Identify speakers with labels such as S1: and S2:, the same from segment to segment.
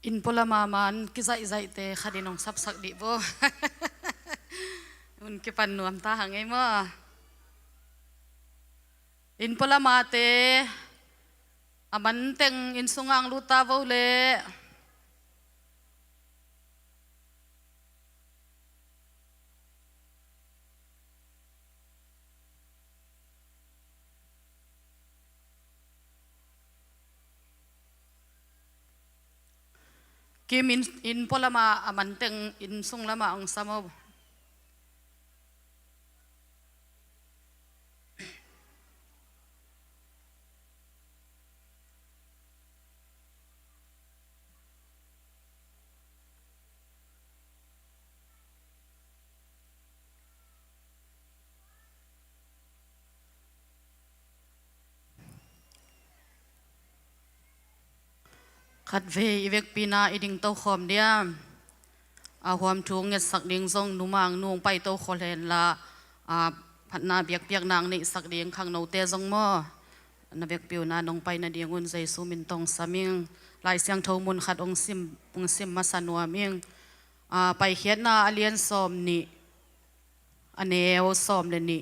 S1: in pola maman kizai te khadinong sapsak di bo un ke pannuam ta hangai mo in pola mate aman teng in sungang luta vo le kim in pola ma aman teng in sung lama ang samoขัดเวอีเวกปีนาอีดิ่งโตขอมเดียอาความทุ่งเงสักดิ่งทรงนุ่มางนุ่งไปโตขอเลนละพัดนาเบียกเบียกนางนี่สักดิ่งข้างโนเตจงมอนาเบียกปิวนานงไปนาเดียงุนใจสุมินตองสามิงลายเสียงเทมุนขัดองซิมมาสนัวมิงไปเขียนนาอเลียนสอมนี่อันเนวสอมเลนี่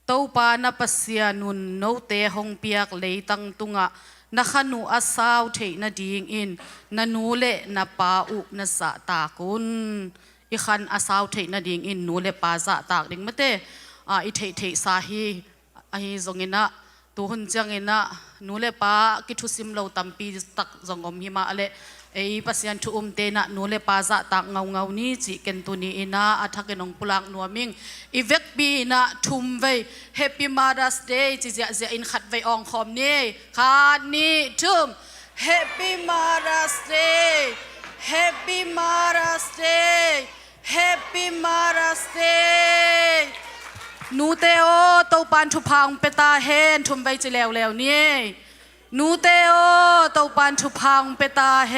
S1: โตปานาปัสยานุนโนเตหงเปียกเลยตังตุงะนักนูอาสาวเทนดิ่งอินนันูเลนปาอุนสะตากุนอีขันอาสาวเทนดิ่งอินนูเลปาสะตากดิ่งมะเตอีเทสาฮีฮีจงอินะตัวหุ่นจังอินะนูเลปากิทุสิมเราตัมปีตักจงอมหิมาเลปัสยันทุเตนะนูเลปาสะตากเงานี้จิเกนตุนีอินะอัฐกนงปุลังนัวมิงอีเวกบีนะทุมเว Happy Mother's Day จิจะอินขัดไวองคอมนี่ขาดนี่ทุม Happy Mother's Day Happy Mother's Day Happy Mother's Day นูเตโอโตปันทุพังเปตาเฮนทุมไวจิแล้วนี่นูเตโอโตปันทุพังเปตาเฮ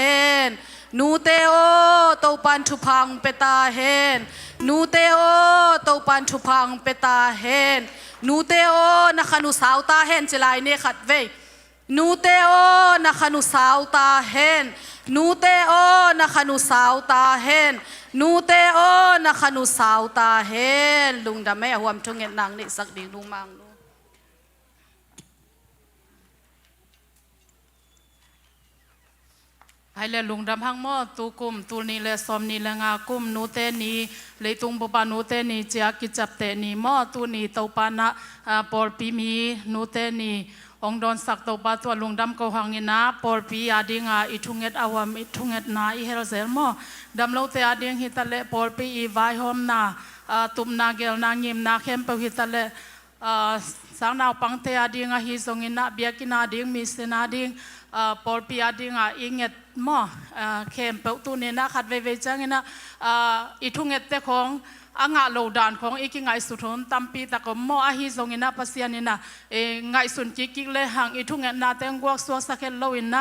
S1: นนูเตโอโตปันทุพังเปตาเฮนนูเตโอโตปันทุพังเปตาเฮนนูเตโอนักนุสาวตาเฮนจิไลเนขัดเวนูเตโอนักนุสาวตาเฮนนูเตโอนักนุสาวตาเฮนนูเตโอนักนุสาวตาเฮนลุงดำแม่หวมทุงเงินนางนี่สักดีลุงมังให้เลลุงดำหังหม้อตูกุมตูนี่เลสอมนี่เลงากุมนูเตนีเลยตุงบุปานูเตนีเจียกิจับเตนีหม้อตูนี่เตาปานะปอลปีมีนูเตนีองดอนสักเตาปาตัวลุงดำเขาหังอินะปอลปีอาดิงาอิทุงเอ็ดอาวามอิทุงเอ็ดนาอิเฮลเซลหม้อดำเราเตอาดิงฮิตาเลปอลปีอีไวหอมนาตุมนาเกลนางิมนาเข้มเปฮิตาเลสังนาวปังเตอาดิงาฮิซงอินะเบียกินาดิงมิสนาดิงปอลปีอาดิงาอิงเอ็ดหม้อเข้มเปตุเนนะขัดเวจังนะอิทุงเอ็ดเตของอ่างโลดานของอีกไงสุดทนตั้มปีตะกมออาฮิซงอินะปัสยานินะไงสุนกิกเลยห่างอีทุงเงินนาเตงกวกสัวสักเฮลโลอินะ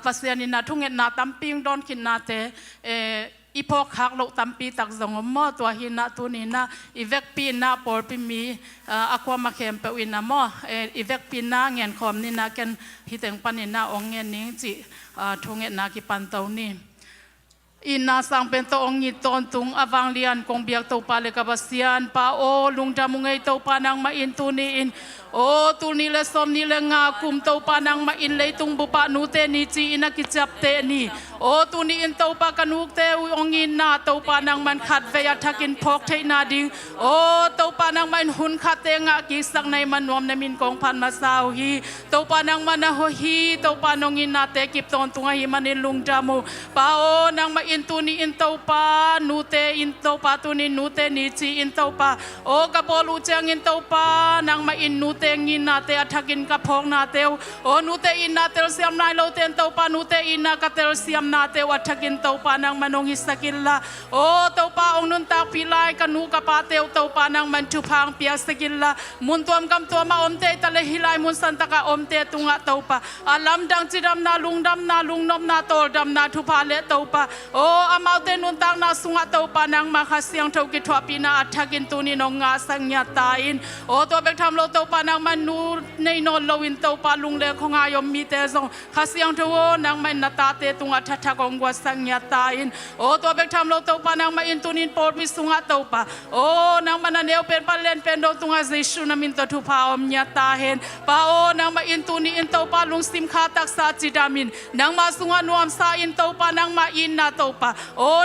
S1: ปัสยานินะทุงเงินนาตั้มปีงดอนขินนาเตอีพอกหักโลตั้มปีตักจงมอตัวหินะตัวนี้นะอีเวกปีนะปอลปีมีอความาเข้มเปวินะมออีเวกปีนะเงินคอมนี่นะกันฮิตงปันนี่นะองเงินนี้จิทุงเงินนากิปันเตานี่อินนาสังเป็นตัวองค์ตอนตุงอวังเลียนคงเบียกตัวปาเลกับเสียนปาโอลุงจามุงไงตัวปานังมาอินตัวนี้อินโอ้ตัวนี้เลสอมนี่เลงาคุมตัวปานังมาอินเลยตุงบุปานูเตนีจีอินักจับเตนีโอ้ตัวนี้อินตัวปากันุกเตองอินนาตัวปานังมันขัดเวียทักินพอกเทนาดิงโอ้ตัวปานังมันหุนขัดเตงะกิสังในมันนวมในมินกองพันมาสาวฮีตัวปานังมันนะโฮฮีตัวปานงอินนาเตกิบตอนตุงฮีมันอินลุงจามุปาโอนังมาอินตัวนี้อินตัวปานูเตอินตัวปาตัวนี้นูเตนีจีอินตัวปาโอ้กระโปลูเจงอินตัวปานังมาอินนูเตงินนาเตอัฐกินกระพงนาเตวโอ้นูเตอินนาเตลเสียมนายโลเตนตัวปานูเตอินนากระเตลเสียมนาเตวัฐกินตัวปานังมันงฮิสกิลละโอ้ตัวปาองนุนตาพิลายกันูกระปาเตวตัวปานังมันชุพังเปียสกิลละมุนตัวมกำตัวมาอมเตตะเลหิลายมุนสันตะกะอมเตตุงะตัวปาอาลัมดังจิดำนาลุงดำนาลุงนมนาโตดำนาทุพาเลตัวปาโอ้ อามาเตนุนตังนาสุงะเตาปานังมาคาเสียงเท่ากิทวปีนาอัฐกินตุนีนงงาสังญาตาอินตัวเบกทำโลเตาปานังมันนูในนนโลวินเตาปาลุงเลคงอายมมีเตซงคาเสียงเท่านางมันนาตาเตตุงอัฐทักงกวสังญาตาอินตัวเบกทำโลเตาปานังมาอินตุนินปอดวิสุงะเตาปานางมันเนวเป็นปาเลนเป็นโดตุงอาเซชุนามินตทุพาอมญาตาเห็นปาโอนางมาอินตุนีอินเตาปาลุงซิมคาตักซาจิดามินนางมาสุงะนวมซาอินเตาปานางมาอินนาเตาปา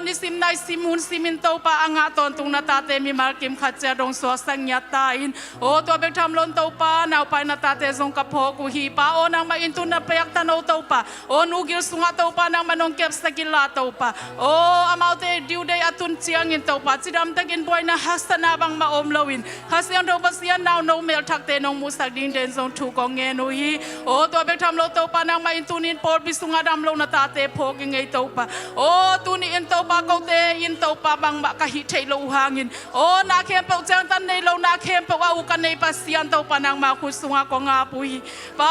S1: นิสิมนายซิมุนซิมินเตาปาอ่างตอนตุงนาตาเตมีมาร์กิมขัดเจดงสวสังญาตาอินตัวเบกทำลนเตาปานาวไปนาตาเตซงกับพอกุฮีปานางมาอินตุนาเปียกตานเอาเตาปานูกิลสุงะเตาปานางมานงเก็บสกิลาเตาปาอามาเตดิวเดยอตุนเจียงอินเตาปาจิดามตะกินบอยนาฮัสนาบังมาอมลวินฮัสยังเตาปาเสียนาวโนเมลทักเตนงมุสักดินเดนซงถูกองเงนุฮีตัวเบกทำลนเตาปานางมาอินตุนินปอดบิสุงะดำลงนาตาเตพกิงไงเตาปาตุนิอินเตาปาเกาเตอินเตาปาบังบะกะหิเทโลหางินนาเข้มเปาจังตันในโลนาเข้มเปาอุกันในปัสยันเตาปานางมาคุสุงะกงาปุยปา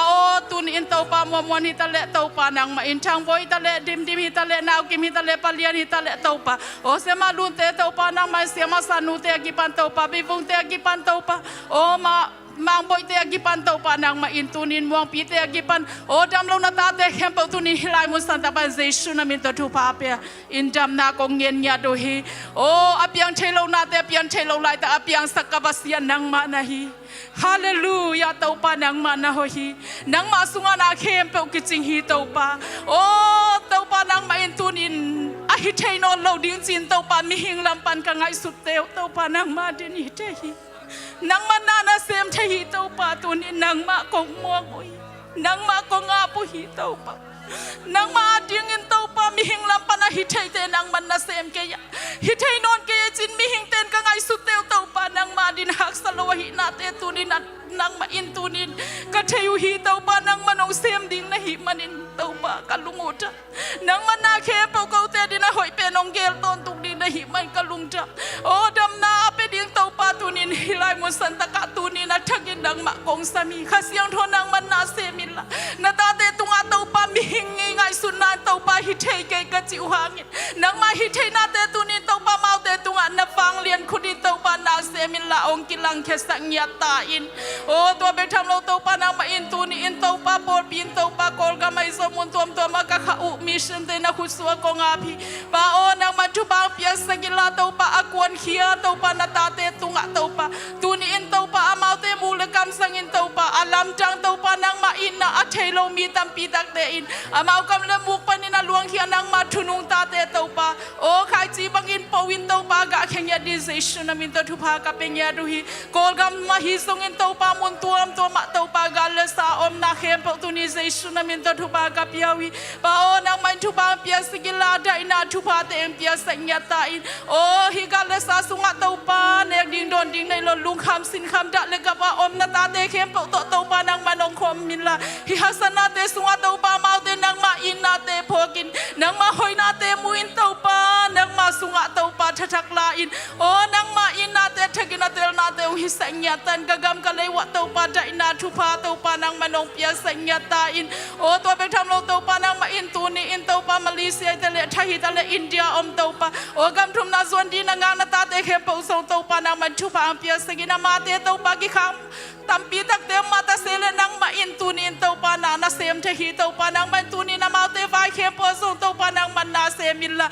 S1: ตุนิอินเตาปามวมวนหิตะเลเตาปานางมาอินช่างบอยตะเลดิมหิตะเลนาวกิมหิตะเลปะเลียนหิตะเลเตาปาเสมาลุนเตเตาปานางมาเสียมาสานุเตกิปันเตาปาบิฟุงเตกิปันเตาปามามังบอยเตกิปันเตาปานางมาอินตุนินมวงปีเตกิปันดำลงนาตาเตเข้มเปาตุนิฮิลายมุสันตาบันเจชุนามินตทุพาเปียอินดำนากงเงียนยาโดฮีอเปียงเชลนาเตเปียงเชลไลแต่อเปียงสักกบเสียนางมานะฮีฮาเลลูยาเตาปานางมานะฮีนางมาสุงานาเข้มเปากิจิงฮีเตาปาเตาปานางมาอินตุนินอหิเทนอนเราดิ้งจินเตาปามีหิงลำปันกังไงสุดเตาปานางมาเดนิเทฮีนางมานานาเซมเทฮีเตาปาตุนินางมากงม่วงอุยนางมากงอาปุฮีเตาปานางมาดิ้งอินเตาปามีหิงลำปันอหิเทเตนางมันนาเซมเกยหิเทนอนเกยจินมีหิงเตนกังไงสุดเตาปานางมาดินหักสลวหินาเตตุนินัดนางมาอินตุนินกะเทยุฮีเตาปานางมันองเซมดิ้งนะหิมันอินเตาปากะลุงอุจนางมันนาเคเปาเกาเตดินะหอยเป็นองเกลตอนตุกดินะหิมันกะลุงจดำนาเปดิ้งเตาปาตุนินฮิไลมุสันตะกะตุนินะทักินดังมะกงสามีข้าเสียงทนางมันนาเซมิละนาตาเตตุงอาเตาปามีหิงไงสุนานเตาปาหิเทเกกะจิวหางินนางมาหิเทนาเตตุนินเตาปาเมาเตตุงอานาฟังเลียนคุดิเตาปานาเซมิละองกิลังเคสังญาตาอินตัวเบกทำเราเตาปานางมาอินตุนิอินเตาปาปอดปีนเตาปากอลกาไม่สมุนตัวมากะขะอุมิชันเตนะคุสวะกงอาพีปาอนางมาจุบางเปียสกิลาเตาปาอากวนเขียเตาปานาตาเตตุงะเตาปาตุนิอินเตาปาอามาเตมูลกรรมสังอินเตาปาอาลัมจังเตาปานางมาอินนะอัเทโลมีตัมปีตักเตอินอามากำเลมุกปานินาลวงเขียนางมาทุนุงตาเตเตาปาขายจีบังอินปวินเตาปากะเขยดิเซชุนามินตทุพากะเปญยาดุฮีโกลกัมมาฮิสงอินเตาปามุนตัวมตัวมะเตาปากาเลสาอมนาเข้มปตุนิเซชุนามินตทุพากะเปียวีปาอนางมันทุบาเปียสกิลาไดนาทุพาเตมเปียสัญญาตาอินฮิกาเลสาสุงะเตาปาเนกดิงดอนดิงในลลุงคำสินคำดักเลกะปาอมนาตาเตเข้มปตเตาปานางมานงคมมินลาฮิฮัสนาเตสุงะเตาปามาเตนางมาอินนาเตพอกินนางมาหอยนาเตมุอินเตาปานางมาสุงะเตาปาทักลาอินนางมาอินนาเตทักินาเตลนาเตหิสัญญาตันกะกำกะเลวะเตาปาไดนาทุพาเตาปานางมานงเปียสัญญาตาอินตัวเบกทำเราเตาปานางมาอินตูนีอินเตาปามาเลเซียเตเลไทยเตเลอินเดียอมเตาปากำทุมนาส่วนดีนางนาตาเตเข้มปส่งเตาปานางมันทุพาเปียสกินามาเตเตาปากิคังตัมปีตักเตมาตาเซเลนางมาอินตูนีอินเตาปานานาเซมเทฮีเตาปานางมันตูนีนามาเตไฟเข้มปส่งเตาปานางมันนาเซมิลละ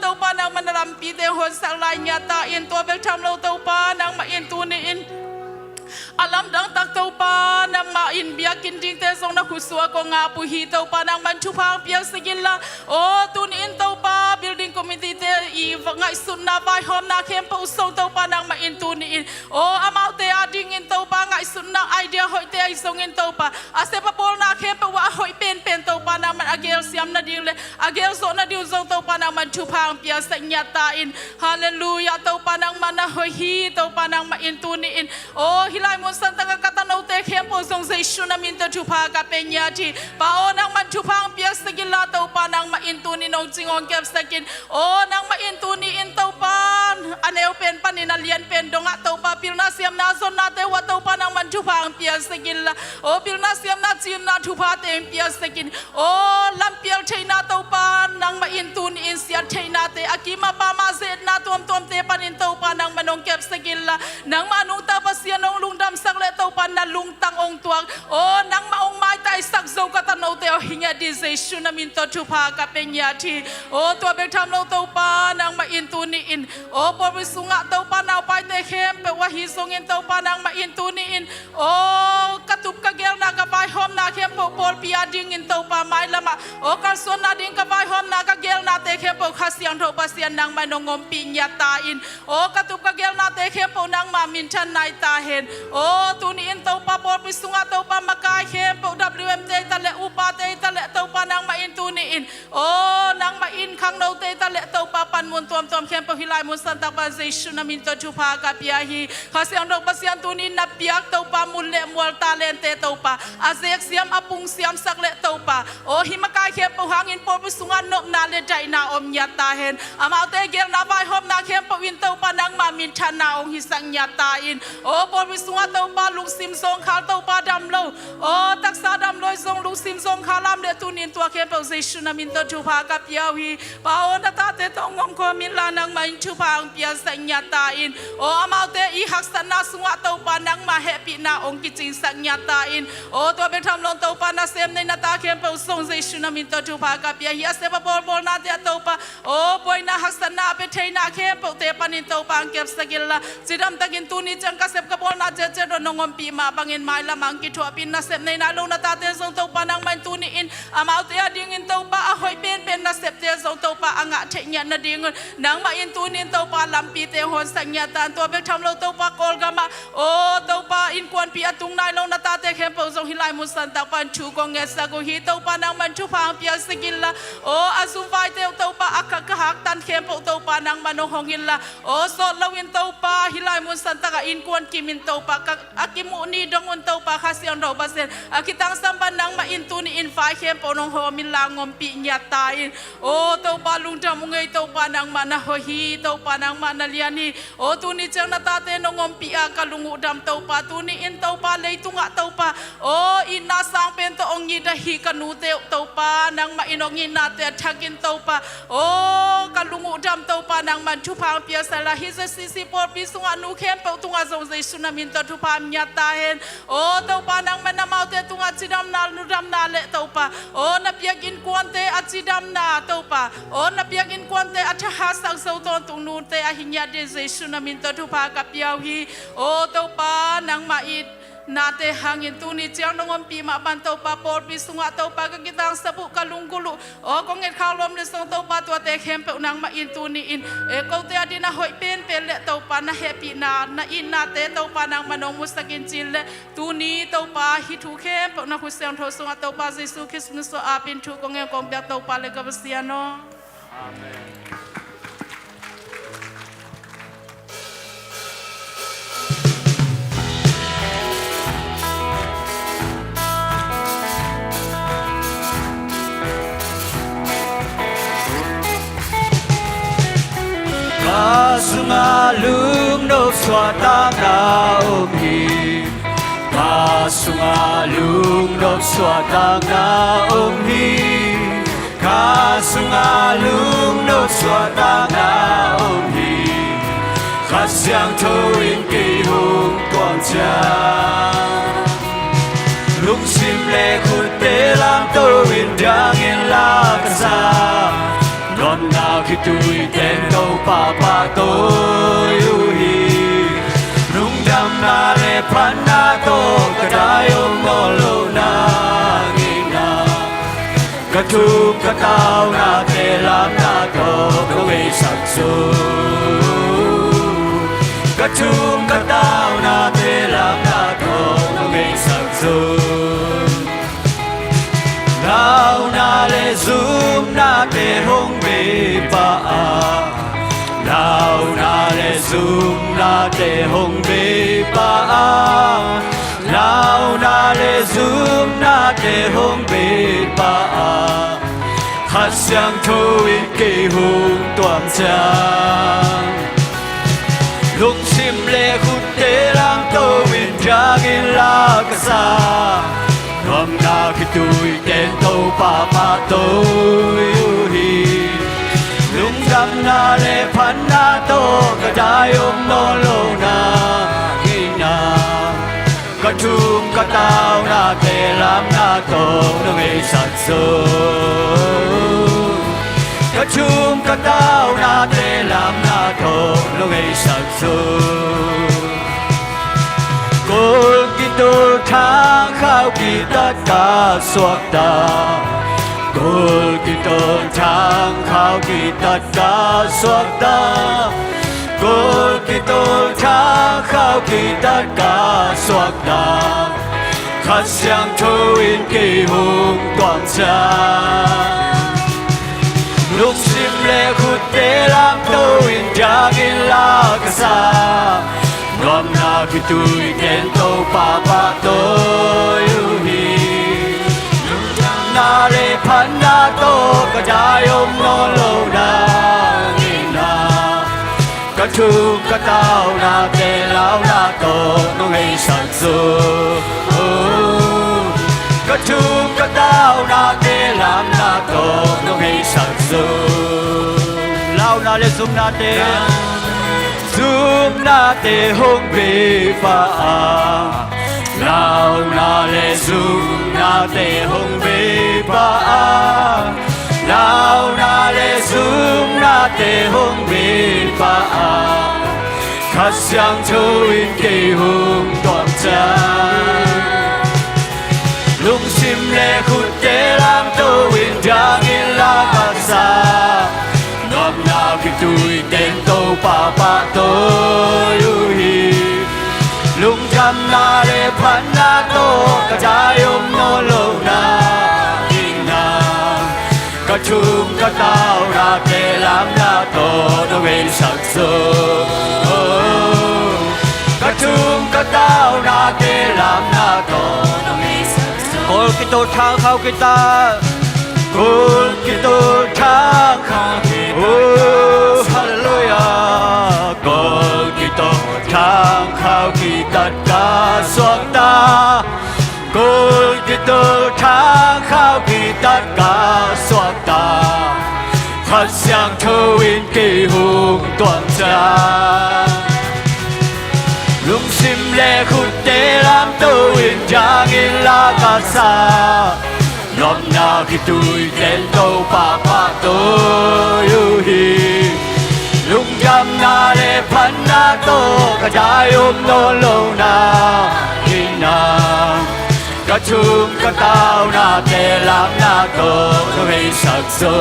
S1: เตาปานางมันรำปีเตหนสักลายญาตาอินตัวเบกทำเราเตาปานางมาอินตูนีอินอาลัมดังตักเตาปานางมาอินเบียกินดิงเตซงนักขุสวะกงาปุฮีเตาปานางมันชุพังเปียสกิลละตุนอินเตาปาบิลดิ้งคอมมิตี้เตอีวังไงสุนนาไวหอมนาเข้มปอุสงเตาปานางมาอินตุนอินอามาเตอาดิงอินเตาปาไงสุนนาไอเดียหอยเตอิสงอินเตาปาอาเซปะโปลนาเข้มปวะหอยเป็นเตาปานางมันอาเกลเซียมนาดิงเลอาเกลโซนาดิวซงเตาปานางมันชุพังเปียสัญญาตาอินฮาเลลูยาเตาปานางมันนะหอยฮีเตาปานางมาอินตุนอินฮิไลมุสันตะกะตะโนเตเข้มปส่งเซชุนามินตทุพากะเปญญาทีปาอนางมันทุพังเปียสกิลาเตาปานางมาอินตุนินองจิงองเก็บสกินนางมาอินตุนีอินเตาปานอันเอวเป็นปานินาเลียนเป็นดงะเตาปาปิลนาเซียมนาซนนาเตวะเตาปานางมันทุ ทุพางเปียสกินละโอ้บิลนาเสียมนาจีนนาทุพาเตมเปียสกินโอ้ลำเปียลเทนาเตาปานางมาอินตูนอินเสียเทนาเตอากิมาปามาเซดนาตัวมเตปันอินเตาปานางมานงเก็บสกินละนางมานุงตาปเสียนงลุงดำสักเลเตาปานนาลุงตังองตัวโอ้นางมาองไม้ไตสักโซกตันโอเตอหิญาดิเซชุนามินโตทุพากะเป็นยาทีโอ้ตัวเบกทำเราเตาปานางมาอินตูนอินโอ้ปอบิสุงะเตาปานเอาไปเตเข้มเปว่าฮิซงอินเตาปานางมาอินตูนอินโอ้กระตุบกระเกลนากระบายหอมนาเข้มปอลปิอาดิงอินเตาปาไม้ละมาโอ้การส่วนนาดิงกระบายหอมนากระเกลนาเตเข้มปอข้าเสียงโทปเสียนนางมานงมปิญญาตาอินโอ้กระตุบกระเกลนาเตเข้มปอนางมามินชันนายตาเห็นโอ้ตูนอินเตาปาปอลปิสุงะเตาปามากายเข้มปอ WMT ตะเลอุปาเตตะเลเตาปานางมาอินตูนอินโอ้นางมาอินขังโนเตตะเลเตาปาปันมุนตัวมเข้มปอฮิลายมุสันตาปาเซชุนามินโตทุพากะปิยาฮีข้าเสียงดอกปะเสียงตูนินนับปิยักเตาปามุลเลมวลตาเลนเตเตาปาอาเซกเสียมอปุงเสียมสักเลเตาปาโอ้หิมากายเข้มปอหางอินปอปิสุงะนกนาเลใจนาอมยาตาเห็นอามาเตเกลนาบายหอมนาเข้มปอวินเตาปานางมามินชนาองหิสังยาตาอินโอ้ปอปิสุงะเตาปาลุงซิมซงขาเตาปาดำโลโอ้ตักษาดำโลซงลุงซิมซงขาลำเลตูนินตัวเข้มปอเซชุนามินโตทุพากะปิยาฮีปาโอนาตาเตตองงคมิลานางมาอินทุพางปิยาสังยาตาอินโอ้อามาเตอีหักสนาสุงะเตาปานางมาแฮปีนาองกิจิงสังยาตาอินโอ้ตัวเบทำลงเตาปานาเซมในนาตาเข้มปอซงเซชุนามินโตทุพากะปิยาฮีอาเซบะบอลนาเตเตาปาโอ้ปอยนาหักสนาเปเทนาเข้มปอเตปานินเตาปางเก็บสกิลละจิดำตะกินตูนิจังกะเซบกะบอลนาเจเจโดนงอมปีมาบังเงินไม้ละมังกิทัวปินนาเซมในนาลงนาตาเตซงเตาปานางมันตูนิอินอามาเตอดิงินเตาปาอะหอยเป็นนาเซบเตซงเตาปาอ่างะเทญะนาดิงนางมาอินตูนินเตาปาลำปีเตหอนสัญญาตานตัวเบกทำเราเตาปากอลกามาโอ้เตาปาอินกวนปีอตุงนายลงนาตาเตเข้มปอซงฮิลายมุสันตาปันชูกงเงสกุฮีเตาปานางมันชูพางปียสกิลละโอ้อาซุไฟเตาปาอักกะหักตันเข้มปอเตาปานางมันหงฮิลละโอ้สดลวินเตาปาฮิลายมุสันตากะอินกวนกิมินเตาปาอากิมุนีดงอุนเตาปาคาเซียงดอกบาเซนอากิตังสัมปันนางมาอินตูนีอินไฟเข้มปอนงโฮมิลางมปีญาตาอินโอ้เตาปาลุงจามุงเงยเตาปานางมันนะโฮฮีเตาปานางมันนะเลียนีโอ้ตูนีจังนาตาเตนงมปีอากะลุงอุดำเตาปาตูนีอินเตาปาเลยตุงะเตาปาโอ้อินนาสังเป็นตองยีดะฮีกะนูเตเตาปานางมาอินองยีนาเตทักินเตาปาโอ้กะลุงอุดำเตาปานางมันชุพางเปียสละฮิซซิซิปอปิสุงะนูเข้มเปตุงะซงเซซุนามินตทุพามญาตาเห็นโอ้เตาปานางมันนามาเตตุงะจิดำนานูดำนาเลเตาปาโอ้นับยากินกวนเตอจิดำนาเตาปาโอ้นับยากินกวนเตอทหาสังเซาตอนตุงนูเตอหิญญาเดเซซุนามินตทุพากับยาวฮีโอ้เตาปานางมาอิดนาเตหังยินตูนิจังนงมปีมาบันเตาปาปอลปิสุงะเตาปากกิตังสบุกะลุงกุลุโอ้กงเอ็ดข้าวลมเลสงเตาปาตัวเตเข้มเปนางมาอินตูนิอินเอโกเตอดินาหอยเป็นเลเตาปานาแฮปีนาอินนาเตเตาปานางมานงมุสกินจินเลตูนีเตาปาฮิทูเข้มเปนาคุเซียงโทสุงะเตาปาเยซูคริสต์มุสอาปินทูกงเอ็กงเบียเตาปาเลกับเซียโนอาเมน
S2: Kasungalung no swatang naumhi Kasungalung no swatang naumhi Kasungalung no swatang naumhi Kasyang tuwing kihong tuang chang Lung sim le khute lam tuwing dangin lakasang Non nào khi tôi tên đâu pa tôi uhi Nung đam na le pan na to kadai om no lo na ngina Katum katao na te lam na to ko ve sak su Katum katao na te lam na to ko ve sak su Nào na le zoom na te hong be pa Nào na le zoom na te hong be pa Nào na le zoom na te hong be pa Hát sang thô in kê hong toàn chang Lúc sim le khút te lang tô in jangin la kasa Nom na kitui ten to papa to hi Lung dam na le pan na to Kadai no lo na ina Katum katao na te lam na to Nung ay satso Katum katao na te lam na to Nung ay satso Col kito thang khao kỳ tất cả suốt ta Col kito thang khao kỳ tất cả suốt ta Col kito thang khao kỳ tất cả suốt ta Khát sang thâu in kỳ hùng toàn cha Lúc sim lệ khút tế làm thâu in cha in la ca sa Nom na kitui ten to papa to hi Nung na le pan na to Kadai no lo na ina Katum katao na te lao na to Nung ay satso Katum katao na te lam na to Nung ay satso Lao na le sum na te Zoom na te hong bì pha Lao na le zoom na te hong bì pha Lao na le zoom na te hong bì pha Khát sang thâu in kỳ hùng toàn cha Lung sim le khút tế lam tô in trang in la ca sa Nom na kitui ten to papa to hi Lung jam na le pan na to Kadai no lo na ina Katum katao na te lam na to Nung ay satso Katum katao na te lam na to Nung ay satso Col kito thang khao kita Col kito thang khao Oh, hallelujah Col kito thang khao kỳ tất cả suốt ta Col kito thang khao kỳ tất cả suốt ta Khát sang thâu in kỳ hùng toàn cha Lung sim le khút tế lam tô in trang in la ca sa Nom na kitui ten to papa to hi Lung jam na le pan na to Kadai no lo na ina Katum katao na te lam na to Nung ay satso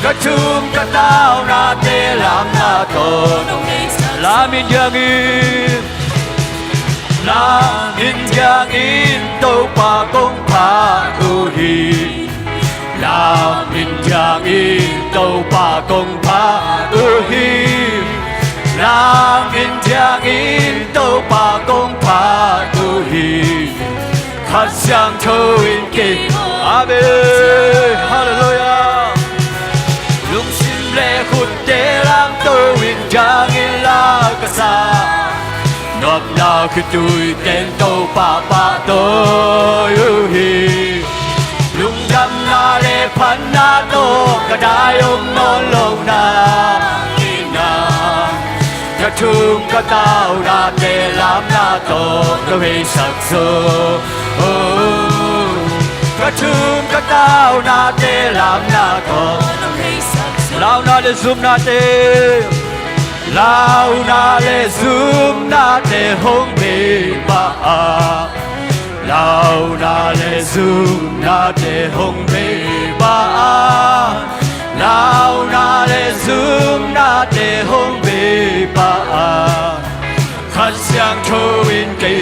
S2: Katum katao na te lam na to Nung ay satso Lamin jangin La in giang in tâu pa công pha tu hi La in giang in tâu pa công pha tu hi La in giang in tâu pa công pha tu hi Khát sang thâu in kỳ Amen Hallelujah Lung sim le khút tế lam tâu in giang in la ca sa Nom na kitui ten to papa to hi Lung jam na le pan na to Kadai no lo na ina Katum katao na te lam na to Nung ay satso Katum katao na te lam na to Nung ay satso Lao na le zoom na te Lao na le zoom na te hong bì ba Lao na le zoom na te hong bì ba Lao na le zoom na te hong bì ba Khát sang thâu in kỳ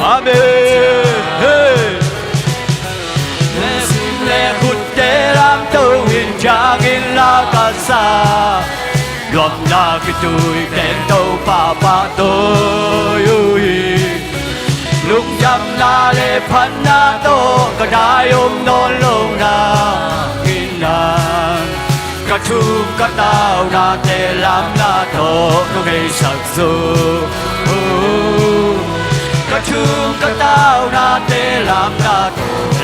S2: Amen Le khút tế lam tâu in trang in la ca sa Nom na kitui ten to papa to hi Lung jam na le pan na to Kadai no lo na ina Katum katao na te lam na to Nung ay satso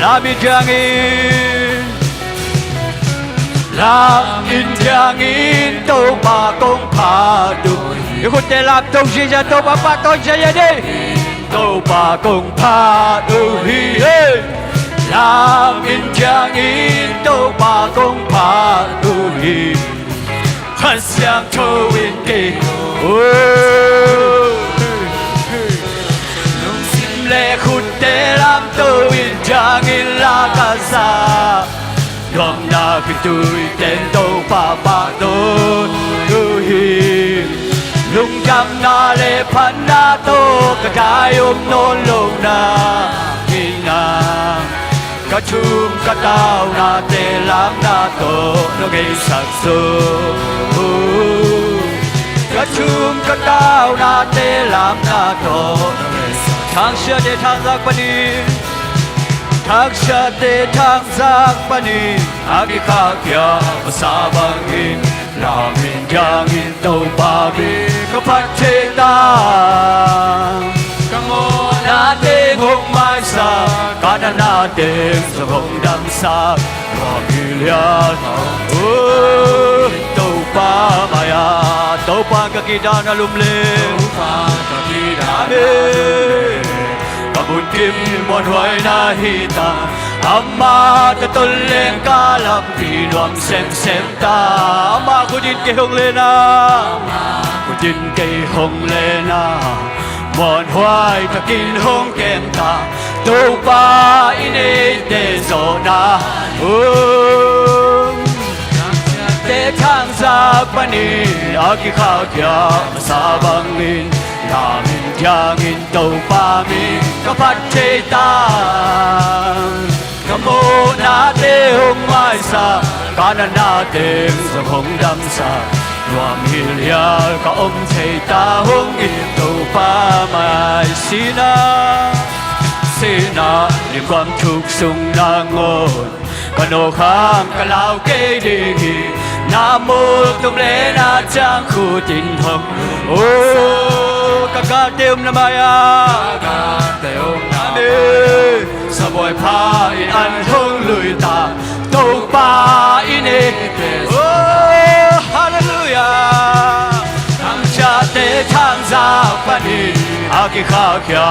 S2: làm in giang in tô bà công phá đôi yêu khôn tê làm tông gì ra tô bà phá tôi sẽ đi tô bà công phá đôi làm in giang in tô bà công phá đôi hãy sang thâu in kỳ nung sim lệ khút tê làm tô in giang in la casa Đoàn na khi tôi tên tô pa pa tôi lung cam na le pan na tô cả cái ôm nôn lồng na na cả chum cả tao na tê làm na tô nó gây sắc sơ cả chum cả tao na tê làm na tô thang xưa để thang giác bani thang xưa để thang giác bani agi kha kya sa bangin lamin jangin tau babi kapate ta kamona te ngong mai sa kana na te so hong dam sa wagilian tau pa maya tau pa kakidana lumle tau pa kakidana Kabun kim mon hoài na hita Amma ta tol lên ca làm vì loam xem ta Amma cô tin cây hồng lên na cô tin cây hồng lên na mon hoài ta kinh hồng kem ta tô pa ine te zo na te thang sa pani aki kha kya sa bangin Namin jangin tau pa mi kapat te ta Kamo na te hong mai sa Kana na te sa hong dam sa Luam hilya ka om te ta hong in tau pa mai Sina Lim quam chuk sung na ngon Kano khang ka lao kê đi Nam mô tung lễ na trang khu tình hồng Kaka teom na maya Kaka teom na maya Sa boy pa in an hong lui ta Tâu pa in e Hallelujah Thang cha te thang za pani Aki kha kya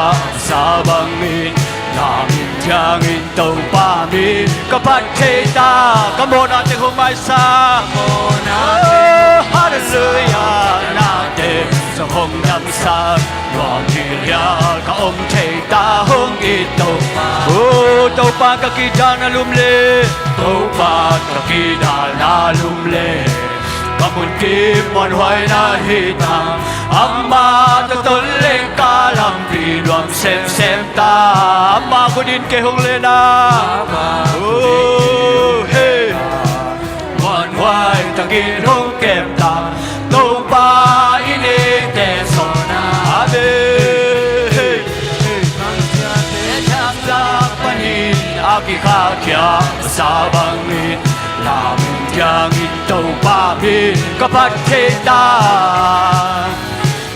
S2: sa bangin Namin jangin tâu pa min Kapat te ta Kamo na te hong mai sa Kamo na te Hallelujah Na te Sa hong dam sa Luam hilya Ka om te ta hong it tâu pa Tâu pa kakidana lumle Tâu pa kakidana lumle Kamun kim mon hoài na hita Amma ta tol lên ca làm vì loam xem ta Amma cô din kê hong lên na hey mon hoài ta kinh hong kem ta Tâu pa ine te so na abe Thang ra panin aki kha kya sa bangin Lamin jangin tau pa min kapat te ta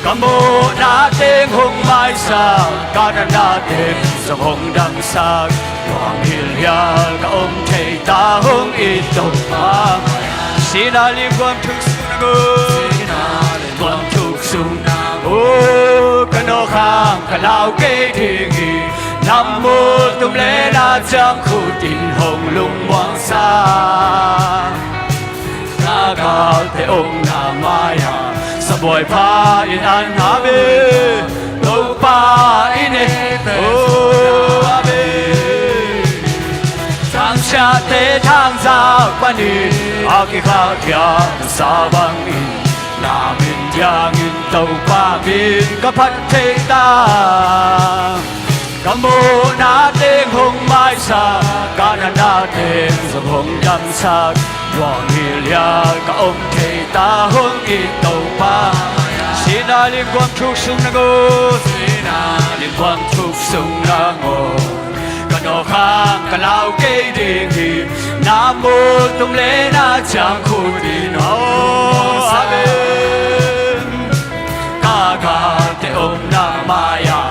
S2: Kamo na teng hong mai sa Kana na teng sa hong dam sa Luang hilya ka om te ta hong ito pa Sina lim quam chuk sung na ngon Quam chuk sung na ngon Kano khang ka lao kê thi Nam mô tung lễ na trang khu tình hồng lung quang sa Na cao te ông na maya Sa boy pa in an habe Tâu pa in e habe Thang cha te thang za pani Aki kha kya sa bangin Namin jangin tâu pa min kapat te ta Kamo na teng hong mai sa Kana na teng sa hong dam sa Luang hilya ka om te ta hong it tau pa Sina lim quam chuk sung na ngon Sina lim quam chuk sung na ngon Kano khang ka lao kê ding hi Nam mô tung lễ na trang khu tin hong Amen Kaka te om na maya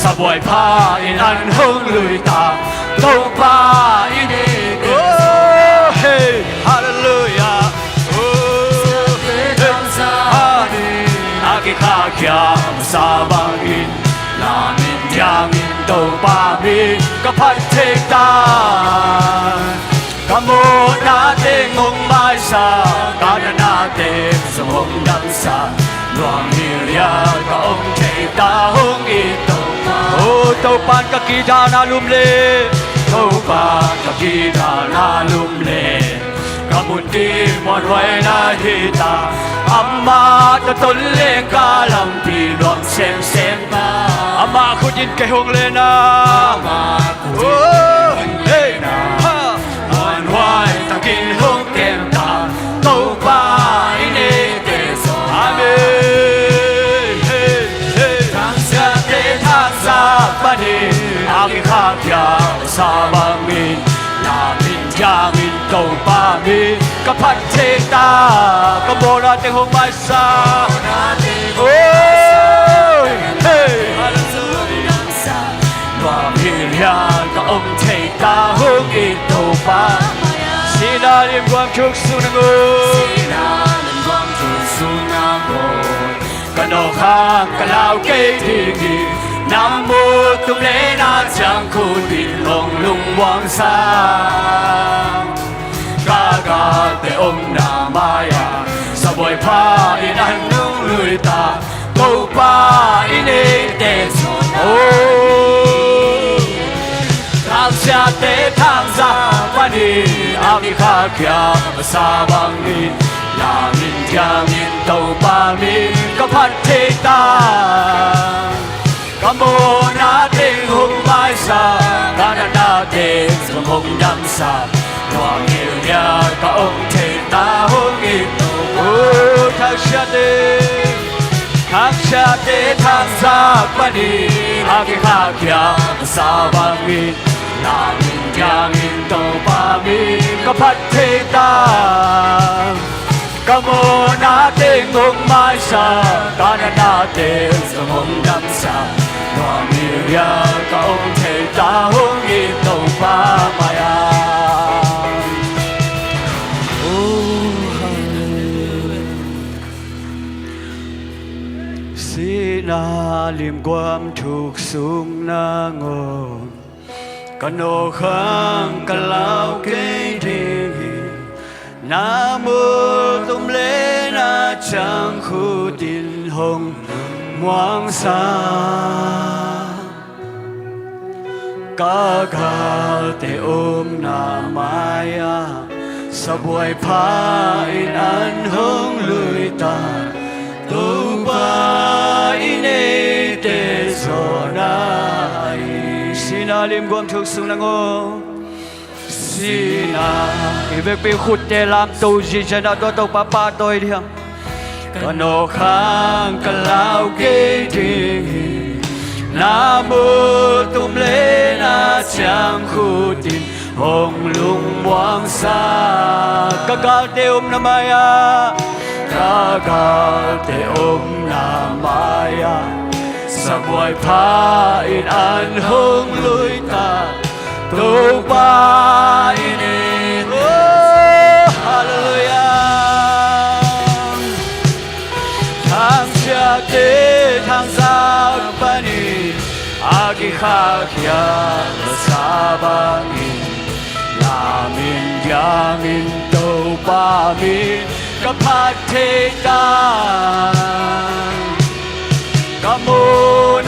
S2: sa buhay pa inanhong luita tàu pa ini oh hey hallelujah oh hey agi khakyam sa bangin namin yangin tàu pa mi kapat thek ta Kamu natin ngong mai sa Kana natin sa mong dansa Luang hilya kaong chay tahong ito O taupan kakita na lumli Taupan kakita na lumli Kamunti monway na hita Ama tatuli kalampi Luang sem pa Ama ko din kay hong lena Ama ko din kay hong lena Hoài ta kinh hông kèm ta tàu ba ini teso amen hey hey thang sa te thang sa bani agi khapya sa bangin na min ja min tàu ba mi kapat te ta kamora te hông mai sa ôi hey Và hiền hiền các ông thầy ta hướng in tàu ba Sina lim quang chuk sunango Sina lim quang chuk sunango Kano khang kalau cây thì Nam mô tum lê na chang khu tin hồng lung quang sang Gaga te om na maya Sa boy pa in an nung lui ta Tàu pa in e te Thang xa te thang ra Vani Ami kha kya sa bangin La min tia min tàu pa min Kapat te ta Kamo na ting hung mai sa Kana na ting sa hung dam sa Noang yêu nia ka ông te ta hung ito Thang xa te Thang xa te thang ra Vani Ami kha kya sa bangin La min tia min tàu pa min Kapat te ta Kamo natin hong mai sa Kana natin sa hong dam sa Noang ilya ka ông te ta hong ito pa maya Sina lim quam thuk sung na ngon Kano khang kalau kê thiên Nam mô tum lê na chang khu tin hồng ngoang sa Ca ca te om na maya Sa buhay pa in an hong lui ta Tu pa in e te so nai Sina lim quam thuk sung na ngô Sina Việc bị khút để làm tù gì cho nó tôi pa pa tôi đi không Kano khang kalau kê thiên Nam mô tum lê na chang khu tin hồng lung buang sa Kakal te om na maya Kakal te om na maya Sa buhay pa in an hong lui ta Tu pa in it Oh hallelujah Thang xa te thang sa bani Agi kha kya sa bangin La min yangin tu pa min Kapat te ta Kamu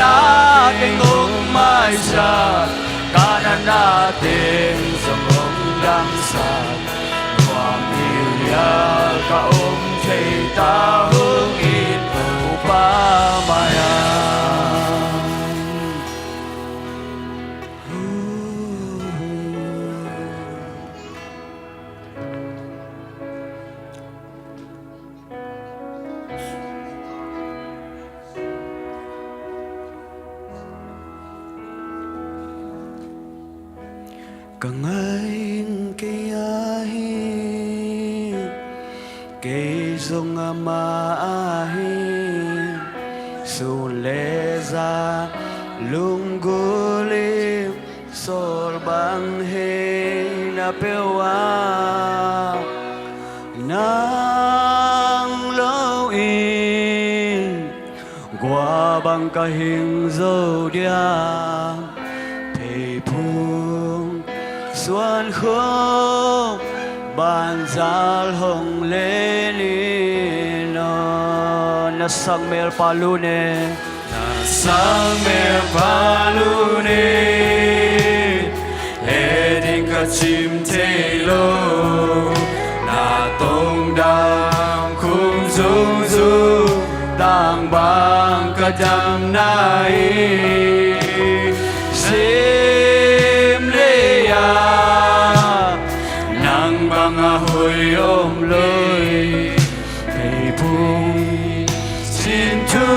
S2: natin ngong mai sa Kanan natin sa mong damsan Huwag nilya kaong chay tahong ito pamayan Kangain kayahi Kay zong maahi Suleza lunggulim sorbang he na pewa nang lâu in qua bằng cả hình dâu đia thầy phung xuân khúc bàn zal hồng lên na sang mel palune na sang mel palune edin ka chim thei lo na tông đam khung dung du tang bang ka dam nai sim le ya nang bang a hoi om loi thei phung xin thu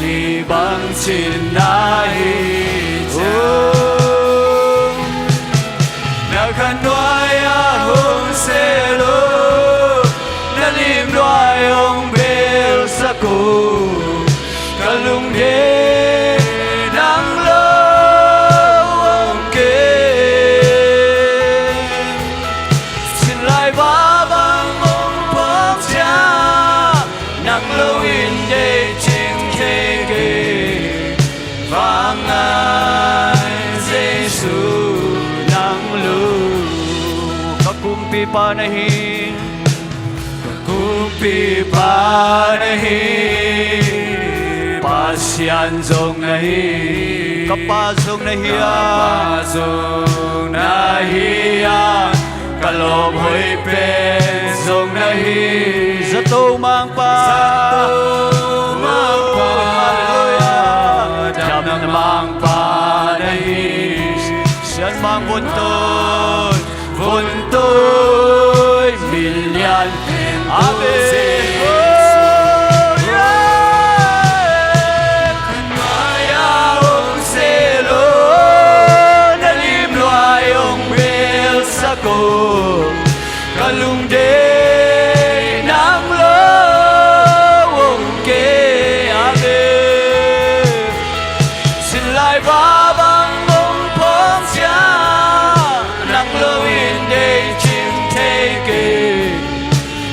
S2: li bang xin nai na kan noai a hong se lo na lim noai ong bel sa ko kalung de nang lo ong ke xin lai ba bang ong phong cha nang lo in de ching ke ke vang ai Giêsu nang lo kakumpi panahin kumpi panahi pasyan zong nahi kapazong nahiya kalob hoi pe zong nahi zato mang pa jam mang pa nahi siyan mang buntoy milyan Amen. Maya ong selo nalim loay ong bel sa ko kalung de nang lo ong ke Amen. Xin lai ba bang ong phong sia nang lo in de chim te ke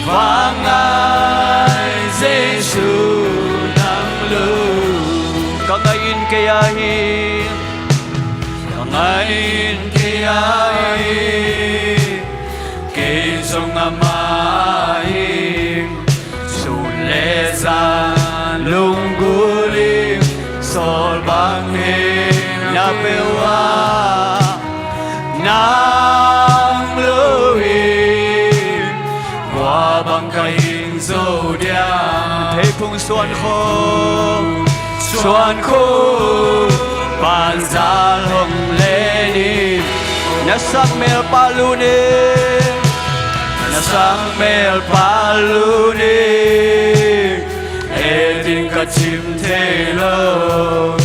S2: vang ai Giêsu nang lu ka ngayon kaya kay song amahin sulezan lunggulim sol bangin na pewa nang luin bằng cây dâu đen thấy phung xuân khô bàn giá hồng lên đi na sang mel palune edin ka chim thei lo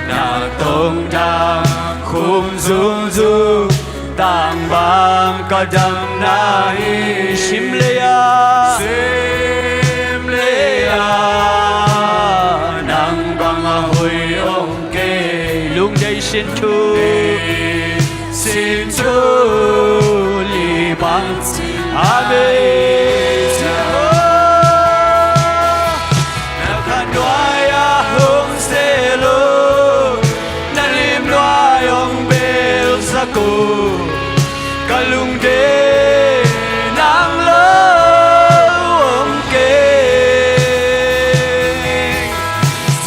S2: na tông đam khum dung du tang bang ka dam nai sim le ya nang bang a hoi ong ke lung dei xin thu li bang Amen. Na kan doai a hong se lo na lim doai ong bel sa ko kalung de nang lo ong ke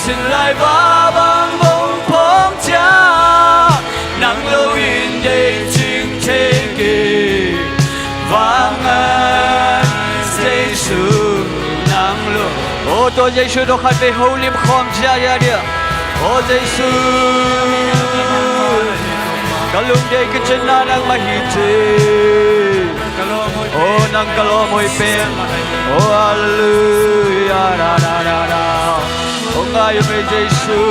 S2: xin lai ba bang bông phong cha nang lo in de ching che ke vang ai Giêsu nang lo ô tôi Giêsu đâu khát về hậu liêm khom cha ya dia ô Giêsu kalung de ke chena nang mahite ô nang kalo moi pe ô hallelujah da da da da ô ngayon may Giêsu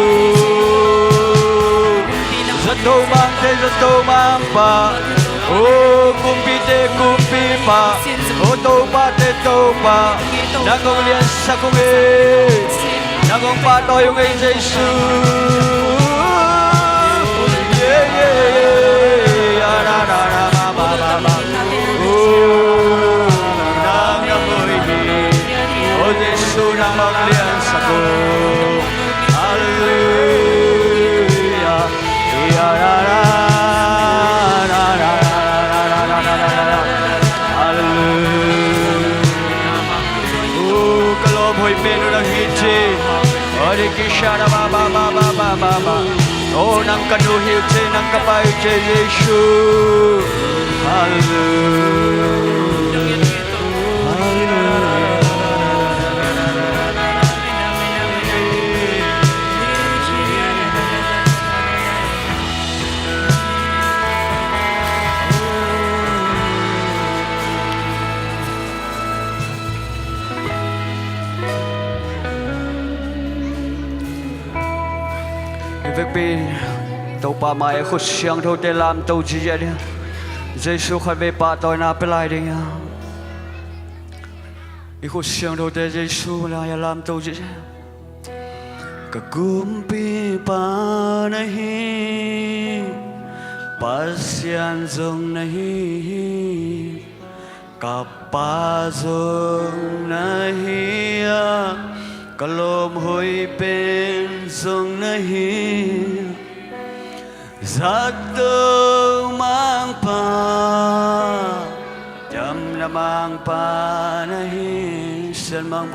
S2: zato mang pa ô kumpi pa ô tô pa nang ngong lian sa kong e nang ngong pa toy yung Giêsu mama. Oh, nang kanuhiyot sa nang kapayo sa Yesu. Hallelujah. Việc bị tàu pa mai khúc xiang thâu tê làm tàu gì vậy? Giêsu khai về pa tôi na pelai đi nha. Khúc xiang thâu tê Giêsu là ya làm tàu gì? Kagumpi pa nahi, pasyan zong nahi, kapazong nahi. Kalom hoi pen song nahi Zakto mang pa Jam na mang pa nahi San mang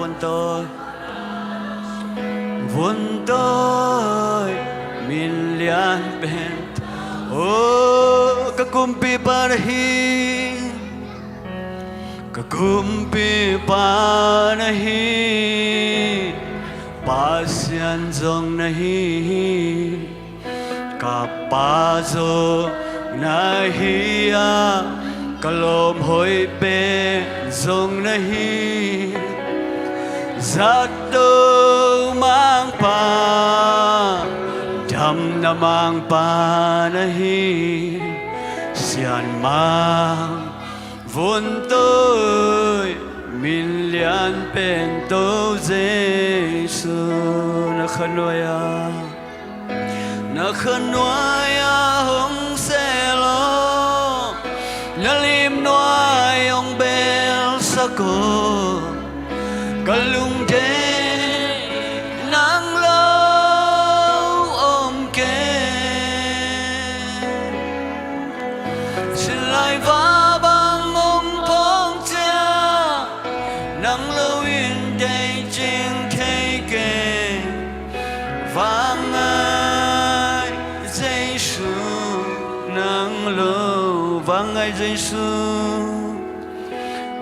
S2: buntoy Min lian pen Oh kakumpi pa nahi Kagumpi pa nahi Pasyan zong nahi Kapazo nahi Kalom hoi pe zong nahi Zakto mang pa Dam na mang pa nahi Sian mang vốn tôi min lian pen tô Giêsu na khanoya hong se lo na lim noai ong bel sako kalung de nang lo om ke xin lại va vang ai Giêsu nang lo vang ai Giêsu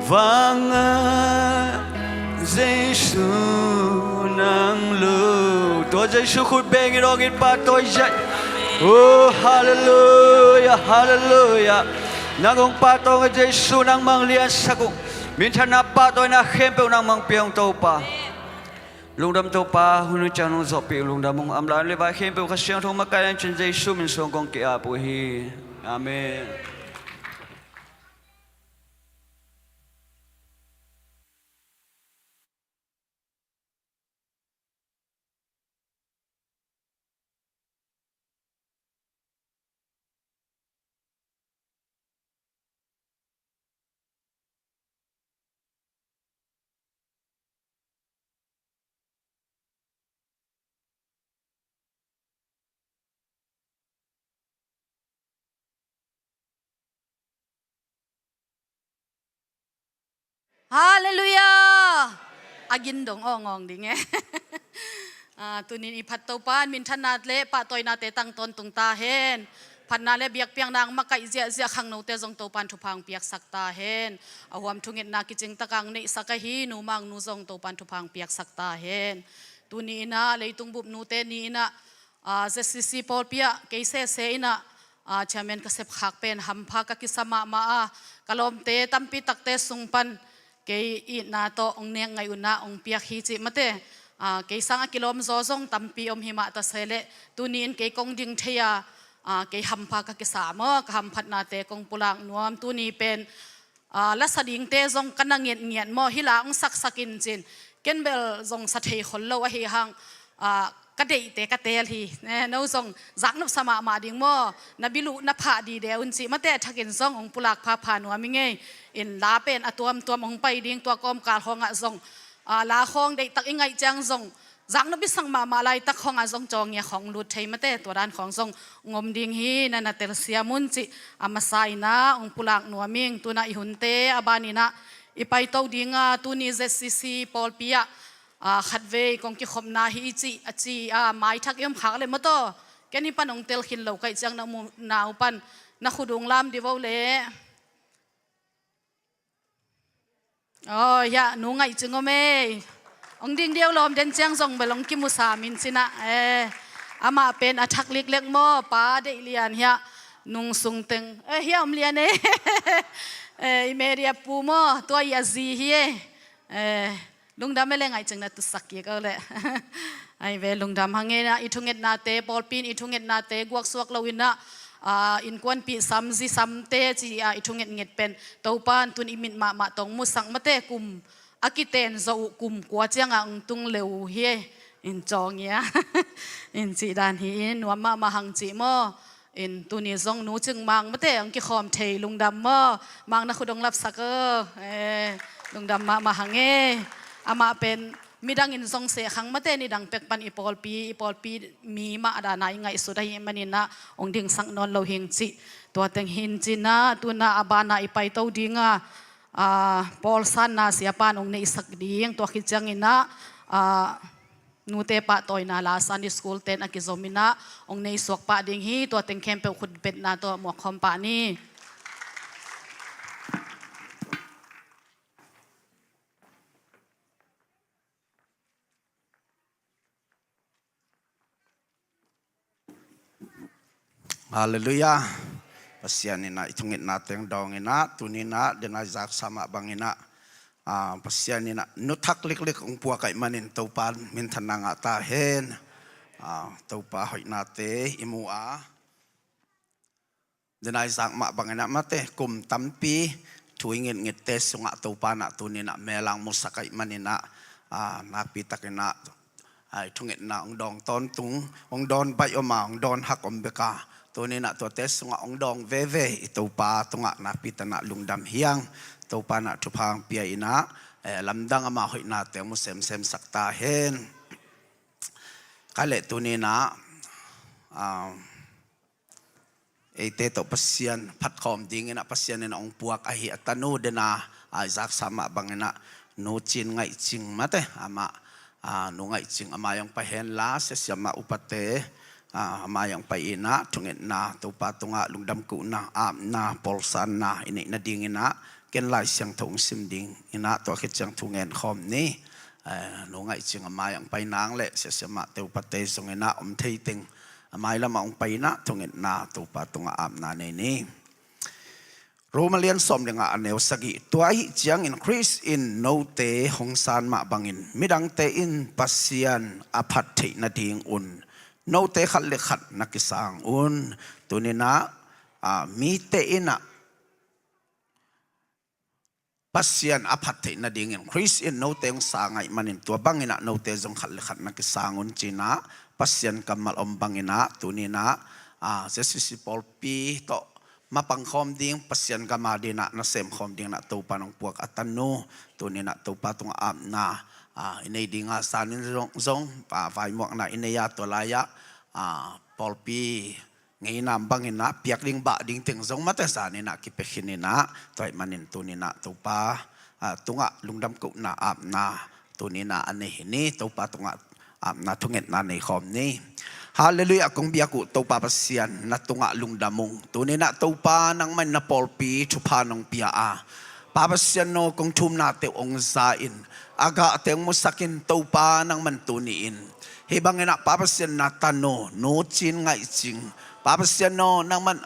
S2: vang ai Giêsu nang lo tôi Giêsu khut beng cái đó cái ba tôi dạy oh hallelujah hallelujah nang ông ba tôi Giêsu nang mang lia sa cũng min thana ba tôi na khem pe nang mang piang tàu pa lung đam tàu pa hunu chang nung zop pi lung đam mong amlan le vai khem pe ka siang thong ma kai chen Giêsu min song kong ki a pu hi amen.
S1: Hallelujah. Agin dong ngong ding eh. Tunin ipat tau pan min thanat le pa toy na te tang ton tung ta hen. Pan na le biak piang nang makai zia khang no te zong tau pan thu phang piak sak ta hen. Awam thungit na kiching takang nei sakahi nu mang nu zong tau pan thu phang piak sak ta hen. Tuni ina leitung bup nu te ni ina ZCC Paul pia keise se ina chairman kasep khak pen hampha ka kisama ma kalom te tampi takte sungpan kay na to ong neng ngay una ong piak hi chi mate kay sang kilom zozong tampi om hima ta sele tunin kay kong ding theya kay hampa ka kisama ka hampat na te kong pulang nuam tuni pen la sading te zong kanangit ngiat mo hila ong saksakin chin kenbel zong sa thei khol lo hi hang kadei te katel hi no zong zaknop sama ma ding mo nabilu na pha di de unchi mate thakin zong ong pulak pha pha nuam nge in la pen atuam tuam ong pai ding tua kom kal honga zong la khong dei tak ingai chang zong zaknop bisang ma ma lai tak honga zong chong ya khong lut thei mate to ran khong zong ngom ding hi na na tel sia mun chi amasai na ong pulak nuaming tuna ihunte abani na ipai to dinga tuni ZCC Paul pia ขัดเวกงกิขมนาฮิจิอจีไม้ทักยมขากเลยมโตแกนี่ปันองเตลขินเหล่าไก่จังนามูนาวปันนักขุดงลามดิวเอาเลยยะหนูไงจึงก็ไม่องดิ่งเดียวลมเดินเจียงส่งไปลงกิมุสามินสินะอามาเป็นอาทักเล็กๆม้อป้าได้เลียนเฮียนุ่งสุงตึงเฮียเลียนเมรียปูม้อตัวยาซีเฮียลุงดำไม่เล่นไงจึงนะตุสักเยก็เลยไอเวลุงดำหังเงนะอิทุงเอ็ดนาเตปอลปีนอิทุงเอ็ดนาเตกวกสวกลาวินะอินกวนปีซัมซีซัมเตจีอิทุงเอ็ดเป็นตัวปานตุนอิมินมาตองมุสังมาเตกุมอากิเตนจะอุกุมกว่าเจียงตุงเลวเฮอินจองเงี้ยอินจีดานฮีนวมาหังจีมออินตุนีซงนูจึงมังมาเตอังกิคอมเทลุงดำมอมังนักขุดงรับสักลุงดำมาหังเงอามาเป็นมีดังอินทรงเสขังมาเตนี่ดังเป็กปันอีปอลปีมีมาดานายไงสุดท้ายมันนี่นะองดิ่งสังนนเราเฮงจิตัวเต็งหินจินะตัวน่าอบานาอีไปเต้าดิ่งปอลสันนะเสียปานองในสักดิ่งตัวคิดจังอินะนูเตปะตัวน่าลาสันดิสคูลเต็นอากิโซมินะองในสวกปะดิ่งฮีตัวเต็งแคมเปลขุดเป็ดนะตัวหมวกคอมปะนี่
S3: ฮาเลลูยาpasian ina itungit nateng dong ina tunina dena zak sama bang ina pasian ina nutak lik ungpua kai manin taupan min tanang ata hen taupa hoi nate imua dena zak ma bang ina mate kum tampi tuingin ngite sunga taupa na tunina melang musakai manina napi takina itungit na ong dong ton tung ong don bai oma ong don hak ombekaตัวนี้นะตัวเตสงะองดองเวตัวปาตงะนาปิตนะลุงดำเฮียงตัวปานะทุพังเปียอินะลำดังอามาหอยนาเตมุเซมสักตาเฮนก็เลยตัวนี้นะเตตัวปัสเซียนพัดคอมดิ้งนะปัสเซียนนะองปวกอาหิอัตโนเดนะจากสามะบังนะโนจินไงจิงมาเตอามาโนไงจิงอามายังไปเห็นลาเสียมาอุปเตมาyang pai ina tungit na tupa tunga lungdam ku na na polsan na ini na ding ina ken lai siang thong sim ding ina to khit chang thungen khom ni no ngai ching ma yang pai nang le se se ma teu pa te song ina thei ting mai la ma ong pai na tungit na tupa tunga na nei ni Romalian som denga aneu sagi tuai chiang increase in no te hong san ma bangin midang te in pasian aphat thei na ding un no te khat le khat nakisang un tunina mi te ina pasian aphat the na ding in Chris in no te sangai manin tua bangina no te jong khat le khat nakisang un china pasian kamal om bangina tunina sesi pol pi to mapang khom ding pasian kamadina na sem khom ding na to panong puak atanu tunina to patung na inay dinga sanin zong pa vai mok na inaya to laya polpi ngay nambang ina piak ding ba ding ting zong mate sanin na kipekhin ina toy manin tunina to pa tunga lungdam ku na na tunina ane hini to pa tunga na tunget na nei khom ni Hallelujah kung biyaku to pa pasian na tunga lungdamong tunina to pa nang man na polpi chupa nong pia papasyan no kung tum na te ong zain aga ateng mo sakin taupa ng mantuniin. Hibang ina papasyan na tano, no chin nga iching. Papasyan no nang man,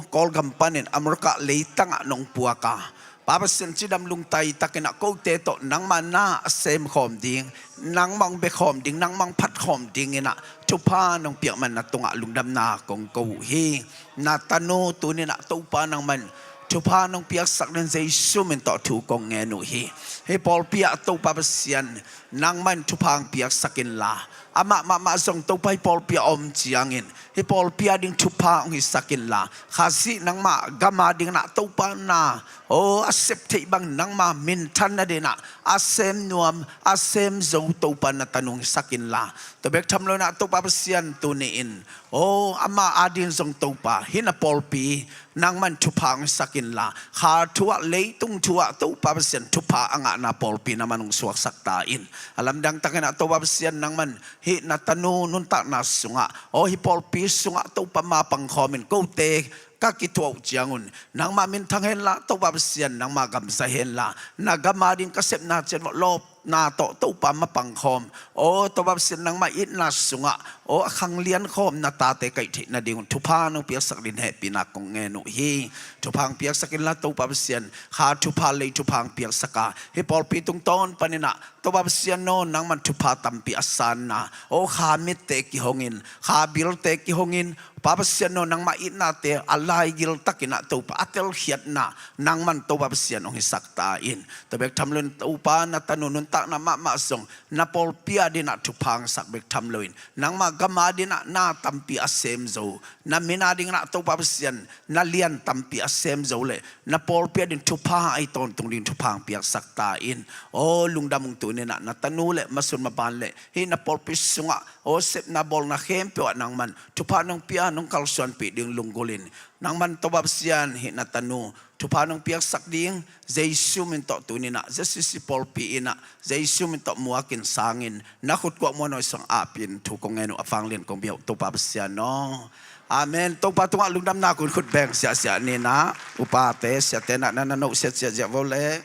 S3: kol gampanin, amurka leitang anong puwaka. Papasyan chidam lungtay takina ko teto nang man na asem khom ding, nang mang bekhom ding, nang mang pat khom ding ina. Tupa nang piyak man na tunga lungdam na kong kauhi. Na tano tunin na taupa ng man, tupa nung piyak saknan sa isumin to tukong ngenu hi. He Paul piyak to papasyan nang man tupang piyak sakin la. ama zong to pai pol pia om chiangin hi pol pia ding thupa ong hi sakin la khasi nang ma gama ding na to pa na o asep thei bang nang ma min than na de na asem nuam asem zo to pa na tanung sakin la to bek tham lo na to pa sian tu ni in o ama adin zong to pa hina pol pi nang man thupa ong sakin la kha thuwa leitung thuwa to pa sian thupa anga na pol pi na manung suak sakta in alam dang takena to pa sian nang man hi na tanu nun ta na sunga o hi pol pi sunga to pa ma pang khomin ko te ka ki to chiangun nang ma min thang hen la to pa sian nang ma gam sa hen la na gama din ka sep na chen lop na to pa ma pang khom o to pa sian nang ma it na sunga o khang lian khom na ta te kai thi na ding thu pa no pi sak din he pi na kong nge no hi thu phang pi sakin la to pa sian kha thu pa le thu phang pi saka hi pol pi tung ton panina to pa sian no nang man thu pa tam pi asan na o kha mit te ki hongin kha bil te ki hongin papa sian no nang ma it na te alai gil takina to pa atel hiat na nang man to papa sian ong sakta in to bek thamlun to pa na tanunun tak na ma song na pol pia dina thu phang sak bek thamloin nang ma gama dina na tampi asem zo na mina ding na to papa sian na lian tampi asem zo le na pol pia din thu pha ai ton tung din thu phang pia sakta in o lungdam ung tu ne na tanu le masun ma ban le hi na pol pi sunga o sep na bol na khem pe nang man thu pha nong pia nong kalsuan pi ding lunggulin nang man to bab sian hi na tanu thu pha nong piak sak ding jesu min to tu ni na jesu si pol pi ina jesu min to muakin sangin na khut ko mo noi sang apin thu ko ngenu afang len kong biau to bab sian no amen to pa tunga lungdam na kun khut beng sia ni na upa te sia te na no sia vole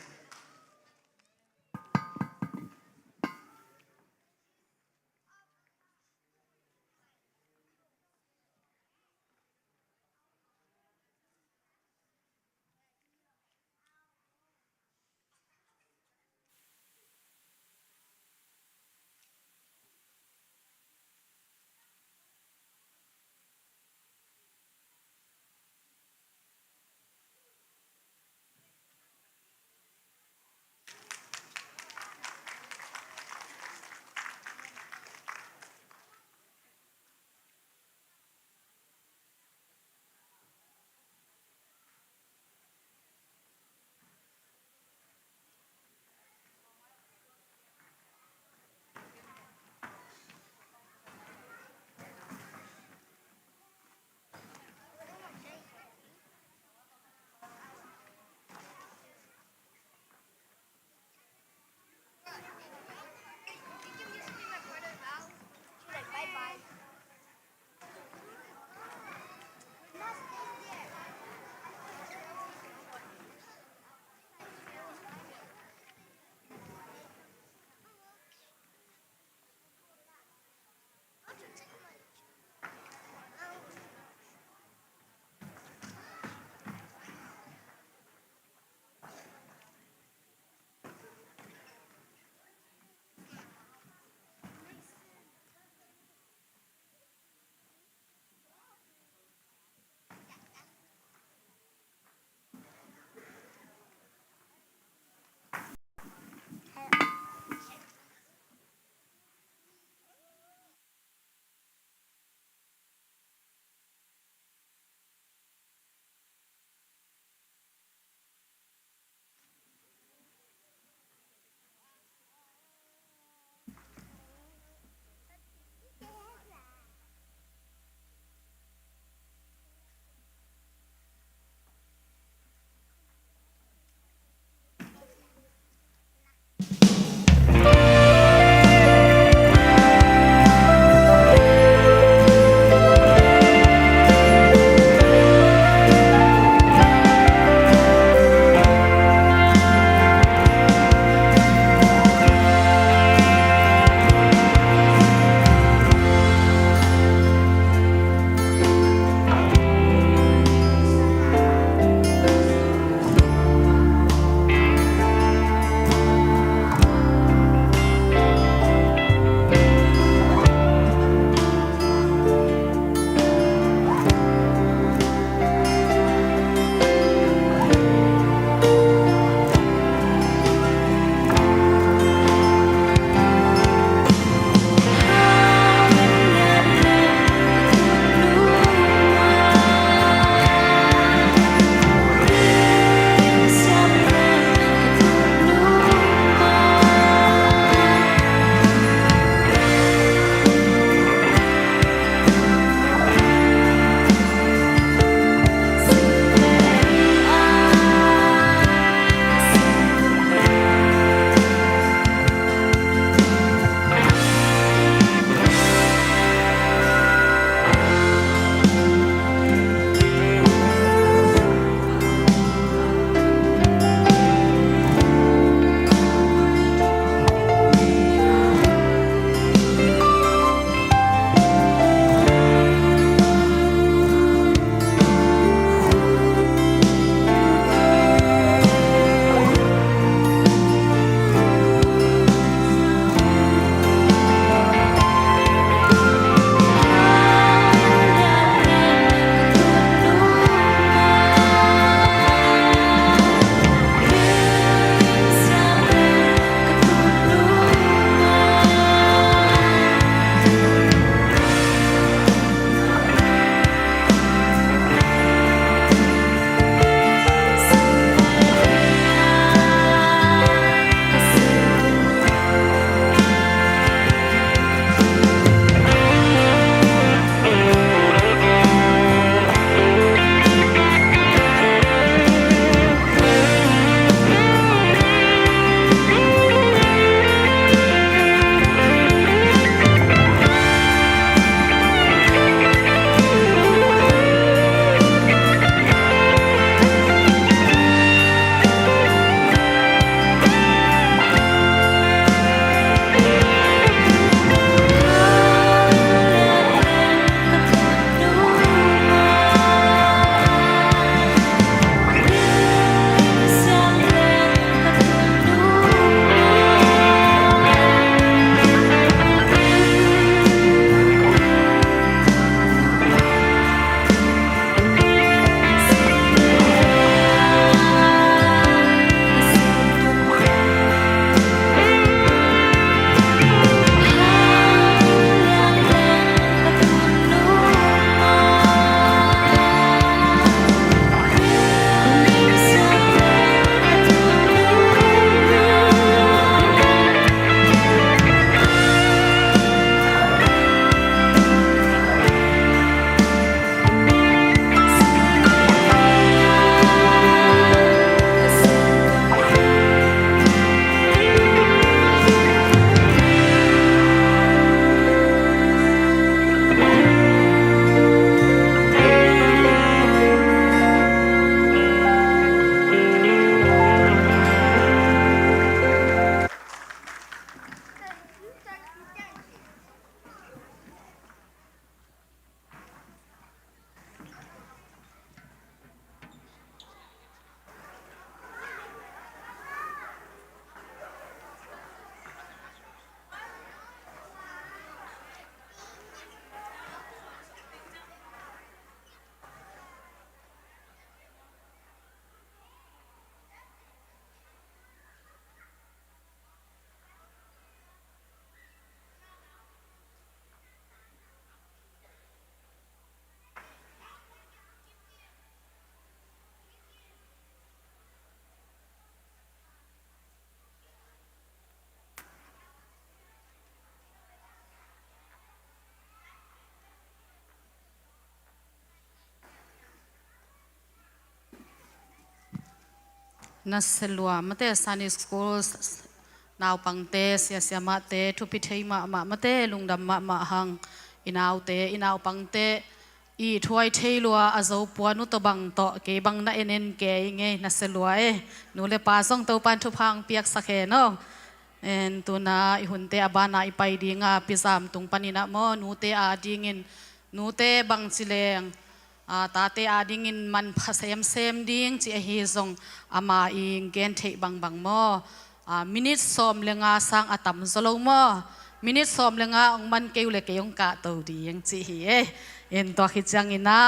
S1: นัสลัวมาเตสันิสคูลนาวปังเตเสียเสียมาเตทุพิเทมาเตลุงดำมาหังอินาวเตอินาวปังเตอีถวยเทลัวอาโจปัวนุตบังโตเกบังนาเอเนนเกยเงนัสลัวนูเลปาซงเตปันทุพังเปียกสักเฮโนเอ็นตัวนาอิหุนเตอบานาอิไปดีงาพิซามตุงปานินะโมนูเตอาดิงินนูเตบังสิเลงตาเตอาดิงินมันพัสยมเซมดิงจีเฮซงอามาอิงเกนเทบังโมมินิทสอมเลงาสังอาตัมสโลโมมินิทสอมเลงาองมันเกวเลเกยงกะตัวดียังจีเฮเอ็นตัวขิดจังอินะ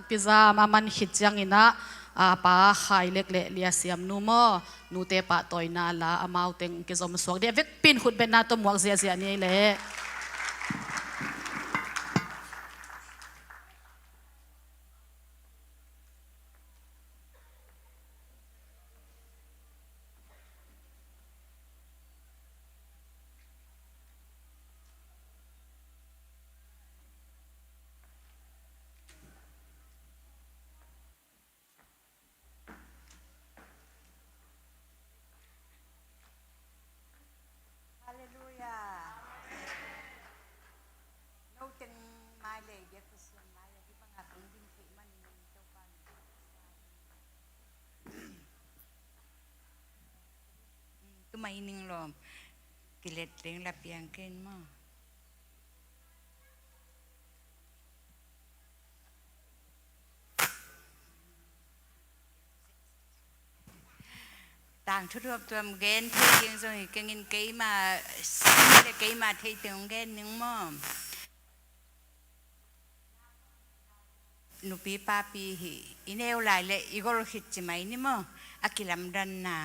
S1: พิซามามันขิดจังอินะป้าขายเล็กเลียเสียมนูโมนูเตปะตอยนาลาอามาวเต็งกิจมสวกเดียเวกปินขุดเป็นนาตัวหมวกเสียนี่แหละ
S4: ตัวไม่นิ่งลมกิเลสเลี้ยงลับยังเกินมั้งต่างทุกตัวมันเกณฑ์ที่ยังส่งเงินเกยมาสิ่งเกยมาที่ตรงเกณฑ์นึงมั้งนุปีป้าปีหีอินเอวลายเลยอีกอลคิดจะไหมนี่มั้งอากิลัมดันนา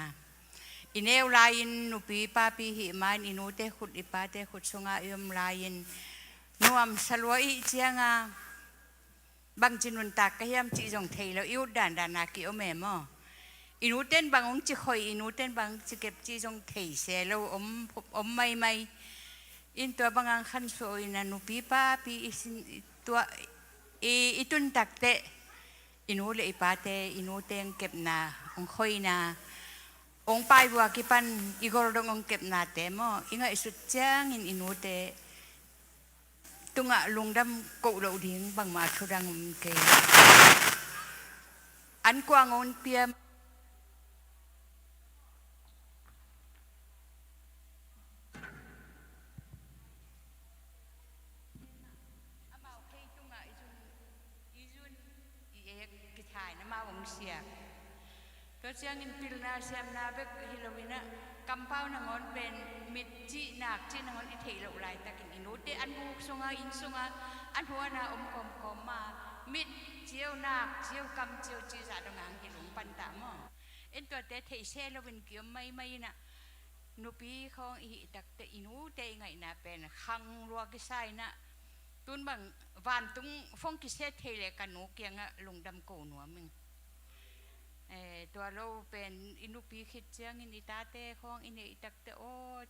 S4: อินเอวลายนุปีป้าปีหีมันอินูเตขุดอิป้าเตขุดสงายมลายนัวมสลวยเจียงบางจินุนตากก็ยังจีจงเทแล้วอิวด่านนากิโอเมมอินูเต้นบางองจีคอยอินูเต้นบางจีเก็บจีจงเทเสแล้วไม่อินตัวบางอันขันโซอินันุปีป้าปีตัวอีตุนตักเตอินูเลยป้าเตอินูเตงเก็บนาองคอยนาองไปบัวกิปันอีกอร์ดองเก็บนาเตมอิงไอสุดจังอินูเตตุงะลุงดำกูเราดิ้งบางมาทุรังเกอันกวางอนเปียตัวเชียงอินพิลนาเซียมนาเบกฮิโลวินะกำเป้านางอนเป็นมิดจีนักจีนางอนอิเทลอุไรตะกินอินุเตอันบุกสงาอินสงาอันหัวนาคอมมามิดเจียวนักเจียวกำเจียวจีสาดงางฮิลุงปันตามอเอ็นตัวเตเทเชลวินเกี่ยวไม่นะนุปีของอิตักเตอินุเตไงนะเป็นขังรัวกิไซนะตุนบังวันตุงฟงกิเซเทเลกันนุเกียงะลุงดำโกนัวมึงตัวเราเป็นอินุปีคิดเจียงอินอิตาเต้ของอินอิตักเตโอ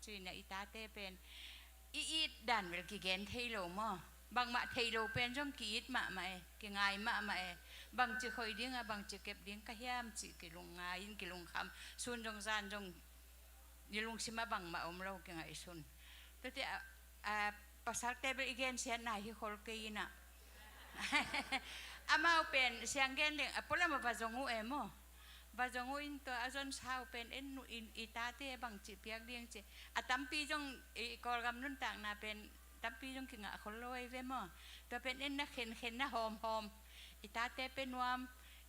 S4: จีนอิตาเต้เป็นอีดันเวลกิเกนเทโลมั้งบางมาเทโลเป็นจงกีดมาไหมกิงไงมาไหมบางจะคอยเลี้ยงบางจะเก็บเลี้ยงกระเทียมจีกิลงไงอินกิลงคำส่วนจงซานจงยิลงสิมาบางมาอมเรากิงไงส่วนตัวที่ภาษาเตเบลอีเกนเสียนายที่คนกีน่ะอามาเป็นเสียงเกนเลี้ยงพอแล้วมาบาจงูเอโมบาจงอินตัวอาจารย์ชาวเป็นเอ็นอิตาเต้บางจีเปียกเลี้ยงจีตั้มปีจงกอลกำนุ่นต่างนาเป็นตั้มปีจงกินอะคนรวยเว้ยมั้งตัวเป็นเอ็นนักเข็นนะหอมอิตาเต้เป็นวาม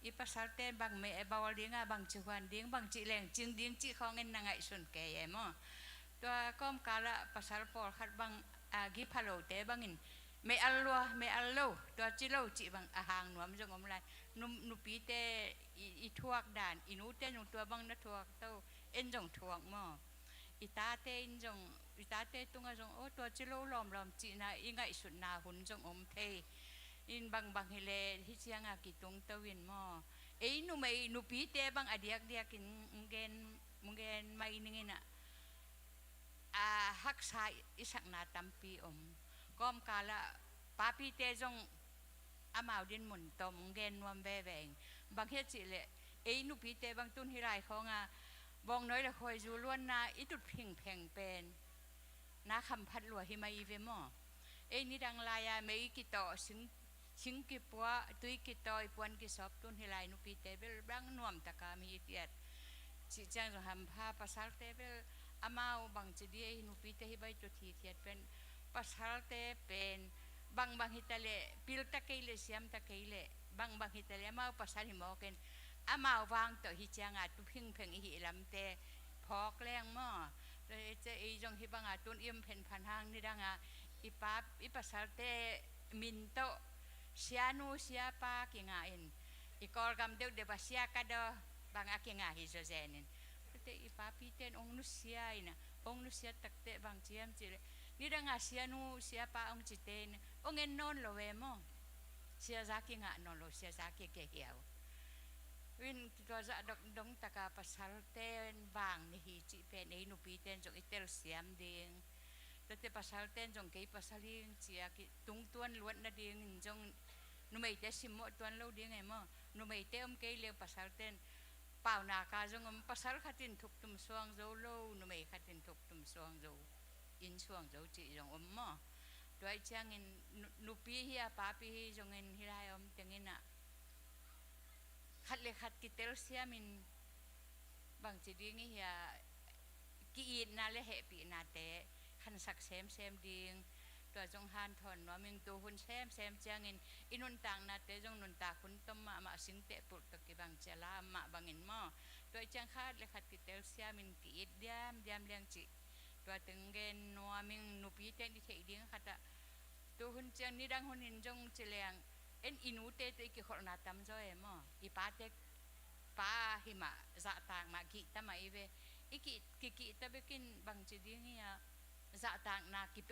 S4: อีภาษาเต้บางเมย์บาวเลี้ยงบางจีวันเลี้ยงบางจีแรงจึงเลี้ยงจีของเงินนางไอส่วนแก่มั้งตัวก้มกาละภาษาปอลขัดบางกิพาโลเต้บางอินไม่อัลลัวไม่อัลโลตัวจีโลจีบางอาหารหนวมจงอมไรนุปีเตอีทวกด่านอีนูเตจงตัวบางนัทวกเต้าเอ็นจงทวกมั้งอีตาเตนจงอีตาเตตุงจงโอ้ตัวจีโลล้อมจีน่ะอีไงสุดนาหุ่นจงอมเทอินบางเฮเลที่เชียงอากิตุงเตวินมั้งนุปีเตบางอเดียกินมุงเกนไม่นิ่งน่ะฮักษาอิสักนาตัมปีอมก้มกาละป้าปีเตจงอามาดินหมุนตอมเกนนวมเบงบางเฮจิเลนุปีเตบางตุนฮิไรของ บองน้อยละคอยจูล้วนนาอิตุดพิงแพงเป็นนาคำพัดหลัวหิมาอีเวมอนี่ดังลายไม่กิโตสิงกิปัวตุยกิโตอีปวนกิสอบตุนเฮลายนุปีเตเบลบังนวมตะกามีเตียดจิจังทำผ้าภาษาเตเบลอามาบังจะดีนุปีเตฮิใบจุดทีเทียดเป็นภาษาเตเป็นบางฮิตาเลปิลตะเกเลเซียมตะเกเลบางฮิตาเลมาภาษาหิมอเกนอามาวางต่อฮิจังอาตุพิงเพ่งหิลำเตพอกแรงมั่อเลยจะจงฮิบังอาตุนอิ่มเพ่นพันหางนี่ดังอีป้าอีภาษาเตมินโตเสียนูเสียป้ากิงาอินอีกอลกำเดียวเดบเสียกัดบางอากิงาฮิโซเซนินแต่อีป้าพีเตนองนุเสียอินะองนุเสียตักเตบางเจียมจิเลนี่ดังอาเสียนูเสียป้าองจิเตนองเงินนอนโลเวมอเสียจากกิงานอนโลเสียจากเกี่ยววินตัวจะดงตะกาภาษาเตนบางนี่ฮิจิเป็นนุปีเตนจงอิเตลเสียมเดียงแต่ภาษาเต้นจงเกี่ยภาษาลิงเจียกิตุงตัวนล้วนนาดีงจงนุ่มไอเตสิมอตัวนเล่าดีไงมั้งนุ่มไอเตเกี่ยเลี้ยภาษาเต้นเปล่านาคาจงภาษาขัดินทุกตุ่มสวงโจโลนุ่มไอขัดินทุกตุ่มสวงโจอินสวงโจจีจงมั้งโดยเจ้าเงินนุปีเฮียป้าปีจงเงินฮิไรเต็งเงินอ่ะขัดเลยขัดกิเตลเซียมินบางจีดีงี้เฮียกีอินนาเลเหปีนาเตขันสักเซมดิงตัวจงฮันทอนว่ามิงตัวหุ่นเซมเจียงินอินุนต่างนาเตจงนุนตาคุณต้มมาสิงเตะปุตตะกิบังเจลามาบังอินหม้อตัวจังคาดเลยขัดกิเตลเซียมินกีดเดียมเลี้ยงจิตัวตึงเกนนัวมิงนุปีเตนดิเทดิ้งขัดตัวหุ่นเจียงนี่ดังหุ่นหินจงเจลียงอินูเตตัวกิขอนาตัมจอยหม้ออีป้าเตป้าหิมะจะต่างมากิตมาอีเวอีกิตะเบกินบังจีดิ้งเนี่ยจะต่างนากิป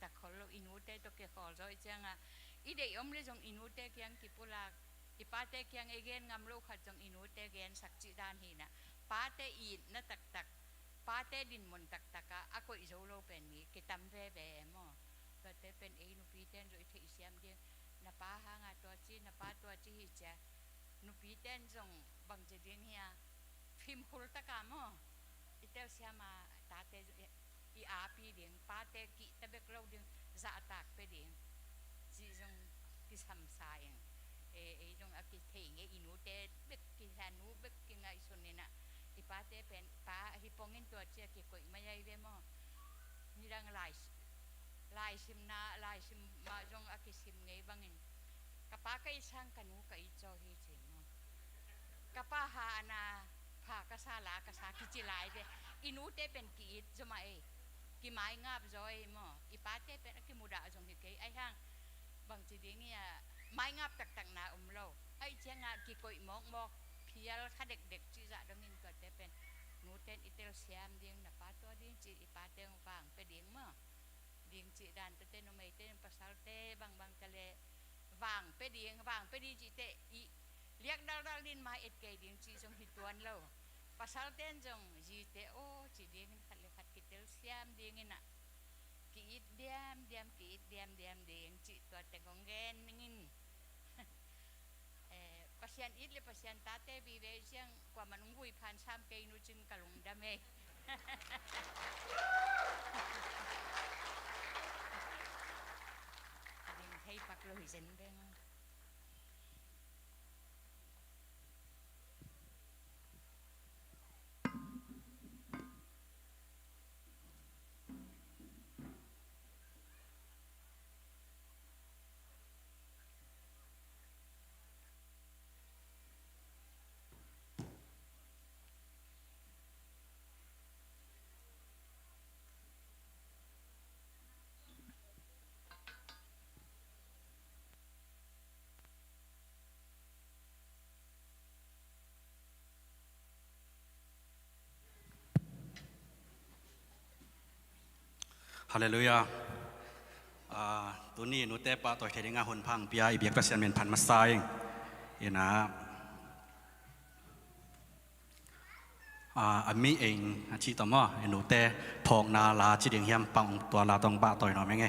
S4: ตักขอเราอินูเตตัวเกี่ยวขอเราจังอีเดียมเลยจงอินูเตกียงกิปุลาอีป้าเตกียงเอเกนงามโลกขัดจงอินูเตเกนสักจิดานหินะป้าเตอีนนัตักป้าเตดินมนตักอะก็อิโซโลเป็นมีกิตัมเวเบมอตัวเตเป็นเอนุปีเตนโดยที่เสียมเดียนป้าหางตัวจีนป้าตัวจีฮิจนุปีเตนจงบังจะเดียงเฮียพิมพ์คุลตะกามออีเตลเสียมาตาเตอีอาปีเดียงป้าเตกิตะเบกเราเดียงจะตักไปเดียงจีจงกิสัมสายจงอากิเทงอินูเตเบกกิแทนูเบกกิงไงส่วนนี้นะอีป้าเตเป็นป้าฮิปองเงินตัวเจียกิกอยไม่ใช่เวมอนี่ดังลายซิมนาลายซิมมาจงอากิซิมไงบางเงินกับป้าก็อีช่างกันูกับอีจอฮีเจมอกับป้าหานาพากษาลากษากิจิลายเดอินูเตเป็นกีดจะมากิไม้งาบจอยมั้งอีป้าเตเป็นกิมุดาจงฮิเกยไอ้ห้างบางทีเดียเนี่ยไม้งาบตักนาเราไอ้เจ้างากิโกยมอกเพียลข้าเด็กจีจะดงินก็เตเป็นนูเตนอิเตลเซียมเดียงนะป้าตัวเดียงจีอีป้าเตงฟังไปเดียงมั้งเดียงจีดันเตนไม่เตนภาษาเตบางทะเลฟังไปเดียงฟังไปดีจีเตอีเรียกดาลินมาเอ็ดเกยเดียงจีจงฮิตวันเราภาษาเต้นจงจีเตโอจีเดียงขัดเลยขัดกิเตลเซียมเดียงน่ะกีดเดียมกีดเดียมเดียงจีตัวแต่งงเงินงินpasien it le pasien tate vive siang kwa manungui phan sam kei nu chin kalung dame ding thei pak lo hi zen beng
S5: ฮาเลลูยาตัวนี้นูเตปะต่อยเทดิงาหนพังปียอีเบียกระเซียนเมนพันมาสายเอ็นะอันมีเองชีต่อมาหนูเตพองนาลาจีเดียงเฮียมปังตัวลาต้องปะต่อยหน่อยไหมไง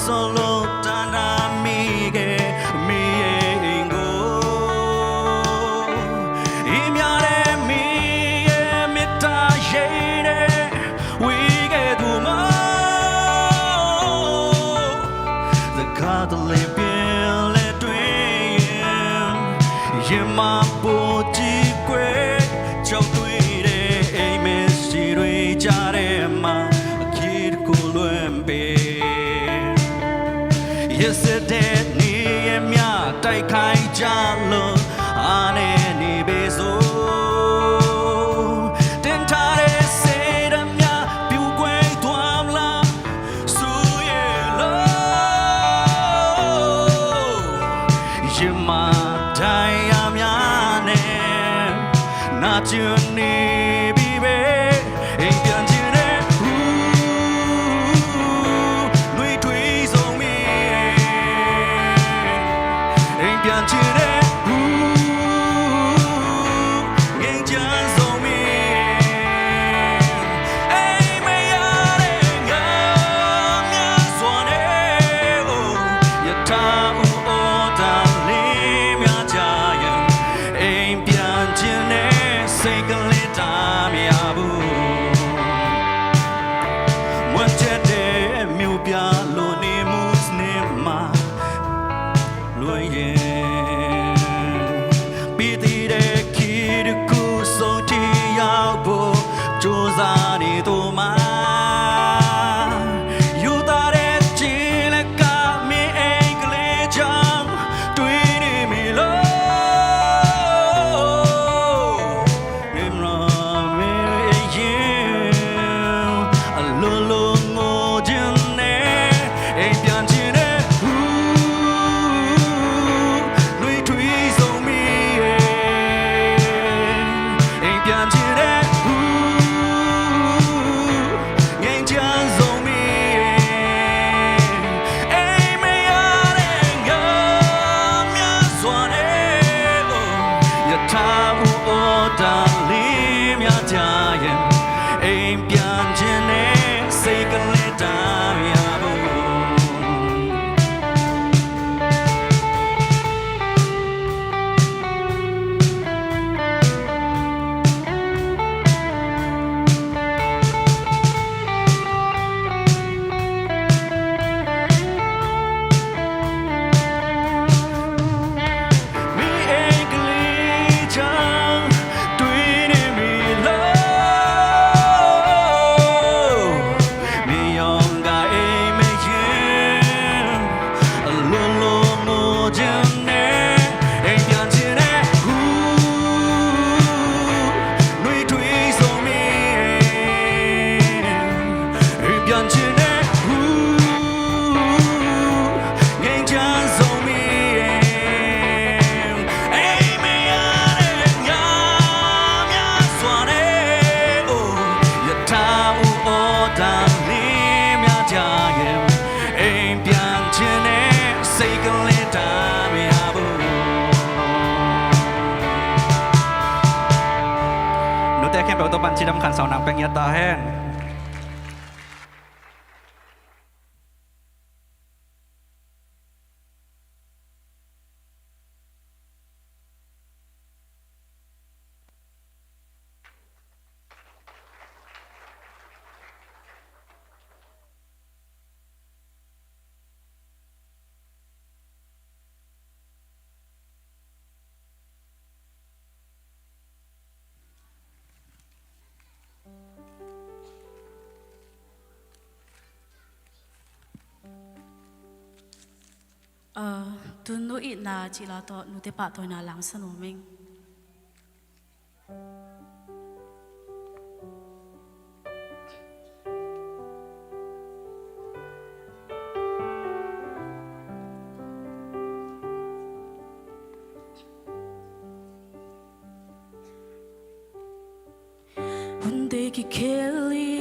S5: solo tana mige miengo imyare miye mita yene wige duma the godly bill twin yema boji kwe chok twi de amen si rwe jare ma akir ko lwen be yesterday ni emya tai khai ja lo ane ni bezo tin tha de se da mya piu kwe twam la su ye lo yema dai amya ne na chu ni bi be ai pian chin de nui thui song mi ai pian chin de ngai chan song mi ai me ya de nga mya swa ne ya ta u o da li mya ja yan ai pian chin de sai ka le ta mya bu one jet de miu pya lo ni muslim ma lo ye bi ti de ki de ku so ti yao bo jo za ni to ma yu ta de chi le ka mi ai kle jam twi ni mi lo em lo me yin a lo lo ngo jin ne ai pian chin ne nui thui song mi ai pian chin ne ngai chan song mi ai me ya de nga mya swa ne ya ta u o da li mya ja yan ai pian chin ne sai ka le ta mya bu mi ai kli chang twi ni mi lo mi yong ga ai me yin lo lo ngo jin ne ai pian chin ne nui thui song mi ai pian chin ne ngai chan song mi ai me ya de nga mya swa ne ya ta u o da li mya ja yan ai pian chin ne sai ka le ta mya bu no te khem to ban chi dam khan sao nang peng ya ta hen
S1: tu nu ít na chỉ là to nu te pa to na lang san mình vấn đề ki kelly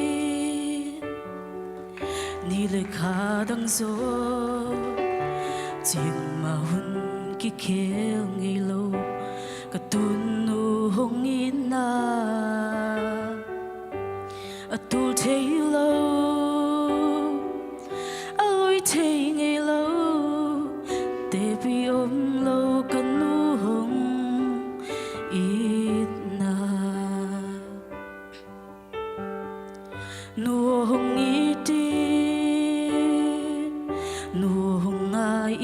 S1: ni le kha dang zo ching ma hun ki khel ngi lo ka tun nu hong in na a tu thei lo a loi thei
S6: nu hong i ti nu hong ai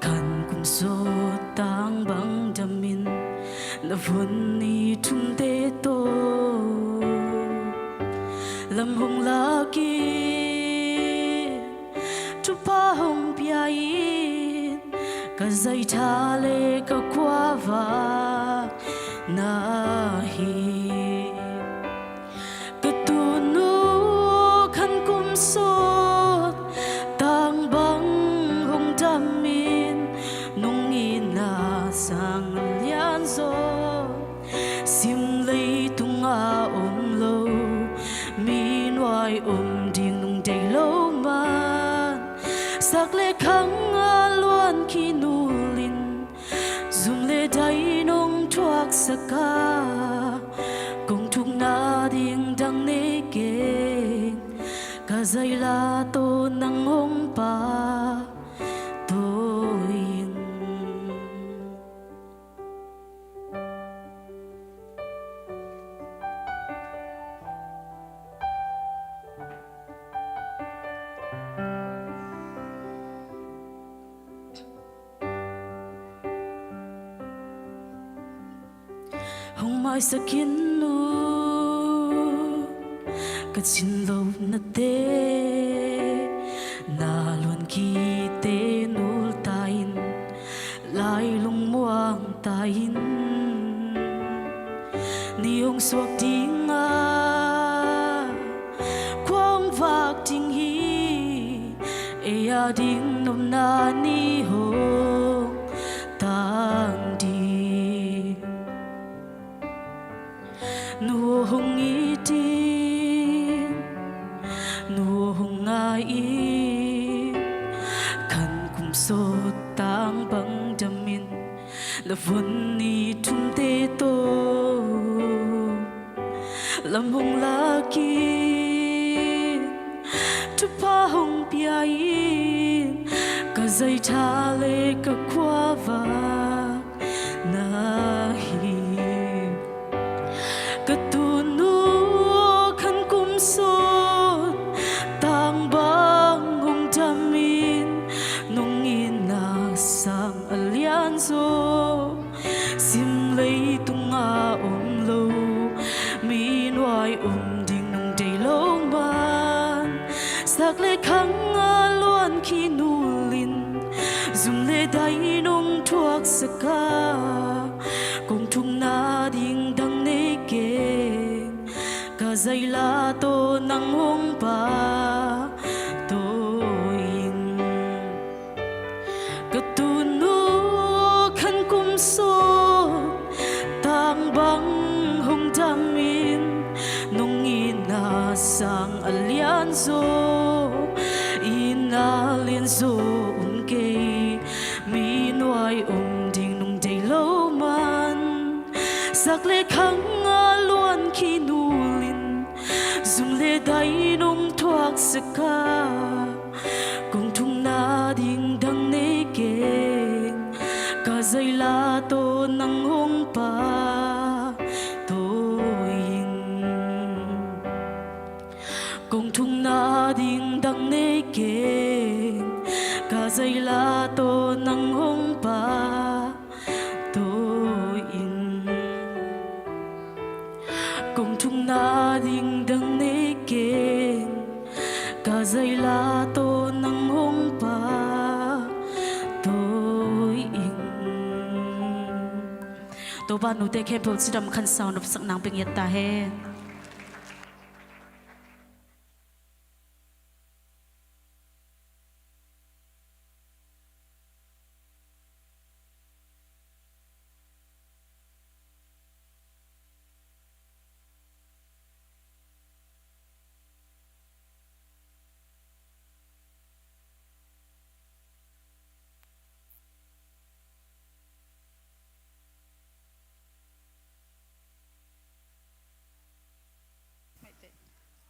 S6: kan kum so tang bang damin na vun ni thum te to lam hong la ki tu pa hong pia in ka zai tha le ka kwa va na hi ka tu nu khan kum so tang bang hong damin nung ina sang lian zo sim lei tung a om lo mi noi ding nung dei lo man sak le khang a luan ki nu lin zum le dai nong thuak saka kong thuk na ding dang ne ke ka zai la to nang hong pa to in hong mai sakin nu ka chin lo na te na luan ki te nul tain lai lung muang tain ni hong suak ding a quang vak ding hi e a ding nom na ni hong tang di nu hong i ti nu hong ai kan kum so tang bang damin la vun ni thum te to lam hong la ki tu pa hong pia in ka zai tha le ka kwa va na hi ka tu nu khan kum so tang bang hong damin nong ina sang alian zo sim lei tung a om lo mi noi ding nong dei lo man sak le khang a luan ki nu lin zum le dai nong thuak saka kong thung na ding dang ne ke ka zai la to nang hong pa to in ka tu nu khan kum so tang bang hong damin nong ina sang alian zo ina lien zo ke mi noi ding nong dei lo man sak le khang a luan ki nu lin zum le dai nong thuak saka kong thung na ding dang ne ke ka zai la to nang hong pa to in kong thung na ding dang ne ke ka zai la to nang hong pa to in kong thung na ding dang ne ke ka zai la to nang hong pa to in to ba nu te khem phol sidam khan sound of sak nang peng yat ta he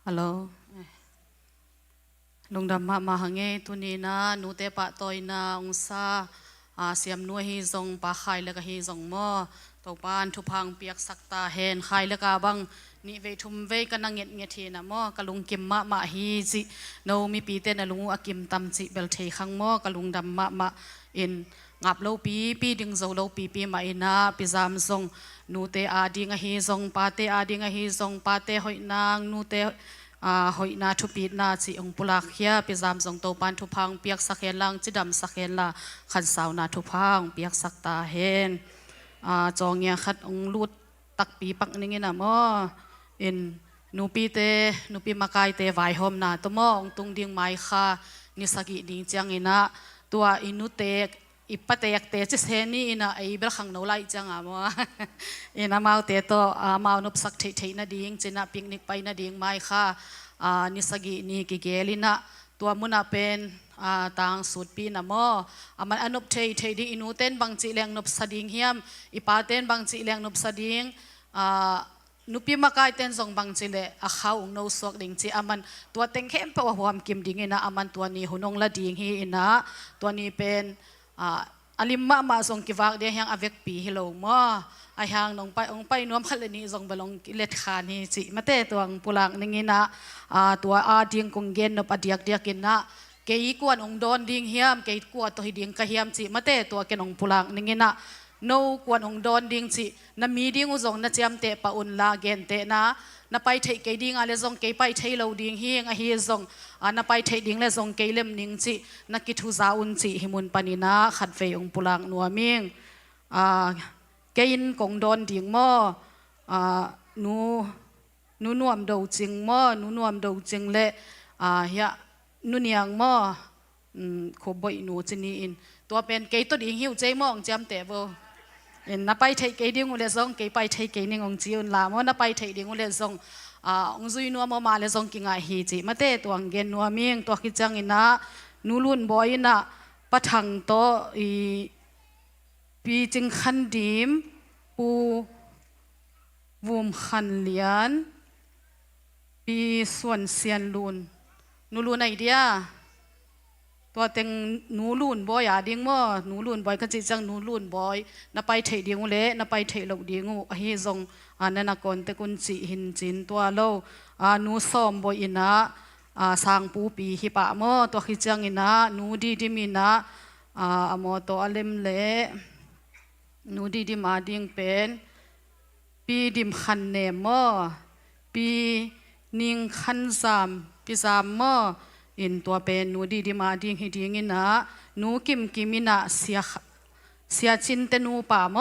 S1: Hello. Lung dam ma hange tuni na nu te pa toy na ong sa siam nu hi zong pa khai la ka hi zong mo ตัวปานทุพังเปียกสักตาเห็นใครละกาบังนี่เวทุมเวกันนังเงียดเงียดทีนะมอกะลุงกิมมะฮีจิโนมีปีเตนะลุงอากิมตำจิเบลเทขังมอกะลุงดำมะอินงับโลปีดึงโซโลปีมาอินาปีจามซงนูเตอาดิงฮีซงปาเตอาดิงฮีซงปาเตหอยนางนูเตหอยนาทุปีนาจิองปุลักเฮียปีจามซงโตปานทุพังเปียกสักเฮลังจิดำสักเฮลาขันสาวนาทุพังเปียกสักตาเฮนจองเงียขัดองลูดตักปีปักนิ่งนะมออินนูปีมากายเตไวหอมนาตัวมอองตุงดิ่งไม้ค่ะนิสกิดิ่งจังอินะตัวอินุเตอิปะเตกเตจิเซนี่อินะไอเบลขังโนไลจังอ่ะมออินะมาเตโตมาวนบสักเทนะดิ่งจินะปิกนิกไปนะดิ่งไม้ค่ะนิสกินี่กิเกลินะตัวมุนาเป็นต่างสุดปีนะมอมันอนุบเทดิ่งอินูเต้นบางจีแรงนบสดิ่งเฮียมอิปาเต้นบางจีแรงนบสดิ่งนุปีมากายเต้นทรงบางจีเลเขาองโนสวกดิ่งจีมันตัวเต็งเข้มเปว่าหัวมกิมดิ่งอินะมันตัวนี้หุ่นองละดิ่งฮีอินะตัวนี้เป็นอลิมมาทรงกิวักเดียงอเวกปีฮิโลมอไอหางนองไปนวมพัลนี้ทรงบลงเล็ดขานี่จีมาเตตัวปุลังนิ่งอินะตัวดิ่งกงเกนนบอดียกกินนะเกยกวนองโดนดิ่งเฮียมเกยกวนตัวดิ่งกะเฮียมจีมาเตตัวเกนองปุลังนิ่งอินะโนกวนองโดนดิ่งจีน้ำมีดิ่งอุจงน้ำเจียมเตปะอุนลาเกนเตนะน้าไปเทเกยดิ่งอะไรทรงเกยไปเทเหลาดิ่งเฮียงเฮียทรงน้าไปเทดิ่งเลยทรงเกยเล่มนิ่งจีนักกิทุซาอุนจีหิมุนปานินะขัดเฟยองปุลังนัวมิงเกยินกงโดนดิ่งมอนูนวมดูจริงมอนูนวมดูจริงเละเฮียนูเนียงมอขบอยนูจินีอินตัวเป็นเกยตัวดิ่งหิวใจมองจำเตบเห็นนับไปเทเกยดิ่งอุเลซงเกยไปเทเกยนิ่งองจีอุนลามอนับไปเทดิ่งอุเลซงองซุยนัวมาเลซงกิงไอฮีจีมาเตตัวเกนนัวมิงตัวกิจังอินะนูลุนบอยนะปะทังโตปีจิงขันดิมปูวุมขันเลียนปีส่วนเซียนลุนนูลุนไอเดียตัวเต็งนูลุนบอยดิ่งมอนูลุนบอยก็จิจังนูลุนบอยนับไปเทดิ่งอุเลนับไปเทเหลาดิ่งอุเฮซงนั่นนักคนเตกุนจีหินจินตัวโลนูซ้อมบอยอินะสางปูปีฮิปะมอตัวขิจังอินะนูดีดิมินะมอตัวอเลมเล่นูดีดิมาดิ่งเป็นปีดิมขันเนมอปีนิงขันซามปีซามมออินตัวเป็นนูดีมาดิ่งฮิดิ่งอินะนูกิมอินะเสียจินเตนูป่าม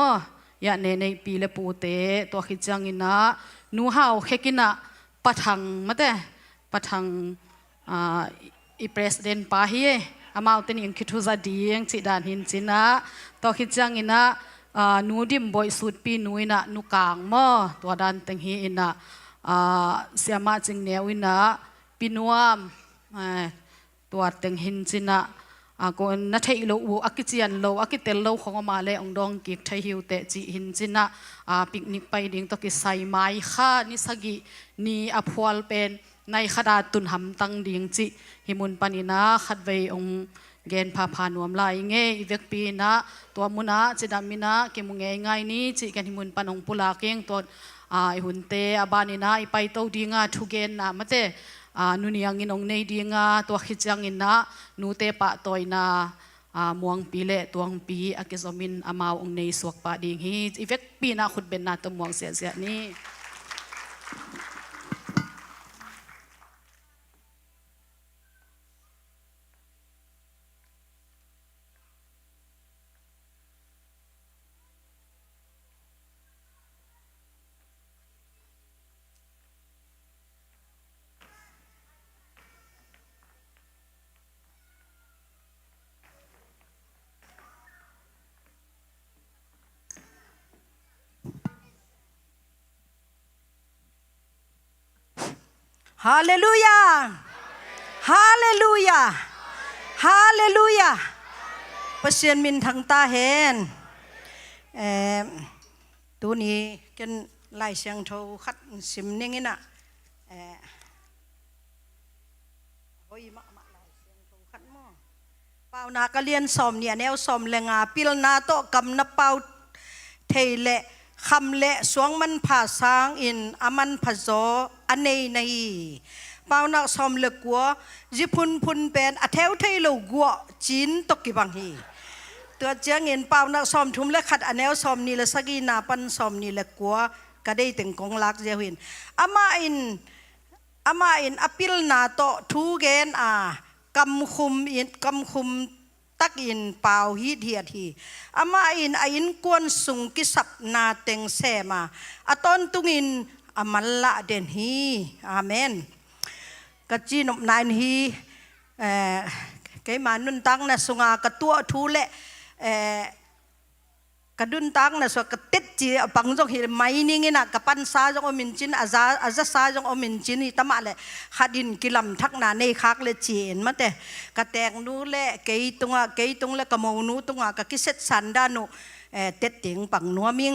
S1: อยากในปีเลปูเตตัวขิจังอินะนูหาวเขกินะปะทังมาเตปะทังอีประธานป้าเฮอามาอุตนิงคิดทุจดียงจิดานหินจินะตัวขิจังอินะนูดิมบอยสุดปีนูอินะนูกางมอตัวดันตังฮีอินะเสียมาจิงเนวินะปีนวมตัวตังหินจินะก็นัทเทโลอูอากิจิยันโลอากิเตลโลของมาเลองดองกิกไทฮิวเตจิหินจินะปิกนิกไปดิ่งตัวกิไซไม้ข้านิสกินีอภวลเป็นในขดาตุนหำตังดิ่งจิหิมุนปานินะขัดเวองเกณฑ์พาพานวมลายเงยอีเวกปีนะตัวมุนะจิดามินะเกมุงเงยง่ายนี้จิกันหิมุนปานองปุลาเกงตัวหุ่นเตอบานินะอีไปโตดิ่งทุเกนนะมาเตนูนี่ยังอินองในดิ่งตัวขิจังอินนะนูเตปะตัวนะมวงปีเละตัวปีอากิซอมินอามาวองในสวกปะดิ่งฮีอีเวกปีนะขุดเป็นนาตัวมวงเสียนี้
S7: ฮาเลลูยาฮาเลลูยาฮาเลลูยาประเสียนมินทางตาเห็นตัวนี้กันไล่เสียงโทขัดสิมนิ่งนะโอ้ยมาไล่เสียงโทขัดมั่วเป่านาก็เลียนสอมเนี่ยแนวสอมแรงปิลนาโตกำนับเป่าเทเล คำเละสวงมันผ่าสางอินอามันผจออันในเปล่านักสมเลือกกัวจิพุนเป็นอาเทวไทยโลกัวจีนตกิบังฮีตัวเจียงเงินเปล่านักสมทุ่มเล็กขัดอันแนวสมนี่ละสกีนาปันสมนี่ละกัวก็ได้ถึงกองลักเจ้าหินอามาอินอปิลนาโตทูเกนกำคุมตักอินเปล่าฮีเดียทีอามาอินกวนสุงกิสับนาเต็งเสมาตอนตุงินอามันละเดนฮีอาเมนกจีนบนายฮีไกมานุนตังนะสุงากระตัวทูเละกระดุนตังนะสวกติดจีปังจงเห็นไม่นิ่งนะกระปันซาจงอมินจินอาซาซาจงอมินจินนี่ตมาเลยขัดินกิลำทักนาในคักเลยจีนมาแต่กระแตงนู้เละเกยตรงเลยกระมงนู้ตรงกระกิเซตสันดานุเต็ดติงปังนัวมิง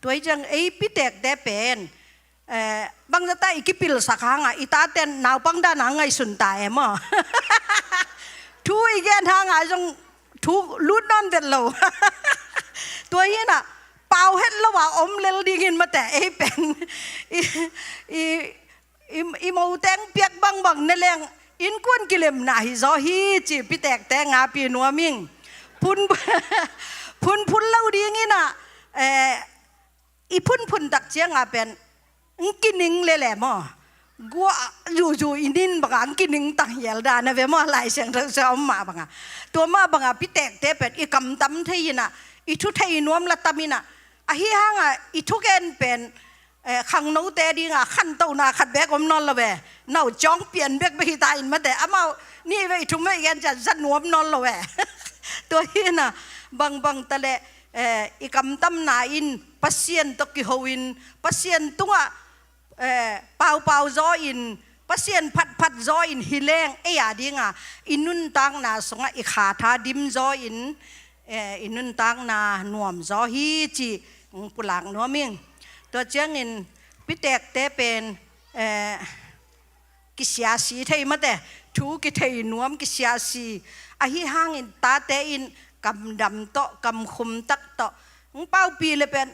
S7: ตัวจังพิเตกเดเป็นบางจะตายกิปิลสักครั้งอีตาเต้นนาวปังด้านหางไงสุนตายมั้งทุยแกนทางไงจงทุลุดนอนเด็ดเราตัวนี้น่ะเป่าเฮ็ดระหว่างอมเลลดีกินมาแต่เป็นอีมูแตงเปียกบังในแรงอินกวนกิเลมน่ะฮิซอฮีจีพิแตกแตงาปีนัวมิงพุนเล่าดีงี้น่ะอีพุนตักเชียงเป็นกินนิงเลยแหละมั้งกัวอยู่อินดินบางกินนิงตั้งเยลดานะเวมั้งหลายเสียงเธอจะเอามาบางตัวมาบางพิเตกเตเป็นอีกำตำที่น่ะอีทุไทยนวมละตามิน่ะฮีฮังอีทุกเอ็นเป็นขังนู้เตดีขันเต้านาขัดแบกอมนอนละเวน่าจ้องเปลี่ยนแบกไปตายมาแต่อามานี่เวทุกไม่เอ็นจะจันนวมนอนละเวตัวฮีน่ะบางตะเลอีกำตำนาอินปัสเซียนตกิโฮวินปัสเซียนตัวเป่าจออินปัสเซียนพัดจออินฮิเลงยาดีอินุนตังนาสงอีขาธาดิมจออินุนตังนานวมจอฮีจีปุหลังนัวมิงตัวเจ้าเงินพิเตกเตเป็นกิเสียสีไทยมาแต่ทูกิไทยนวมกิเสียสีฮีห้างอินตาเตอินกำดำโตกำคุมตักโตเป้าปีเลยเป็น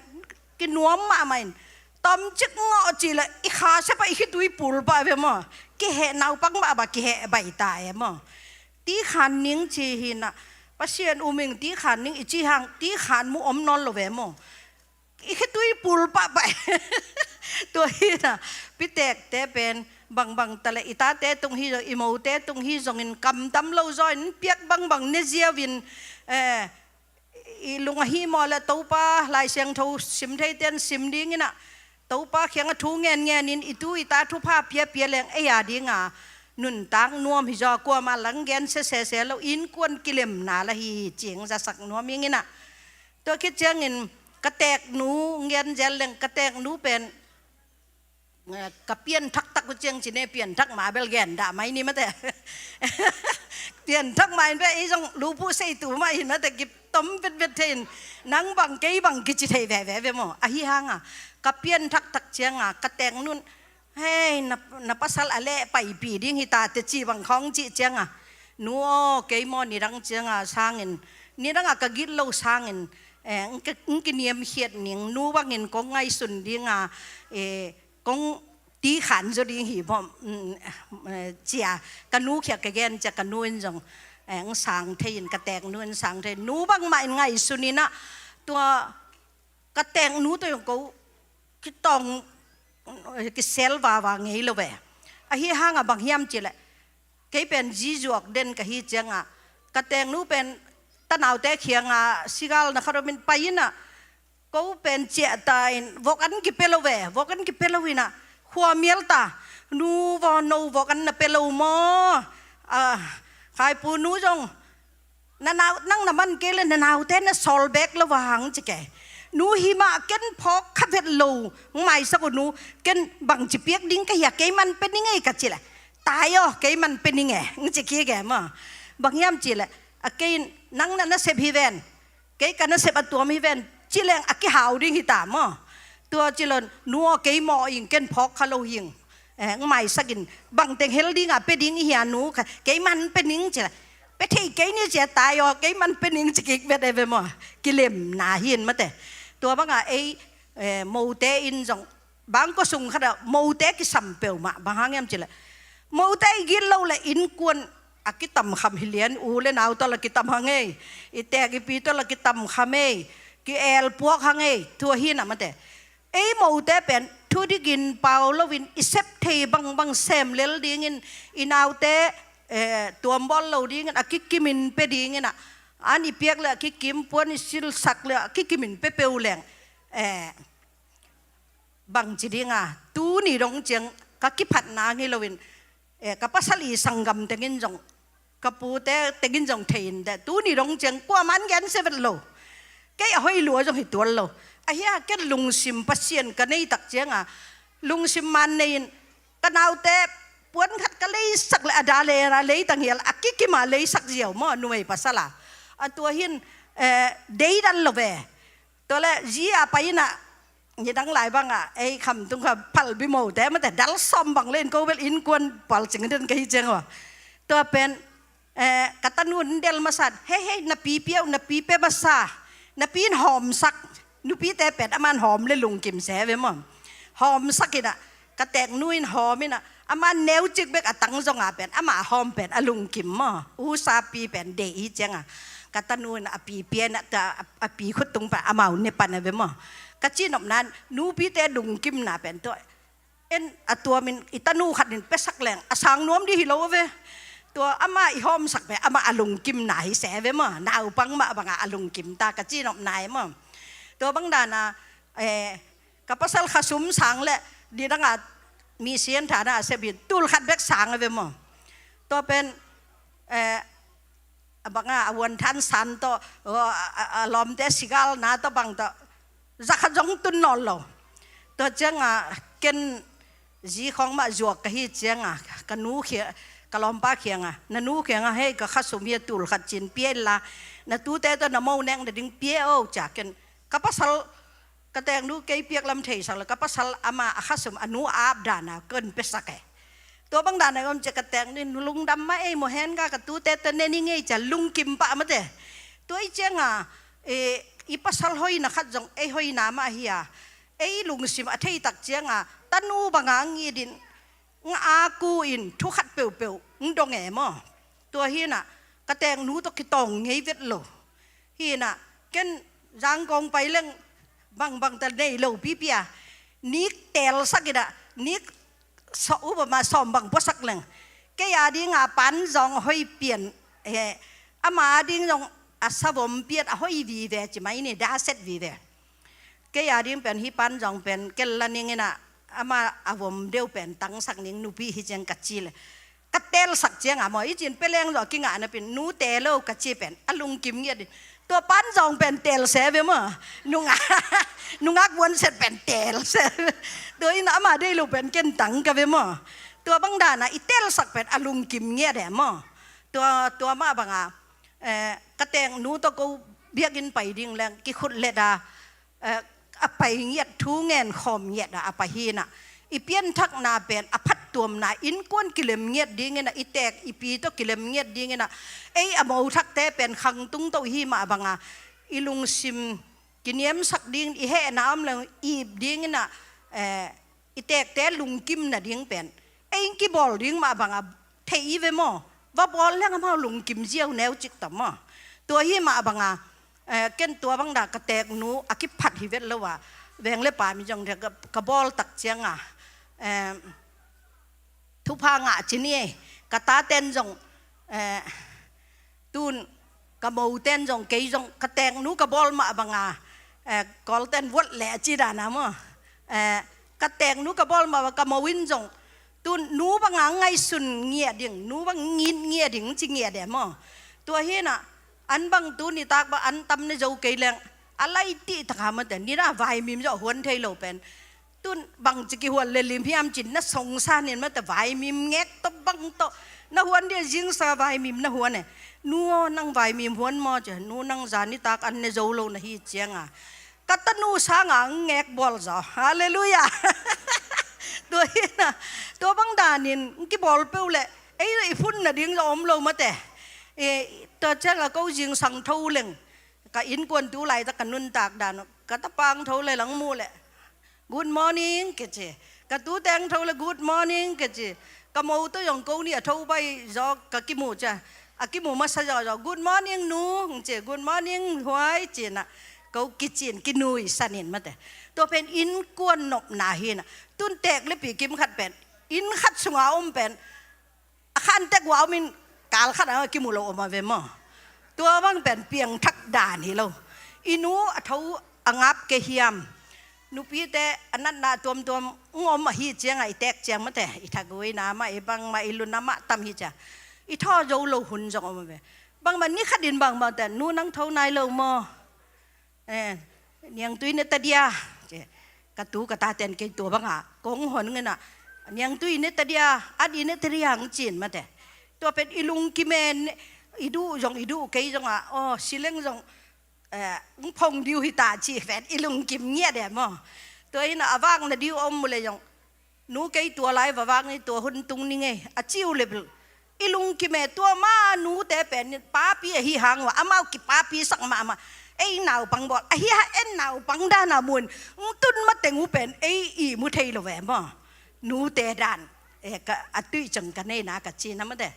S7: กินนวมมาไหมตอมจิกงอจีเลยอีขาใช่ปะอีคิดดุยปูลไปเว้มั้งกิเหนาวปังมาบะกิเหใบตายมั้งตีขันนิ่งจีหินอะปัสเซียนอุมิงตีขันนิ่งอีจีหังตีขันมูอมนอนละเว้มั้งอีคิดดุยปูลไปตัวหินอะพิเตกเตเป็นบางตะเลอีตาเตตรงฮีอีโมเตตรงฮีจงินกำตำเล่าจอยนเปียกบางเนเซียวินอีลุงฮีมอละตัวป้าลายเสียงทูซิมไทยเต้นซิมดิ้งน่ะตัวป้าเขียงทูเงินนินอีตูอีตาทุภาพเปียแรงยาดิ้งนุนตังนวมฮิจอกลัวมาหลังเงินเสแล้วอินกวนกิเลมนาละฮีเจียงจะสักนวมอย่างนี้น่ะตัวคิดเจียงเงินกระแตกหนูเงินเจริญกระแตกหนูเป็นกระเปียนทักกุเจียงจีเนเปียนทักหมาเบลเกนด่าไม่นี่มาแต่เปียนทักหมาเป็นไอ้จงรูผู้ใส่ตัวมาเห็นมาแต่กิบต้มเป็นเทนนังบังเกยบังกิจิเทยแหวมั้งฮีฮังกระเปียนทักเจียงกระแตงนุ่นเฮ้ยนับภาษาอะไรไปปีดิ้งฮิตาเตจีบังของจีเจียงนัวเกยมอนี่รังเจียงสร้างเงินนี่รังกะกินเล่าสร้างเงินกินเนียมเขียดหนิงนัวว่าเงินกงไงสุนดิ้งกงตีขันจะดีหีพอเจียกันนู้เขียกแกนจะกันนู้นจงสังเทียนกระแตงนู้นสังเทียนนู้บางไม่ไงสุนีนะตัวกระแตงนู้ตัวอย่างกูคิดต้องกิเซลว่าไงเลยเว้ยฮีห้างบางยามจีแหละแกเป็นจีจวกเด่นกับฮีเจียงกระแตงนู้เป็นตะนาวแต่เขียงสิกาลนะครับเราเป็นไปน่ะก็เป็นเจตายวกันกิเปลเววกันกิเปลวินะหัวเมียลตานูวานวกันน่ะเปลวมอใครปูนูจงนั่งน้ำมันเกลือนนาวเต้นสอลเบกระวังจะแกนูหิมะเกินพอกขับเวทโลไม่สักนูเกินบังจิเปียกดิ้งก็อยากเกมันเป็นยังไงกันจีแหละตายอ๋อเกมันเป็นยังไงงั้นจะเกี่ยแกมั้งบางยามจีแหละเกนั่งนั่นเสพฮิเวนเกกันนั่นเสพตัวฮิเวนจีแรงอักขาวดิ้งหิตามอ่ะตัวจีเลนนัวเกยมออิงเกินพอกคาโลหิงไม่สักินบางเต็งเฮลดิ้งเป็นดิ้งเฮียนูค่ะเกยมันเป็นดิ้งจีละไปที่เกยนี่จะตายอ่ะเกยมันเป็นดิ้งจะกิกเวทเอเวมอ่ะกิเลมนาหินมาแต่ ตัวบังไโมเตอินจงบางก็ส่งขนาดโมเตกิสัมเปลมาบางครั้งยังจิละโมเตกินเราเลยอินกวนอากิตัมคำฮิเลียนอูเลนเอาตัวละกิตัมฮังเออิเตกิปีตัวละกิตัมคำเอกิเอลพวกฮังเอทัวหินอะมันแต่โมเตเป็นทุดิกินเปาลวินอิเซปเทบังเซมเลลดิ้งอินเอาเตตัวบอลเราดิ้งอากิกิมินเปดิ้งนะอันนี้เปียกเลยกิกิมปวนสิลสักเลยกิกิมินเปเปวแรงบางจีดิ้งตูนี่ร้องเจียงกักิพัดนางิลวินกับภาษาลีสังกัมเตกินจงกับปูเตกินจงเทียนแต่ตูนี่ร้องเจียงกว่ามันกันเซเว่นโลแกเอาให้ลัวจงให้ตัวโลไอ้เหี้ยแกลุงซิมพัศยันกันในตักเจียงลุงซิมมันในกันเอาเตปวนขัดกันเลยสักเลยดาเลยนะเลยตั้งเหี้ยอากิกิมาเลยสักเดียวมั่วนุ่มภาษาละอันตัวหินเดียดันโลเวตัวละจีอาไปนะยี่ดังหลายบ้างไอ้คำตรงคำพัลบิโมแต่มันแต่ดัลซอมบังเล่นก็เวลอินกวนพัลจิงเดินกันเจียงวะตัวเป็นกัตนูนเดลมาสัตเฮ้นับปีเปียวนับปีเปมาซานับปีนหอมสักนุปีแต่เป็ดอามันหอมเลยลุงกิมเสวมั้งหอมสักกินะกระแตกนุ้ยหอมนี่นะอามันเนวจิกเบกตั้งจงอาเป็ดอามาหอมเป็ดลุงกิมมั้งอุซาปีเป็ดเดย์เจียงกัตนูนปีเปียนะแต่ปีขุดตรงไปอามาอุเนปันนะเว้มั้งกะจีนอมนั้นนูปีแต่ลุงกิมนะเป็นตัวตัวมันอิตานูขัดนินเปสักแรงสังน้อมดีฮิโลเวตัวอามาอีหอมสักไปอามาลุงกิมไหนเสวมั้งนาวปังมาบังลุงกิมตากะจีนอมนายมั้งตัวบางดานะกับภาษาขสุมสังและดีดังมีเสียงฐานะเสบินตูลขัดเบกสังเลยมั้งตัวเป็นบางวันทันสันตัวลมเตสิกาลนาตัวบางตัวจักรจงตุนนอลโลตัวเจ้าเกนจีของมาจวกกะฮิเจ้ากันนูเขียกลอมป้าเขียงนันนูเขียงให้กับขสุมเยตูลขัดจินเปียละนัตูเตตัวน้ำมูแดงเด็งเปียโอจากกันกับภาษากระแตงนูเกยเปียกลำเทสังแล้วกับภาษาอามาขสุมอนุอาบดานะเกินเปสักตัวบางดานะก็จะกระแตงนี่ลุงดำมาโมเห็นกับตูเตตัวเนี่ยนี่ไงจะลุงกิมปะมาเตตัวไอ้เจ้าอีภาษาหอยนะขัดจงหอยน้ำมาเฮียลุงซิมอัฐิตักเจียงตันูบางงี้ดินอากูอินทุกขัดเปียวเปียวดงแง่มั้งตัวเฮียน่ะกระแตงนูตกกิตองไงเวทโลเฮียน่ะเกันร่างกองไปเรื่องบางแต่ในโลปีเปียนิกเตลสักกิดนิกอุปมาสอมบางพวกสักเรื่องแกยาดิ้งปันจงหอยเปลี่ยนอามาดิ้งจงอาสาวมเปียดหอยวีเวจิไหมนี่ดาเซตวีเวแกยาดิ้งเป็นฮิปันจงเป็นเกลันยังไงนะอามาอาวมเดียวเป็นตั้งสักนิ่งนูปีฮิจังกัจจิเลยกัดเตลสักเจียงมออีจินเป็นแรงหรอกกิงนะเป็นนูเตลกัจจิเป็นอลุงกิมเงียดิตัวปันจงเป็นเตลเสวมั้งนุ่งวนเสร็จเป็นเตลเสตัวอินอามาได้ลูเป็นเกนตังกันเวมั้งตัวบางดานะอีเตลสักเป็นอลุงกิมเงียเดมั้งตัวมาบางกระแตงนูตะกูเบียกินไปดิ่งแรงกิขุดเลดาไปเงียดทูเงินคอมเงียดไปฮีน่ะอีเปียนทักนาเป็นอภัตตัวมนาอินกวนกิเลมเงียดดิ่งนะอีแตกอีปีตัวกิเลมเงียดดิ่งนะอโมทักแต่เป็นขังตุ้งตัวฮีมาบังอีลุงซิมกินเยี่ยมสักดิ่งอีเฮน้ำเลยอีบดิ่งนะอีแตกแต่ลุงกิมน่ะดิ่งเป็นกิบอลดิ่งมาบังเทอีเวมว่าบอลเรื่องมาลุงกิมเจียวแนวจิกต่อมาตัวฮีมาบังเกินตัวบางดากระแตกนูอากิพัดฮิเวตแล้วว่าแบงเล็บป่ามีจังเด็กกระบอลตักเจียงทุพางจินี่กระตาเต้นจงตูนกระโมเต้นจงเกยจงกระแตกนูกระบอลมาบังกอลเต้นวัดแหล่จีดานะมั้งกระแตกนูกระบอลมากระโมวินจงตูนนูบางไงสุนเงียดิ่งนูบางงินเงียดิ่งจิเงียเดมั้งตัวเฮน่ะอันบางตัวนี่ตากว่าอันตำในเจ้าเกลียงอะไรที่ตากมันแต่นี่นะวายมีมันจะหวนเทโลเป็นตุนบางจิกหวนเลลิมพิมจินน่ะสงสารเนี่ยมันแต่วายมีเง็กตบังโตน่ะหวนเดียจิงสาวายมีน่ะหวนเนี่ยนัวนั่งวายมีหวนมอจะนัวนั่งจานี่ตากอันในเจ้าโลนะฮีเจียงกัตนูสางเง็กบอลจ้ะฮาเลลูยาตัวนี้นะตัวบางดานินกี่บอลเปล่าเลยไอ้พุ่นน่ะดิ้งจะอมโลมาแต่ตัวเจ้าก็ยิงสังเท่าเล่งก็อินกวนตัวไหลตะกันนุนตากดานก กะตะปังเท่าเลยหลังมูแหละ good morning กะเจกะตูแตงเท่าเลย good morning กะเจกะมูตัวยองกูนี่เท่าไปจอกะกิมูจ้ะอะกิมูมาซะจอ good morning หนูเจ good morning หวยเจน่ะกูกิจินกินุยสนินมาแต่ตัวเป็นอินกวนนบนาหินะตุนแตกเลยปีกิมขัดเป็นอินขัดสงาอมเป็นขันแตกวาวมินกาลขัดเอากิมูโลออกมาเวมอตัวบางเป็นเปียงทักด่านฮิโลอินูเท่าอังับเกียมนุปีแต่อันนั้นนาตัวงอมมาฮีเจียงไอแตกเจียงมาแต่อิทักเวนามาไอบังมาไอลุนนามาตำฮิจ้ะอิท่อโยโลหุ่นจงออกมาเวบางมันนี่ขัดดินบางแต่นูนั่งเท่านายโลมอเนียงตุยเนตเดียกระตูกระตาเต็นเกยตัวบังอ่ะกงหอนเงินอ่ะเนียงตุยเนตเดียอดีเนตเดียงจีนมาแต่ตัวเป็นอิลุงกิเมนอิดูจงอิดูเกยจงอ่ะอ๋อสิเลงจงพงดิวหิตาจีแฟนอิลุงกิมเงียเดมอตัวนี้น่ะว่างน่ะดิวอมเลยจงนูเกยตัวไรว่างนี่ตัวหุ่นตุงนี่ไงอ่ะจิ้วเลยอิลุงกิเมตัวมานูแต่เป็นป้าปีหิหังว่ะอามากิป้าปีสักมาไอ้หนาวปังบอกไอ้เหี้ยเอ็นหนาวปังด้านหนามุนตุนมาแต่งูเป็นไอ้อีมุทัยละแหวมบ่นูเตดานก็อัตุยจังกันเนนะกับจีนนั่นมันแต่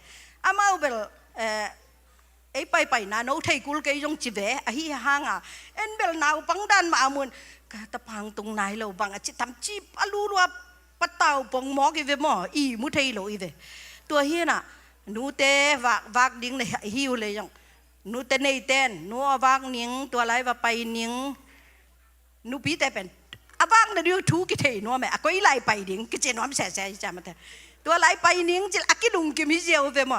S7: อามาเบลไอ้ไปนะนูไทยกุลเกยจงจีเวไอ้เหี้ยห่างอ่ะเอ็นเบลหนาวปังด้านมามุนก็ตะพังตรงไหนเราบังอ่ะจิทำจีปลูรัวปะเต่าปงหมอกอีเวมออีมุทัยเราอีเวตัวเหี้ยน่ะนูเตวากดิ้งเลยหิวเลยยังนูเตนเต้นนูอวางนิ่งตัวไรว่าไปนิ่งนูปีแต่เป็นอวางเดี๋ยวทูกิเทนัวแม่ก็อีไลไปนิ่งกิเจนวมแซ่จ้ามาแต่ตัวไรไปนิ่งจิอากิลุงกิมิเจียวเวม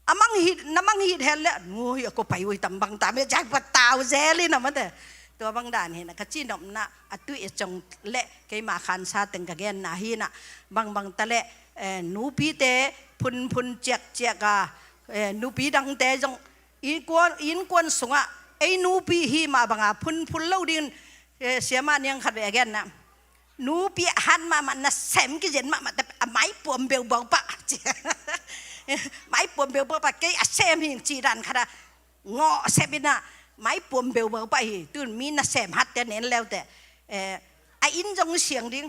S7: อามังฮิตน้ำมังฮิตเฮลแล้วงูยก็ไปวิตำบังตาไม่ใจปัดตาวเซลินะมาแต่ตัวบางด่านเห็นนะกจีนอมนะอัตุยจงเละเคยมาคันซาเต็งกะแกนนาฮีนะบางตะเละนูปีเตพุนเจียกะนูปีดังเตจงอินกวนสงะไอ้นูปีฮีมาบังอาพุนเล่าดินเสียมาเนี่ยขัดแย้งนะนูปีหันมามันน่ะแสมกิเจนมาแต่ไม้ปวมเบลเบาปะไม้ปวมเบลเบาปะเกยเซมหิงจีดันขนาดงอเซบินะไม้ปวมเบลเบาปะตื่นมีน่ะแสมฮัดแต่เน้นแล้วแต่ไอ้อินจงเสียงดิ้ง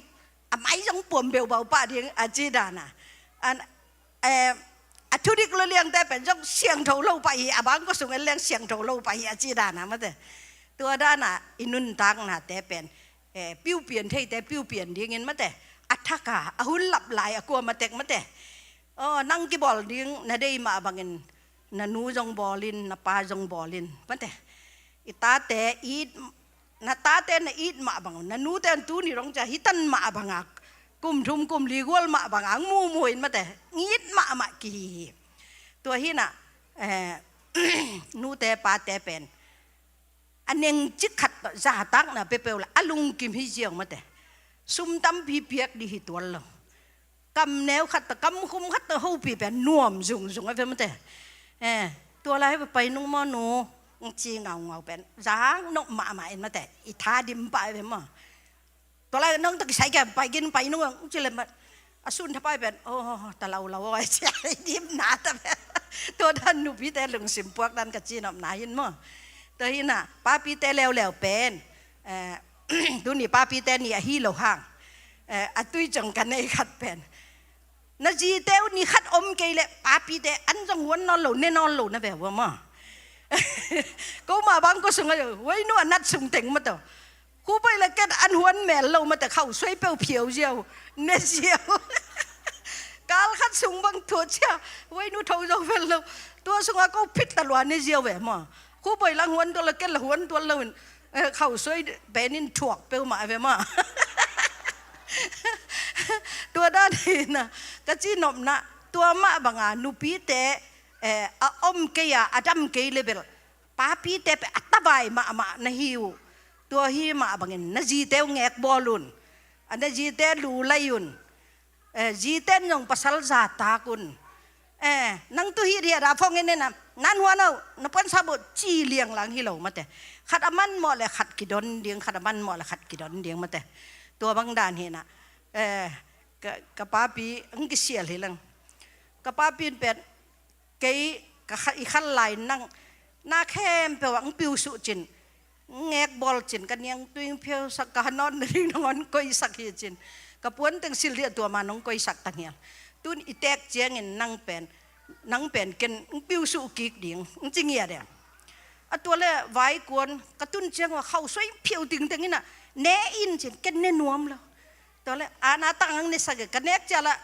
S7: ไม้จงปวมเบลเบาปะดิ้งจีดานะทุกที่เราเลี้ยงแต่เป็นต้องเสียงโถเล่าไปบางก็ส่งเลี้ยงเสียงโถเล่าไปจีดานะมาแต่ตัวด้านน่ะอินุนตังน่ะแต่เป็นปิ้วเปลี่ยนเท่แต่ปิ้วเปลี่ยนดิ้งเงินมาแต่อัฐกะหุ่นหลับไหลกลัวมาเต็กมาแต่นั่งกี่บอลดิ้งน่ะได้มาบางเงินน่ะนูจงบอลินน่ะปลาจงบอลินมาแต่อิตาแต่อีดน่ะตาแต่น่ะอีดมาบางน่ะนูแต่ตูนี่ร้องจะฮิตันมาบางกุมทุ่มกุมลีกวลมาบางอังมูมวยมาแต่งีดมากี่ตัวที่น่ะนูแต่ปาแต่เป็นอันยังจิกขัดจ่าตักน่ะเปเปลละอลุงกิมฮิเจียวมาแต่ซุ่มตั้มพีเปียกดีหิตัวเรากำแนวขัดตะกำคุมขัดตะหูปีเป็นน่วมจุงไอ้เพื่อนมาแต่ตัวอะไรไปนุ่งมอนูจีเงาเป็นจ้างนกมาเอ็นมาแต่อีท่าดิมไปเป็นมั้งตัวไรน้องตะใช้แกไปกินไปนุ่งจิเลยมาอสุนทับไปเป็นโอ้แต่เราไว้ใช้ดิมหนาแต่ตัวท่านนุพิเตหลงสิมพวกนั้นกับจีนอมหนายินมั้งตัวนี้น่ะป้าพิเตแล้วเป็นดูนี่ป้าพิเตนี่ฮีโลห่างอัตุยจังกันในขัดเป็นนาจีเตวนี่ขัดอมเกยเลยป้าพิเตอันจังวันนอนหลุนแน่นอนหลุนนะแบบว่ามั้งก็มาบางก็ส่งเลยไว้นู่นนัดส่งเต็งมาต่อกูไปละแกอันหวนแม่เรามาแต่เข้าสวยเปรี้ยวเพียวเจียวเนเจียวกาลขัดส่งบางตัวเชียวไว้นู่นเท่าเราเป็นเราตัวส่งก็พิษตลอดเนเจียวแบบมั้งกูไปละหวนตัวละแกละหวนตัวเราเข้าสวยเป็นนินถ่วงเปรี้ยวมาแบบมั้งตัวด้านนี้นะกะจีนมนะตัวมาบางนูปีเตอมเกียอดัมเกยเลเบลป้าปีเตไปอัตบายมานะฮิวตัวฮีมาบางเงินนะจีเตวแงกบอลุนอันนั้นจีเตลูไลยุนจีเตนยงปัสสาวะตากุนนังตัวฮีเดียราฟงเงินนะนั่นหัวเรานับเป็นสาบุจีเลียงหลังฮิโลมาแต่ขัดอมันหมดเลยขัดกิดอนเดียงขัดอมันหมดเลยขัดกิดอนเดียงมาแต่ตัวบางด่านเห็นนะกะป้าปีอังกฤษเสียเลยลังกะป้าปีเป็นเกยกะอีขันไหลนั่งหน้าแคมเปว่าอังปิวสุจิน แงกบอลจินกันยังตุยเพียวสักกะนอนริงนอนก้อยสักเฮียจินกระปวนตั้งสิเรียตัวมาน้องก้อยสักตั้งเฮียตุนอีแตกเจียงเงินนั่งเป็นกันปิ้วสุกิกดิ่งจริงเหี้ยเดียตัวเล่ไว้กวนกระตุ้นเจียงว่าเขาสวยเพียวดิ่งตั้งนี้น่ะเนอินจินกันเนนวมแล้วตัวเล่อาณาตั้งในสักกันเนกจะละ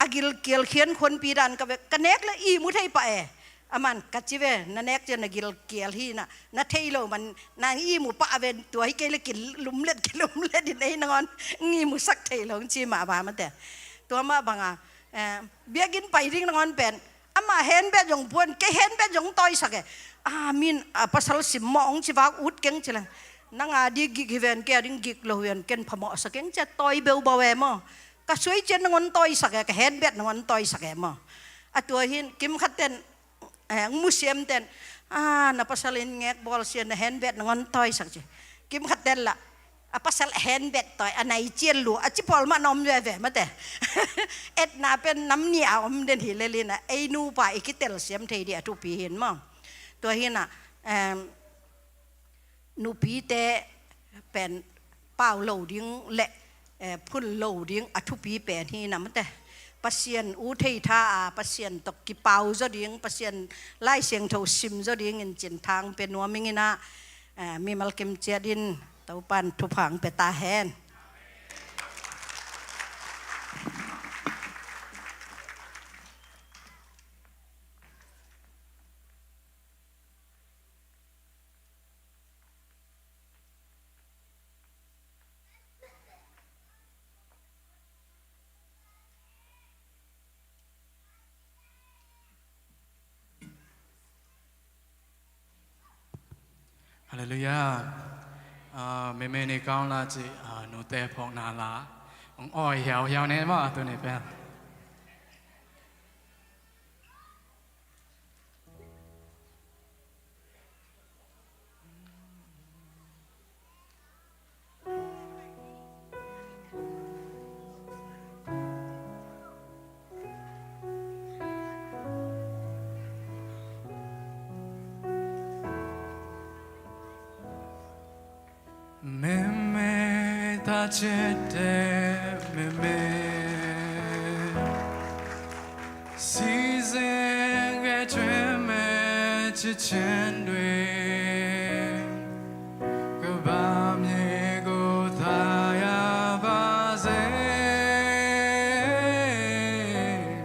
S7: อากิลเกียลเขียนคนปีดันกับกันเนกละอีมุทัยไปอามันกัจจิเวนันเนกจะนักกิลเกียลที่น่ะนัทเทโลมันนางอีมุปะเวนตัวให้เกลกินลุ่มเล็ดดินไอ้นอนงีมุสักเทโลจีมาบามันแต่ตัวมาบังอ่ะเบียกินไปทิ้งนอนเป็นอามาเห็นแบบยงปวนแกเห็นแบบยงต่อยสักมินภาษาสิมองจีวาอุดเก่งจังนังดีกิกเวนแกดิ้งกิกโลเวนเก่งพมอสักเก่งจะต่อยเบลบาเวมก็สวยเจนนอนต่อยสักก็เห็นแบบนอนต่อยสักมตัวหินกิมขัดเต้นมุสลิมเต้นนับภาษาลินเงกบอลเซียนเห็นแบบนอนต่อยสักจีกิมขัดเต้นละภาษาเห็นแบบต่อยอันไหนเจียนหลัวจิพอลมานอมเวมาแต่เอ็ดนาเป็นน้ำเหนียวมันเด่นหิเลลินะไอ้นูป่าไอ้คิดเตลเสียมเทียทุปีเห็นมั้งตัวหินนูปีเตเป็นเป่าเหลาดิ้งเละพุ่นเหลาดิ้งทุปีเป็นที่นั่นมันแต่ปัสเซียนอุทัยท่าปัสเซียนตกกีเป่าจะดิ้งปัสเซียนไล่เสียงเท่าซิมจะดิ้งเงินจินทางเป็นนัวมิงินะมีมัลกิมเจดินเต้าปันทุพังเปตาแฮน
S5: ฮาเลลูยาเมเมในก้าวลาจีหนูแต่พองนาลาองอ้อยเหี่ยวเนี่ยว่าตัวนี้เป็นเมเมตาเจเดเมเมซีเซงเกจเมจิเชนด้วยก็บามเยกูทายาบาเซ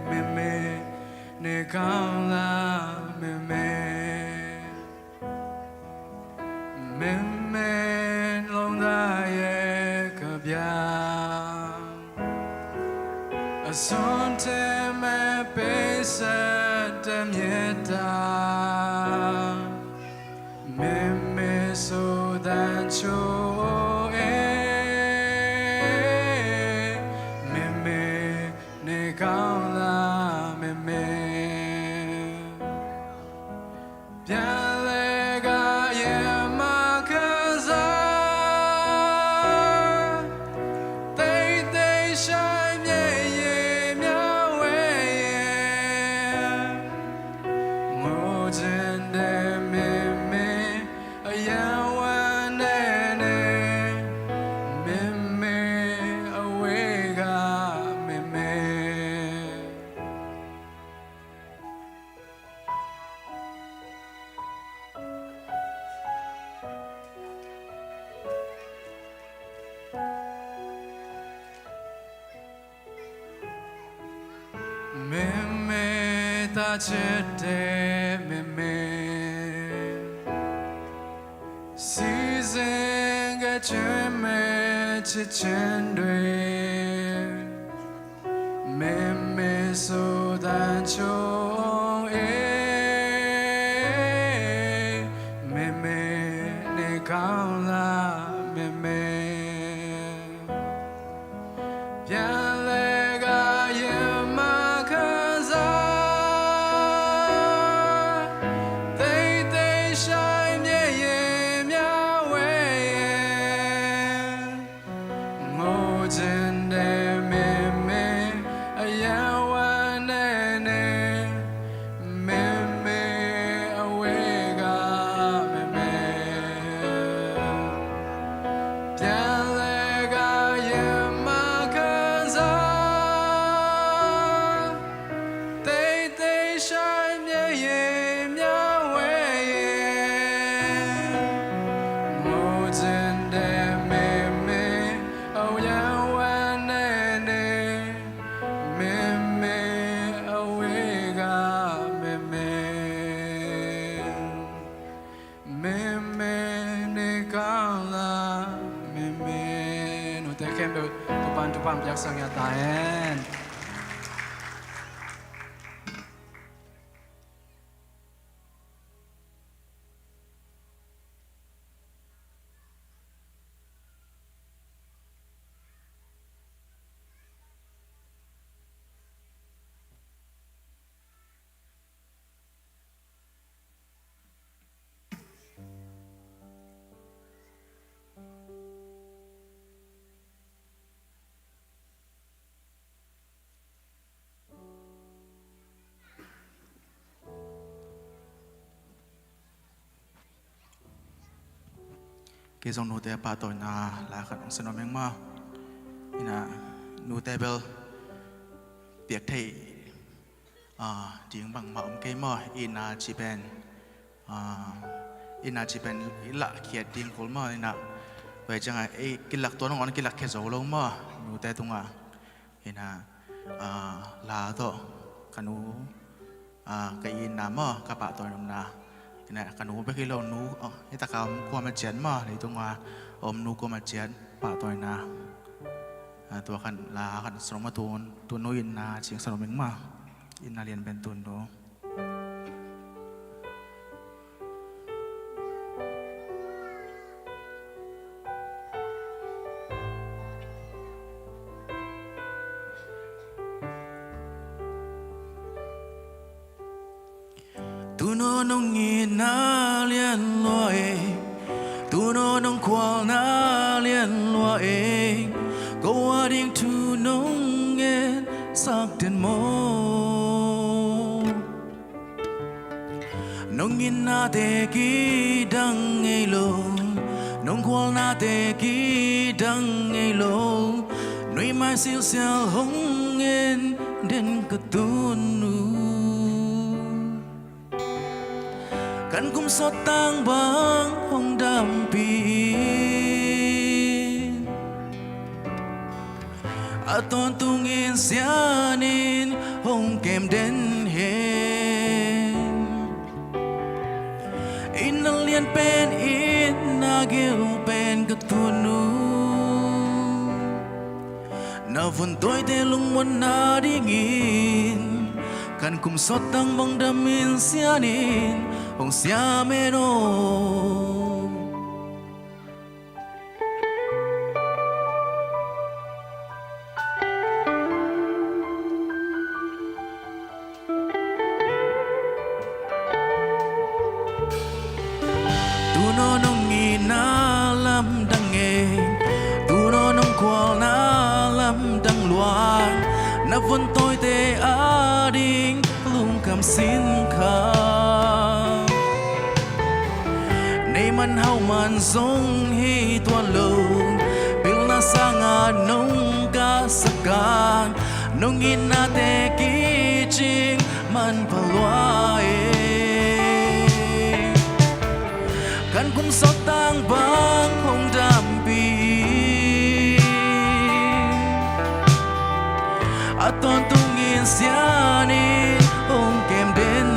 S5: เมเมในกาลาเมเมเมเมลงได้กับยาสนเทเมเปเสเตมเยตาเมเมโซดันโชเอเมเมในกาลาเมเมเมเมตาเจเดเมเมซีเซงเกจเมจิเชนด้วยเมเมโซดันโชเอเมเมในกาลาเมเมเ Amen. Cái dòng nụ tè ba tội na là khẩn ông sân ông mà ina nụ tè bel tiệc thầy tiếng bằng mà ông cái mà ina chỉ bên lạ kiệt tiếng khổ mà ina vậy chẳng ai cái lạc tuấn ngon cái lạc kiệt dấu lâu mà nụ tè tung ina là to kanu cái ina mà các bạn tội nằm na nè cả nụ bây khi lâu nụ cái ta cao qua mặt chén mà thì tôi ngoài ôm nụ qua mặt chén bà tôi na tôi khăn là khăn sống mà tôi nói in na chuyện sống mình mà in na liền bên tuần đó tu nó nông nghìn na liên loài tu nó nông qual na liên loài câu a đinh tu nông nghe sắc tiền mô nông nghìn na te ki đăng ngay lô nông qual na te ki đăng ngay lô nuôi mai siêu siêu hồng nghen đến cái tu nu kan kum sot tang bang hong dam pin aton tungin sianin hong kem den hen in alien pen in nagil pen katunu na vun toy te lung mon na dingin kan kum sot tang bang damin sianin hong siameno tu no nong nghi na lam đăng nghe tu no nong qual na lam đăng loan na vun tôi te a ding lung kam xin kha man hau man zong hi tuan lo bil na sanga nong ka saka nong in na te ki ching man palwa kan kum sot tang bang hong dam pi aton tungin siani hong kem den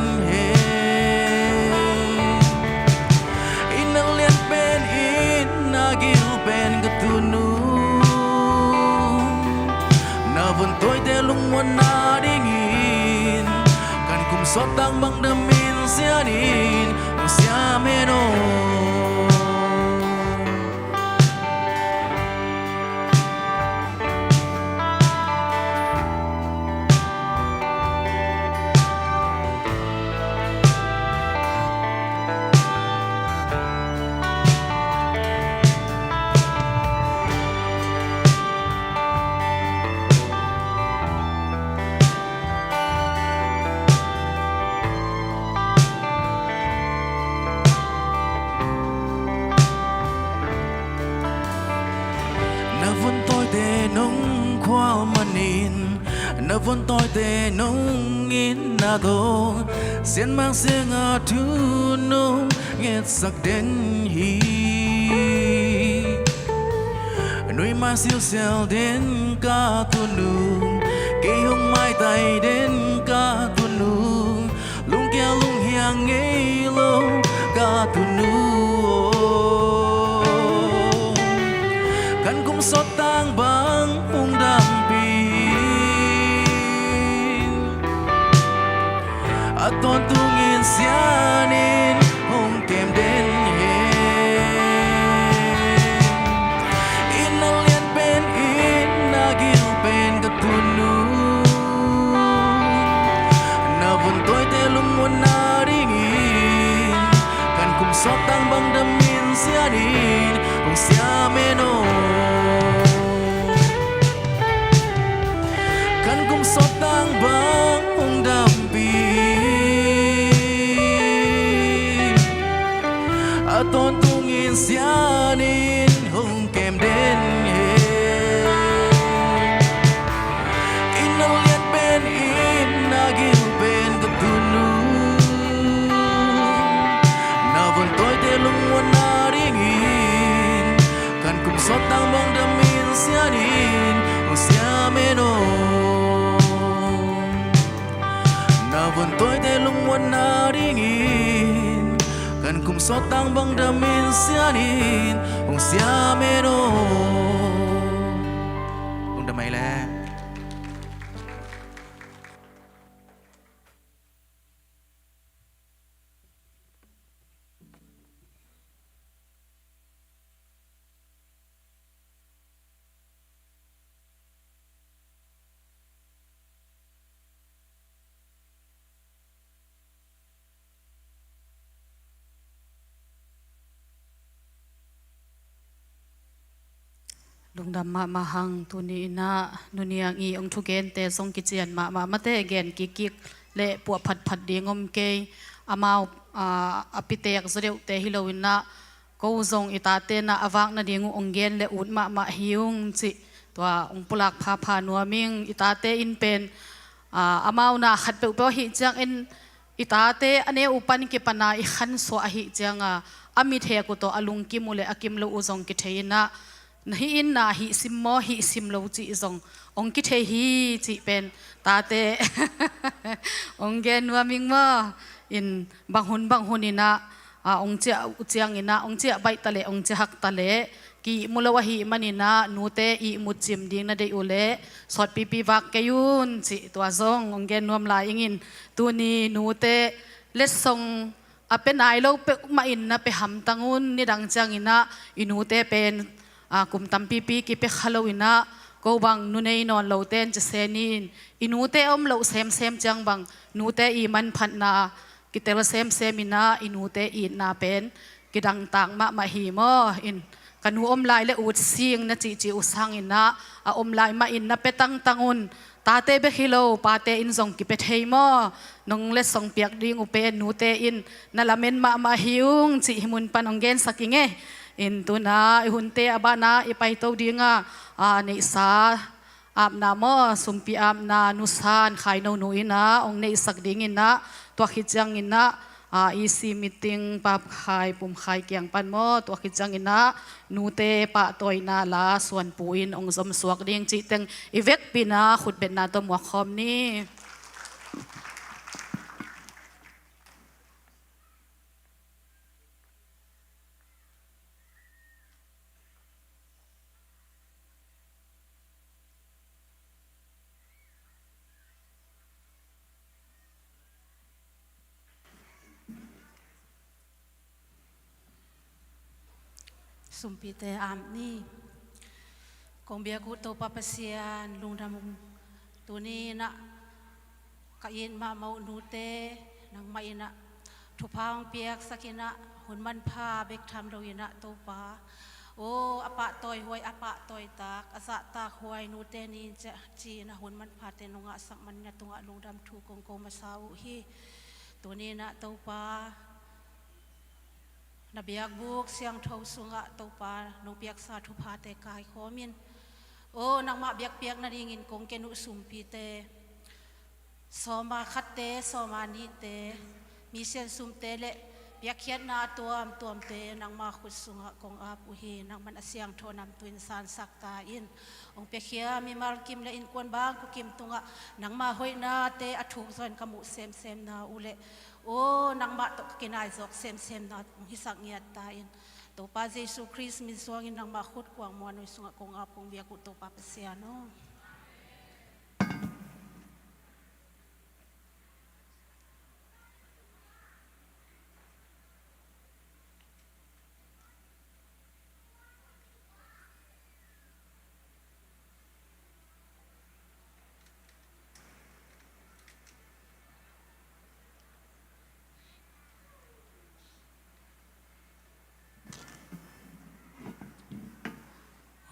S5: tôi te lung mon na dingin kan kum sot tang bang damin sianin siameno na vun tôi te nong in na do xiên mang xiên a tu nong nghe sắc đến hi nuôi mang siêu siêu đến ca tu nu cây hồng mai tay đến ca tu nu lung kia lung hiang nghe lâu ca tu nu kan kum sot tang bang hung dam pi aton tungin sianin hong kem den he inalian pen in nagil pen katunu na buntoy te lumon na ringin kan kumsotang bang damin sianin hong siameno kan kumsotang bang hong dampi aton tungin sianin hong kem den he inalian pen in nagil pen katunu na buntoy te lumon na ringin kan kumsotang bang damin sianin hong siameno na buntoy te lumon na ringin kan kumsotang bang damin sianin hong siameno hong damay le
S1: lung dam ma mahang tu ni na nu niang i ong thu gen te song ki chian ma ma te gen ki kik le pu phat phat ding om ke amao apitek zreu te hilowin na ko zong ita te na awak na ding ong gen le ut ma hiung chi to ong pulak pha nuaming ita te in pen amao na khat pe pe hi chang in ita te ane upan ki pana I khan so a hi changa ami the ko to alung ki mule akim lo uzong ki theina nahi in na hi sim mo hi sim lo chi zong ong ki the hi chi pen ta te ong gen wa ming mo in bang hun ina ong chia chiang ina ong chia bai tale ong chia hak tale ki mulawa hi manina nu te I muchim ding na de ule sot pi wak ke yun chi to zong ong gen nom la ingin tu ni nu te le song apen ai lo pe ma in na pe ham tangun ni dang chang ina inu te pen kum tam pi ki pe khalowina ko bang nu nei non lo ten che senin inu te om lo sem chang bang nu te I man phat na ki tel sem ina inu te I na pen ki dang tang ma hi mo in kanu om lai le ut sing na chi usang ina om lai ma in na pe tangun ta te be hilo pa te in zong ki pe thei mo nong le song piak ding u pe nu te in na lamen ma hiung chi himun panong gen sakinge in tu na hunte abana ipai to dinga nei sa ap na mo sumpi ap na nusan khai no nu ina ong nei sak ding ina to khichang ina isi meeting pa khai pum khai kyang pan mo to khichang ina nu te pa toy na la suan puin ong zom suak ding chi teng ivek pina khut ben na to mo khom ni sumpi te am ni kong bia ku to papasian lung dam tu ni na ka yin ma mau nu te nang ma ina thu phang piak sakina hun man pha bek tham do ina to pa o apa toy hoi apa toy tak asa ta hoi nu te ni cha chi na hun man pha te nunga sak man nya tunga lung dam thu kong ko ma sau hi tu ni na to pa na biak buk siang thau sunga to pa no piak sa thu pha te kai khomin o nang ma biak piak na ring in kong kenu sumpi te soma khat te soma ni te mi sen sum te le biak khiat na tuam te nang ma khut sunga kong a pu hi nang man asiang tho nam tuin san sak ta in ong pe khia mi mal kim le in kon bang ku kim tunga nang ma hoi na te athuk zon kamu sem na ule o nang ma to kinai zok sem na hi sak ngiat ta in to pa Jesu Christ min suang in nang ma khut kwang mo noi sunga kong a pung bia ku to pa pasia no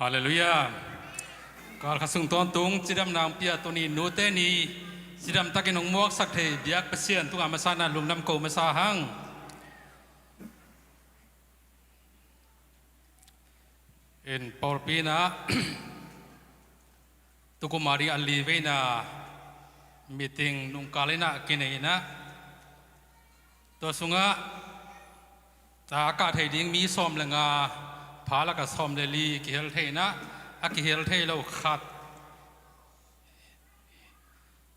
S8: ฮาเลลูยาการขัดส่งตอนตุงจิดำนางเปียตัวนี้นูเตนีจิดำตะกินงมวกสักเทเบียกเปเซียนตุงอามาซานาลุมน้ำโกมาซาหังเอ็นปอลปีนะตุกุมารีอัลลีเวนะมีติงนุงกาเลนะกินเองนะตัวสุงะตาอากาศให้ดิ้งมีซ้อมเลงาพาละก็ซ้อมเลลีกิเฮลเทนะอากิเฮลเทเราขัด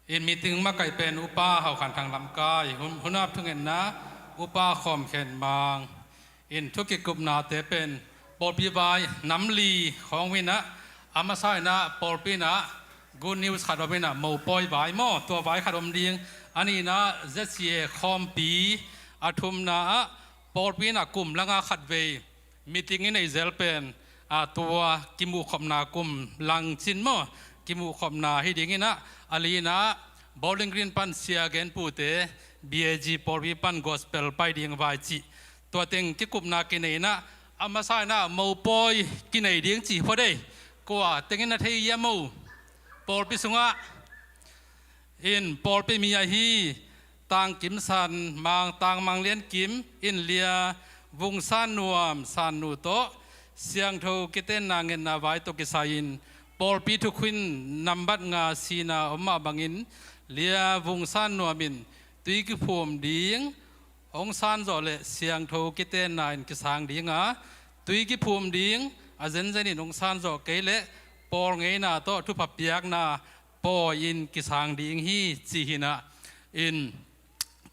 S8: อินมีติงมาไก่เป็นอุปาเขาขันทางลำกายหุ่นนับทุกเงินนะอุปาคอมเข็นบางอินทุกิกุบนาเตเป็นปอลปีบายน้ำลีของวินะอามาไซนะปอลปีนะกูนิวส์ขัดวินะโมปอยบายโมตัวบายขัดอมดิ้งอันนี้นะเจสเซียคอมปีอาทุมนะปอลปีนะกลุ่มละงาขัดเวมีติงในเซลเป็นตัวกิมูขมนากุมลังจินโมกิมูขมนาให้ดิ้งนะอลีนะบอลลิงกรีนปันเซียเกนปูเตบีเอจีปอลปีปันกอสเปลไปดิ้งไวจีตัวเต็งกิกุมนากินเองนะอามาไซนะโมปอยกินเองดิ้งจีพอได้กว่าเต็งนะเทียมูปอลปีสุงะอินปอลปีมีอาฮีต่างกิมสันมังต่างมังเลียนกิมอินเลียวงซานนัวมซานนูโตเสียงทูกิเตนนางเงินนาไว้ตกิสายินปอลปีทุกคนนำบัดงาสีนาอมาบังอินเลียวงซานนัวมินตุยกิพวมดิ้งองซานจอเลเสียงทูกิเตนนายกิสางดิ้งตุยกิพวมดิ้งอาเจนเจนินองซานจอเกเลปอลเงยนาโตทุพับยักนาปออินกิสางดิ้งฮีจีหินะอิน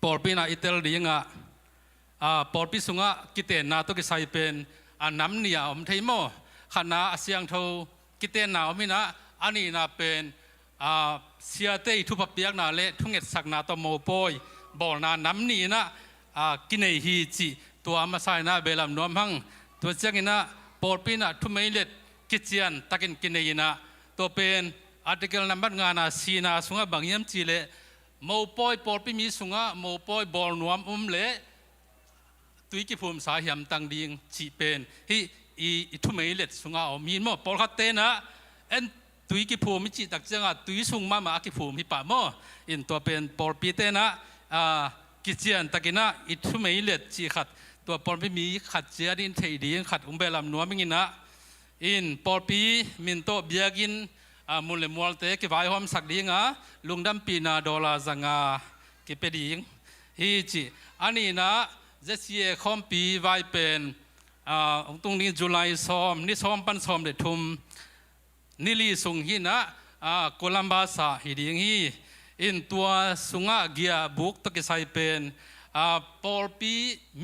S8: ปอลปีนาอิตาลีดิ้งปอลปีสุงะกิเตนนาโตกิสายเป็นน้ำเนียอมไทยโมขณะเสียงทูกิเตนนาอมินะอันนี้นาเป็นเสียเตยทุบเปียกนาเละทุ่งเอ็ดสักนาตโมปอยบอลนาน้ำนี้นะกินเอฮีจีตัวมาใส่นาเบลามนวมหังตัวเจ้ากินะปอลปีนะทุ่มไม่เล็ดกิจยันตะกินกินเอนะตัวเป็นอาร์ติเคิลนัมบัดงานาสีนาสุงะบางยามจีเละโมปอยปอลปีมีสุงะโมปอยบอลนวมเละตุยกิภูมิสาเหมตังดิงจีเป็นที่อีทุ่มไม่เล็ดสุงะมีโมปอลคัตเตนะเอ็นตุยกิภูมิจีตักเจ้าตุยสุงมากิภูมิฮิปะโมอินตัวเป็นปอลปีเตนะกิจยันตะกินะอีทุ่มไม่เล็ดจีขัดตัวปอลปีมีขัดเจียดินเทดีขัดเบลามนัวมิงินะอินปอลปีมินโตเบียกินมุลเลมัวเตกิไวหอมสักดิงลุงดัมปีนาดอลลาร์จังกิเปดิงฮีจีอันนี้นะเจสเซียคอมปีไวเป็นตรงนี้จุลัยซ้อมนี่ซ้อมปันซ้อมเด็ดทุมนิลีสุงฮีนะโคลัมบาสฮีดิงฮีอินตัวสุงะเกียบุกตะกิไซเป็นปอลปี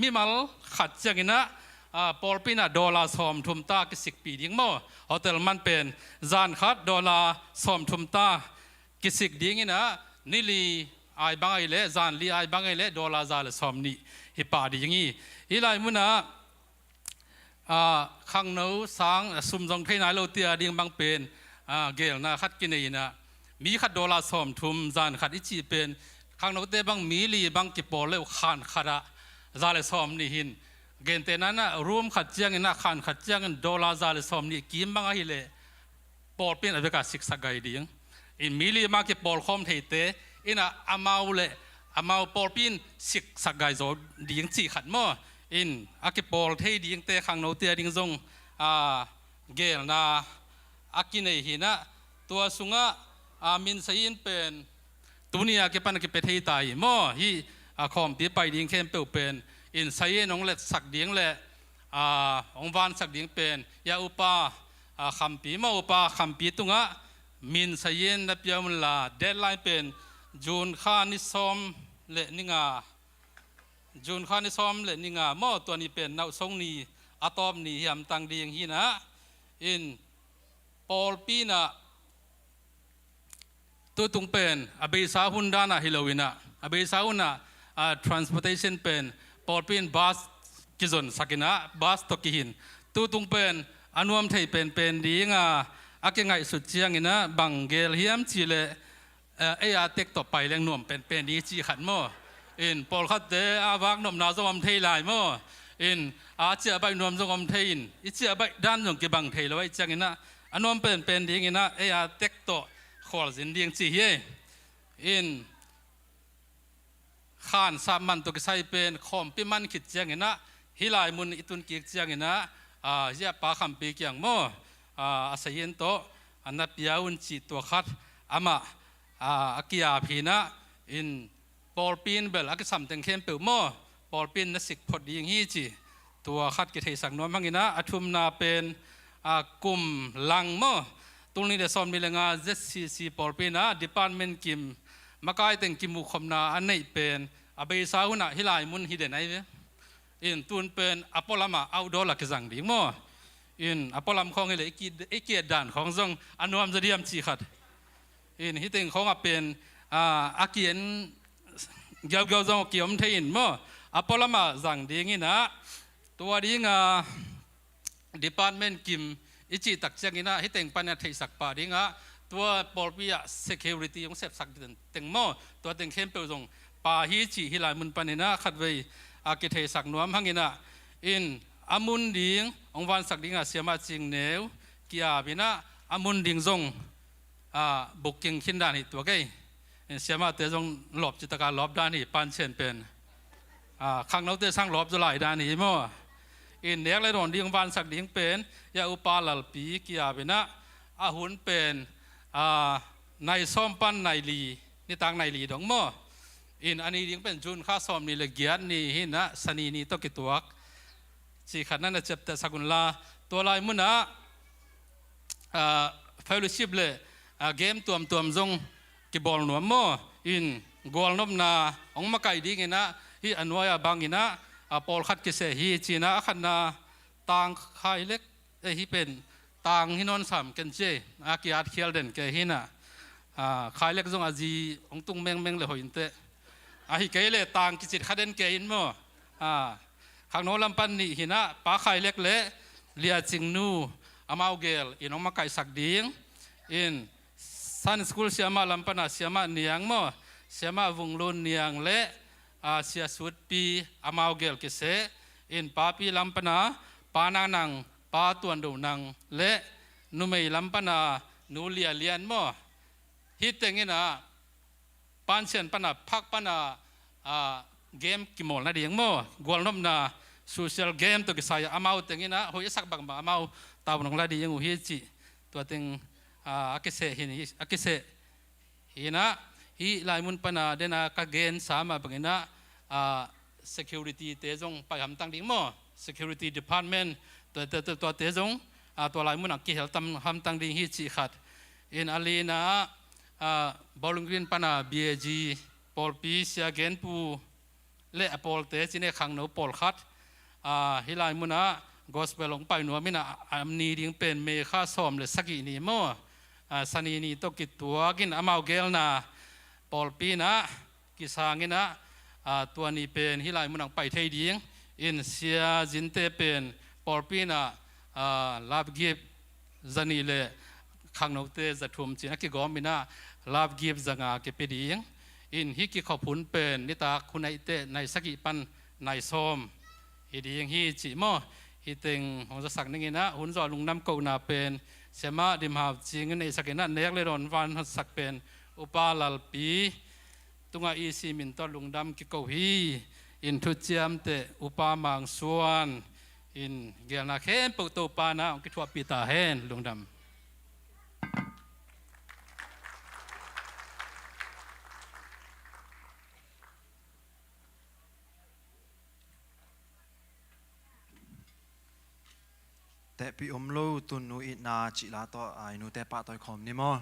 S8: มิมัลขัดจังนะปอลปีน่ะดอลลาร์ซ้อมทุมตากิสิกปีดิ้งโมโฮเทลมันเป็นจานขัดดอลลาร์ซ้อมทุมตากิสิกดิ้งนะนิลีไอบางไอเล่จานลีไอบางไอเล่ดอลลาร์จาลซ้อมนี่ฮิปาดีอย่างนี้อีไลมุนะขังนูสังสุมจงเทนายโลเตียดิ้งบางเป็นเกลนะขัดกินเองนะมีขัดดอลลาร์ซ้อมทุมจานขัดอิจิเป็นขังนูเตบางมีลีบางกิปอลเลวขานขัดจาลซ้อมนี่หินเกณฑ์เตนั้นนะรวมขัดเจียงนะขานขัดเจียงดอลลาร์จาลซ้อมนี่กิมบางไอเล่ปอลเป็นอเวกาสิกสักไกดิ้งอินมีลีมากิปอลคอมเทเตอินะอามาเล่อามาปอลปินสิกสักไกโจดิ้งจีขัดมั่วอินอากิปอลเทดิ้งเตขังโนเตียดิ้งจงเกลนาอากินเอหินะตัวสุงะมินไซน์เป็นตัวนี้อากิปันอากิเปเทตายมั่วฮีคอมปีไปดิ้งเข้มเปลเป็นอินไซน์น้องเล็ดสักดิ้งเล่องวานสักดิ้งเป็นยาอุปาคำปีมาอุปาคำปีตุงะมินไซน์นับยามุลลาเดดไลน์เป็นจูนข้านิสอมเลนิงาจูนข้านิสอมเลนิงาหม้อตัวนี้เป็นนาวทรงนี้อะตอมนี้ยำตังดีอย่างนี้นะอินปอลปีนะตัวตุงเป็นอเบซาฮุนดานะฮิโลวินะอเบซาฮุนะtransportation เป็นปอลปีนบัสกิจนสักินะบัสตกิหินตัวตุงเป็นอนุมไทยเป็นดีงาอาเกงไงสุดเชียงนะบังเกลเฮียมจีเลไอ้อาเต็กต่อไปเลี้ยงนวมเป็นดีจีขันโมอินปอลคัดเดอาวักนมนาจอมเทลายโม อินอาเจียใบนวมจงอมเทียนอิเจียใบด้านจงกิบังเทียแล้วไอ้จังอินะอันนวมเป็นดิ้งอินะเอ้ยเต็กโตขอลสินดิ้งจีเฮอินข้านสามันตัวกิใส่เป็นคอมพิมันขิดจังอินะฮิลายมุนอิตุนกิจังอินะเจ้าปาคำปีกียงโมอาศัยนโตอันนับยาวุนจีตัวขัดอามาอากิยาพีนะอินปอลปินเบลอากิสัมเต็งเข้มเปิลโมปอลปินนัสิกพอดีอย่างฮีจีตัวขัดกิเทสักนวมพังอินะอัทุมนาเป็นกลุ่มลังโมตรงนี้เดซอมมีแรงงาน ZCC ปอลปินนะดิพาร์ตเมนต์กิมมาไกเต็งกิมุขมนาอันนี้เป็นอาเบสาหุนะฮิลายมุนฮิเดนไอเวอินตุนเป็นอพอลามาเอาดอลลักจังดีโมอินอพอลามของเฮเลอีเกียดันของซงอันนวมจะเดียมจีขัดอินฮิติงของเป็นอาเกียนเกี่ยวจงเกี่ยมเทียนโมอพอลามาจังดีงี้นะตัวดีงาดีพาร์ตเมนต์กิมอิจิตักจังงี้นะฮิติงปัญญาเทสักปาดีงาตัวปอลปีอะ security ของเซฟสักเต็งโมตัวเต็งเข้มเปิลจงปาฮิจิฮิลายมุนปัญญาขัดไว้อากิเทสักนวมหังอินะอินอามุนดิ่งองวันสักดิ่งเสียมาจริงเนวกีอาบินะอามุนดิ่งจงบุกกิ่งขินดานิตัวเกยเสียมาเตจงหลบจิตการหลบดานิปันเชนเป็นข้างนอกเตสร้างหลบจะไหลดานิมั่วอินเด็กเลยโดนดิ่งวันสักดิ่งเป็นยาอุปาลลปีกีอาบินะอาหุนเป็นในซ้อมปั้นในลีนี่ต่างในลีดองมั่วอินอันนี้ยังเป็นจุนข้าซ้อมนี่เลยเกียรนี่หินะสนีนี่ต้องกิตัวสิขันนั่นจะเจ็บแต่สกุลลาตัวลายมุนะเฟลชิปเลยเกมตัวจงกิบอลหนวมโมอินกอลนบนาองมาไก่ดีงี้นะฮีอันวายบางงี้นะปอลขัดกิเสฮีจีนะขันนาต่างไข่เล็กฮีเป็นต่างฮินอนสามกันเจอากิอาร์เคียลเดนเกฮินะไข่เล็กจงอาจีองตุงเมงเลยหอยเตะฮิเกยเลยต่างกิจิตขัดเดนเกยินโมข้างโน้นลำปันนี่หินะป้าไข่เล็กเละเลียจิงนูอามาเกลอินออกมาไก่สักดิ้งอินซันสคูลเสียมาลำปันเสียมาเนียงโมเสียมาวงลุนเนียงเละเสียสุดปีอามาเกลกิเสอินป้าปีลำปันป้านังป้าตัวดูนังเละนุไม่ลำปันนูเลียเลียนโมฮิตเตงินะปันเชียนปันพักปันเกมกิมอลนั่นเองโม่กวนนมนาโซเชียลเกมตัวกิสายอามาอุตเงินะหัวสักบังมาอามาอุตาวน้องลาดียังหัวจีตัวเต็งอากิเสหินอากิเสหินะฮีลายมุนปนาเดนะกเกนสามาบังนะsecurity เตจงไปทำตั้งดิ้งโม่ security department ตัวเตจงตัวลายมุนอักกิเฮลทำตั้งดิ้งฮีจีขัดอินอาลีนะบอลลูนกรีนปนา BAG ปอลปีเซียเกนปูเละปอลเตจินเนขังโนปอลคัดฮิลายมุนะกอสเปลลงไปนัวมินะอันนี้ดิ้งเป็นเมฆาสอมเลยสักอีนี่โม่สันีนี่ตกิตัวกินอามาเกลนาปอลปีนะกิสางินะตัวนี้เป็นฮิลายมุนังไปเทียดิ้งอินเซียจินเตเป็นปอลปีนะลาบกิบจันีเล่ขังโนเตจะทุ่มจีนักกิกอมินะลาบกิบจังอาเกปดิ้งอินฮิกิขอบผุนเป็นนิตาคุณในเตในสกิปันในโซมฮิดียังฮิจิโมฮิติงของจะสักนึงนะหุ่นจอลุงน้ำกูนาเป็นเสมาดิมหาจิงในสกินะเนกเลรอนวันสักเป็นอุปาลลปีตุงอีซีมินตอลุงดำกิโกฮีอินทุจยมเตอุปามังส่วนอินเกลนาเข็มปุตโตปานะองคิดว่าปีตาเฮนลุงดำ
S5: แต่ปีอมโลตุนนูอินาจิลาต่อไอนูแต่ปะต่อยคอมนี่มั้ง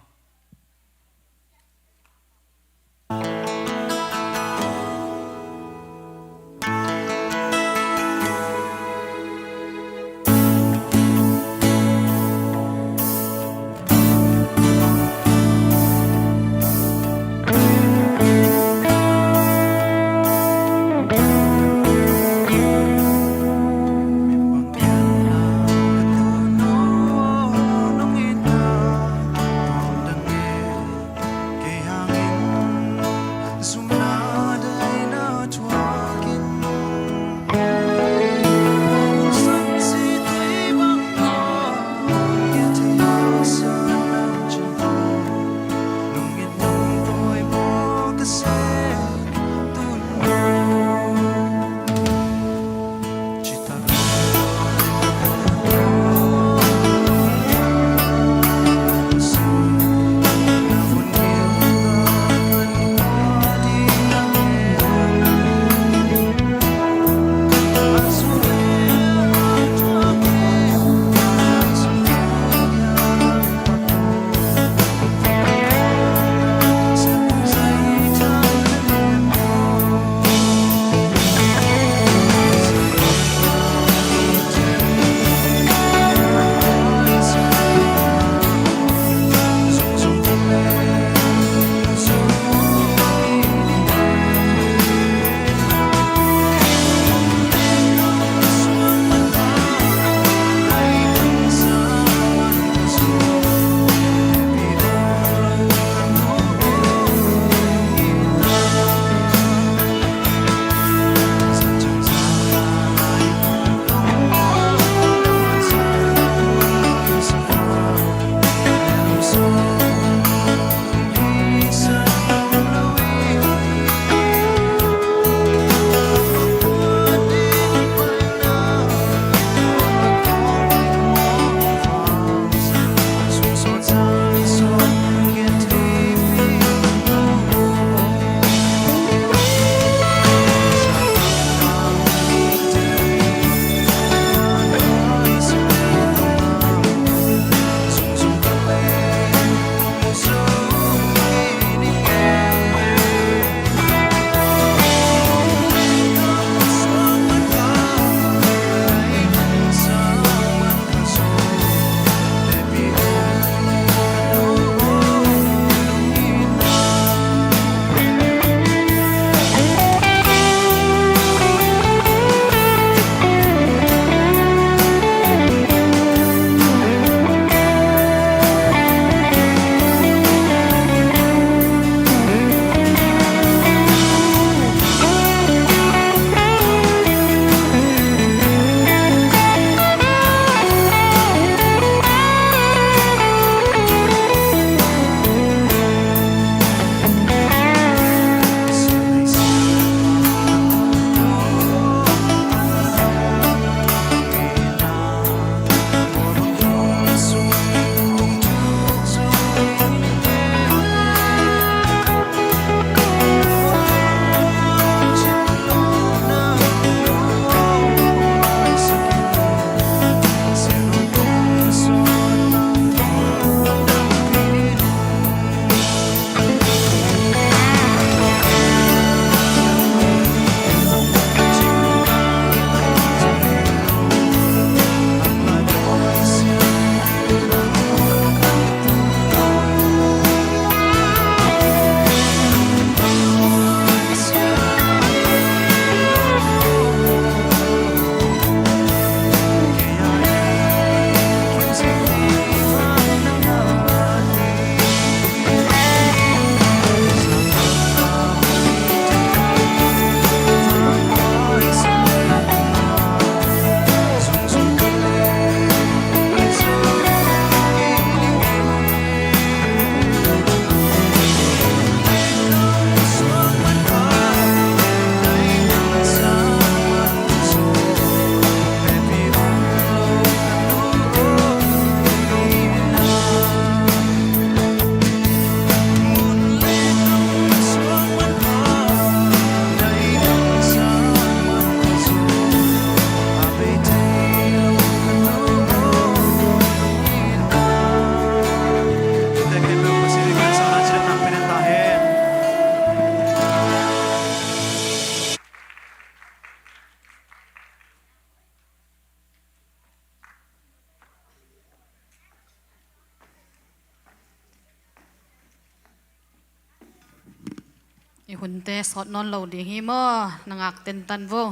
S1: Ihunte sot non lo di hi mo nangak tentan vo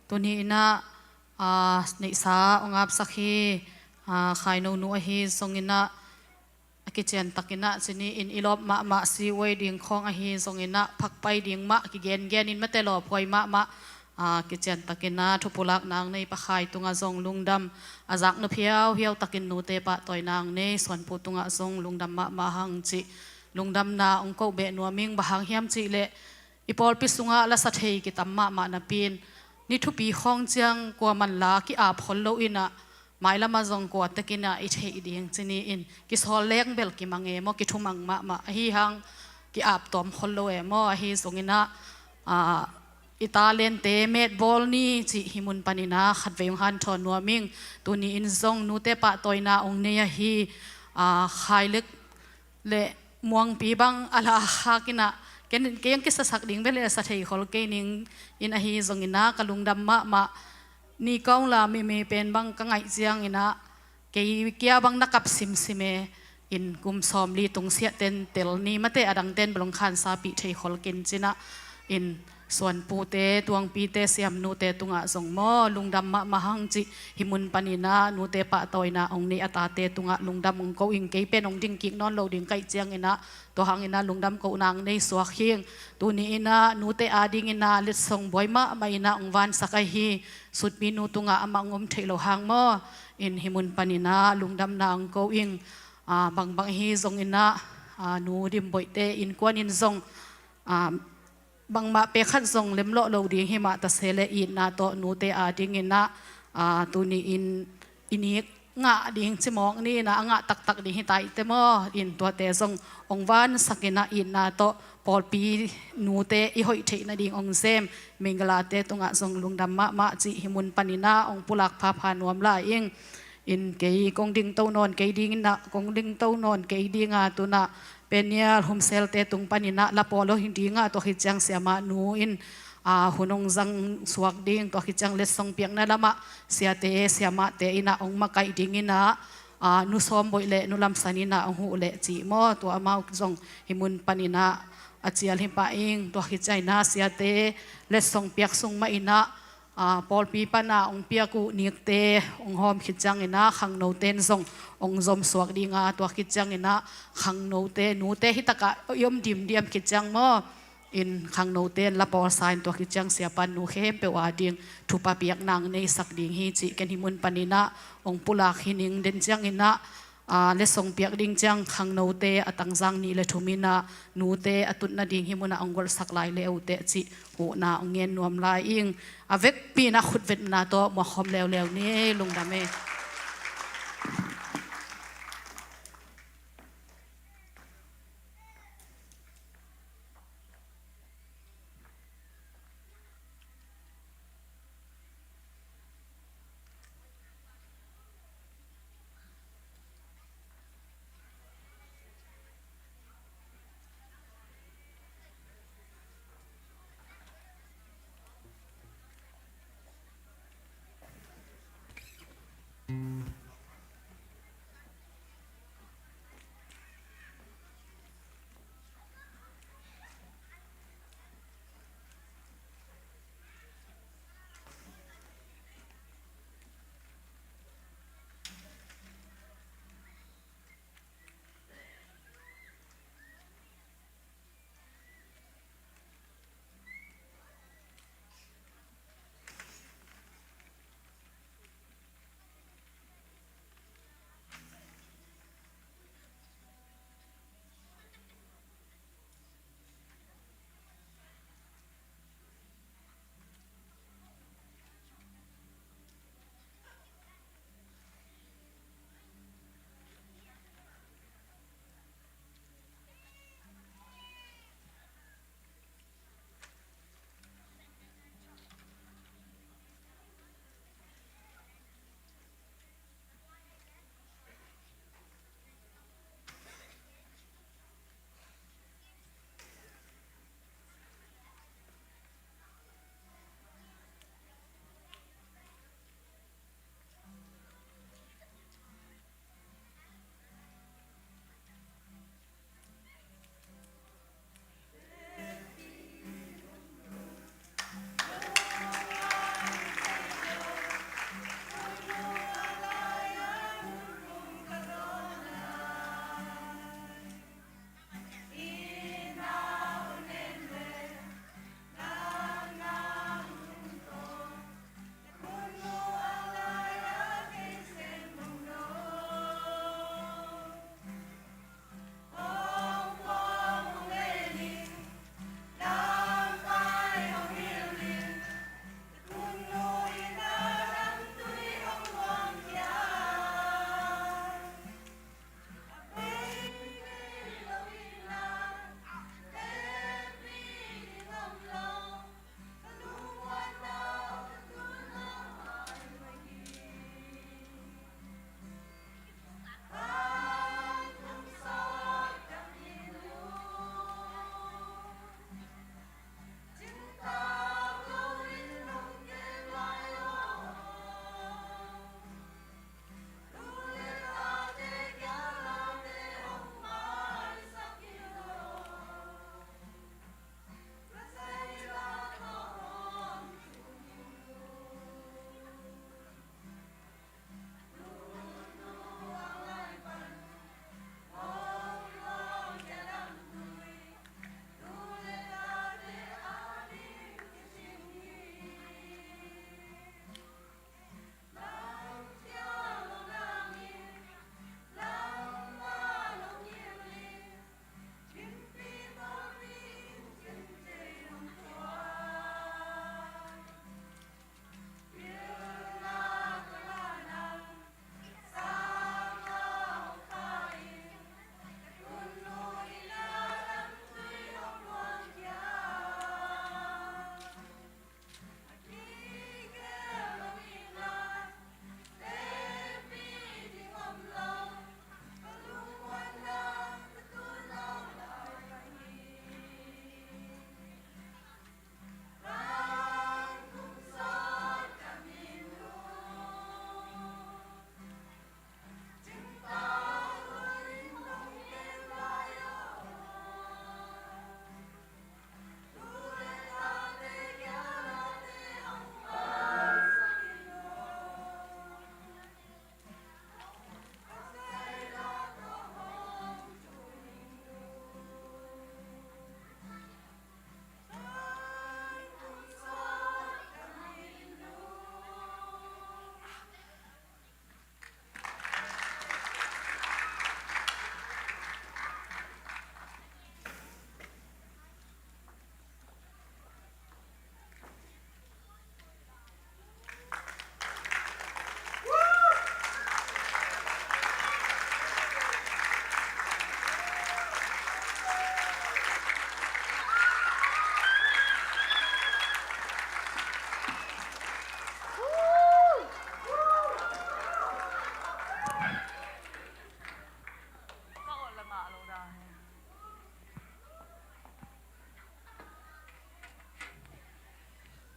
S1: tuni ina nei sa ongap sakhi khai no nu hi songina akichen takina chini in ilop ma si wei ding khong a hi songina phakpai ding ma ki gen in matelo phoi ma kichen takina thupulak nang nei pakhai tunga zong lungdam azak no phiau takin nu te pa toy nang nei son pu tunga zong lungdam ma hang chi ลุงดำนาองก็เบนัวมิงบางเฮียมจีเละอีปอลปิสุงะละสัตย์กิตัมมานาปินนี่ทุปีห้องเจียงกว่ามันลากิอาพอลโลอินะไม่ละมาจงกว่าตะกินะอิเทอีดิงจีนี่อินกิสฮอลเล็กเบลกิมังเอโมกิทุมังมาฮีฮังกิอาบตอมพอลโลเอโมฮีสงอินะอิตาเลียนเตเมดบอลนี่จีฮิมุนปานินาขัดเวงฮันทอนนัวมิงตัวนี้อินซงนูเตปะตอยนาองเนียฮีขายเล็กเละมวงปีบังอาลาฮากินะเกยังกิสสักดิ่งเบลสัตย์ขอลเกนิงอินอฮีซงอินะกลุงดำมานี่ก้าวลามีเป็นบังกังไงเจียงอินะเกียบังนักกับซิเมอินกุมซอมลีตรงเสียเต็นเตลนี่มาเตอดังเต็นบลงคันซาปิเทขอลเกนจินะอินส่วนปูเตตวงปีเตเสียมนูเตตุงะส่งมอลุงดำมะหังจิหิมุนปานินานูเตปะตอยนาองนี้อัตาเตตุงะลุงดำองเขาอิงเกเป็นองดิ่งกิกนอนโลดิ่งไกเจียงอินะตัวหังอินะลุงดำเขานางในสวกเฮียงตัวนี้อินะนูเตอาดิ่งอินะลิดส่งบ่อยมะมาอินะองวันสักฮีสุดมีนูตุงะอมังอมเทโลหังมออินหิมุนปานินาลุงดำนางเขาอิงบางฮีส่งอินะนูดิมบ่อยเตอินกวนอินส่งบางมาเปขันส่งเล็มโลโลดิ่งหิมะตะเสเลอินนาโตนูเตอาดิ่งอินะตัวนี้อินี้งะดิ่งชิมองนี่นะงะตักดิ่งหิตายเตมออินตัวเตส่งองวันสักนะอินนาโตปอลปีนูเตอิหอยเทนะดิ่งองเซมมิงกลาเตตุงะส่งลุงดำมะจิหิมุนปานินาองปุลักพาพานวมลาอิงอินเกยกงดิ่งเต้านอนเกยดิ่งนะกงดิ่งเต้านอนเกยดิ่งตัวนะเป็นเนี่ยโฮมเซลเตตุงปานินะละปอลหินดีงาตัวขิจังเสียมานูอินหุนงจังสวกดิ่งตัวขิจังเลสซงเปียงนั่นละมะเสียเตเสียมาเตอินะองมาไกดิ่งอินะนุสอมบ่อยเละนุลำสันินะองหูเละจีมอตัวอามาจงหิมุนปานินะอาเจียลหิมปะเองตัวขิจัยนะเสียเตเลสซงเปียกซงมาอินะปอลปีปนาองเปียกูนิกเตองหอมขิจังอินะขังโนเตนซงองจอมสวกดีงาตัวขิจังอินะขังโนเตนูเตฮิตะกะยมดิมเดียมขิจังมออินขังโนเตนละปอลไซน์ตัวขิจังเสียปันนูเข้มเปวาดิงทุปะเปียกนางในสักดิงฮิจิกันหิมุนปานินะองปุลาขินิงเดนจังอินะเลสงเปียกดิงจังขังโนเตอตังจังนี่เลทุมินะนูเตอตุนนาดิงหิมุนะองกอลสักลายเลวเตจิโหนาองเงินนวมลายอิงอเวกปีนะขุดเวทนาโตมาคอมเลวนี่ลุงดำเม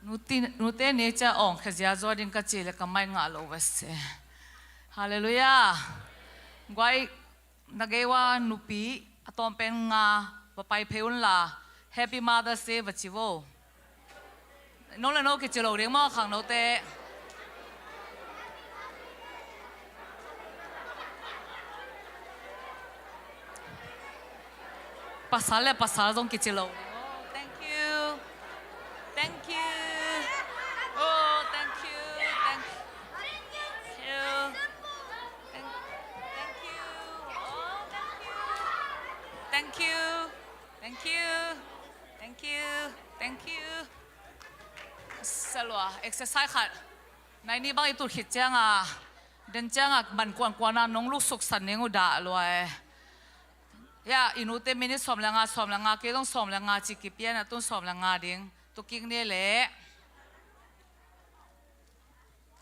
S6: นูเต้นี่จะอ่องขยะจอดินกะจีเลยก็ไม่งาโลเวสฮาเลลูยาไว้นักเอวานูปีอะตอมเป็นงาปะไปเพอุนลา Happy Mother's Day วัชิโวน้องและน้องกิจโลเรียงมอขังนูเต้pasal dong kecil lo. Thank you. Thank you. Oh, thank you. Thank you. Thank you. Oh, thank you. Thank you. Thank you. Thank you. Salwa exercise khat. Nai ni bang itu khit chang a. Den chang a ban kwan kwana nong lu suk san neng u da loi. Ya inute mini somlanga ke dong somlanga chikipia na tun somlanga ding to king ne le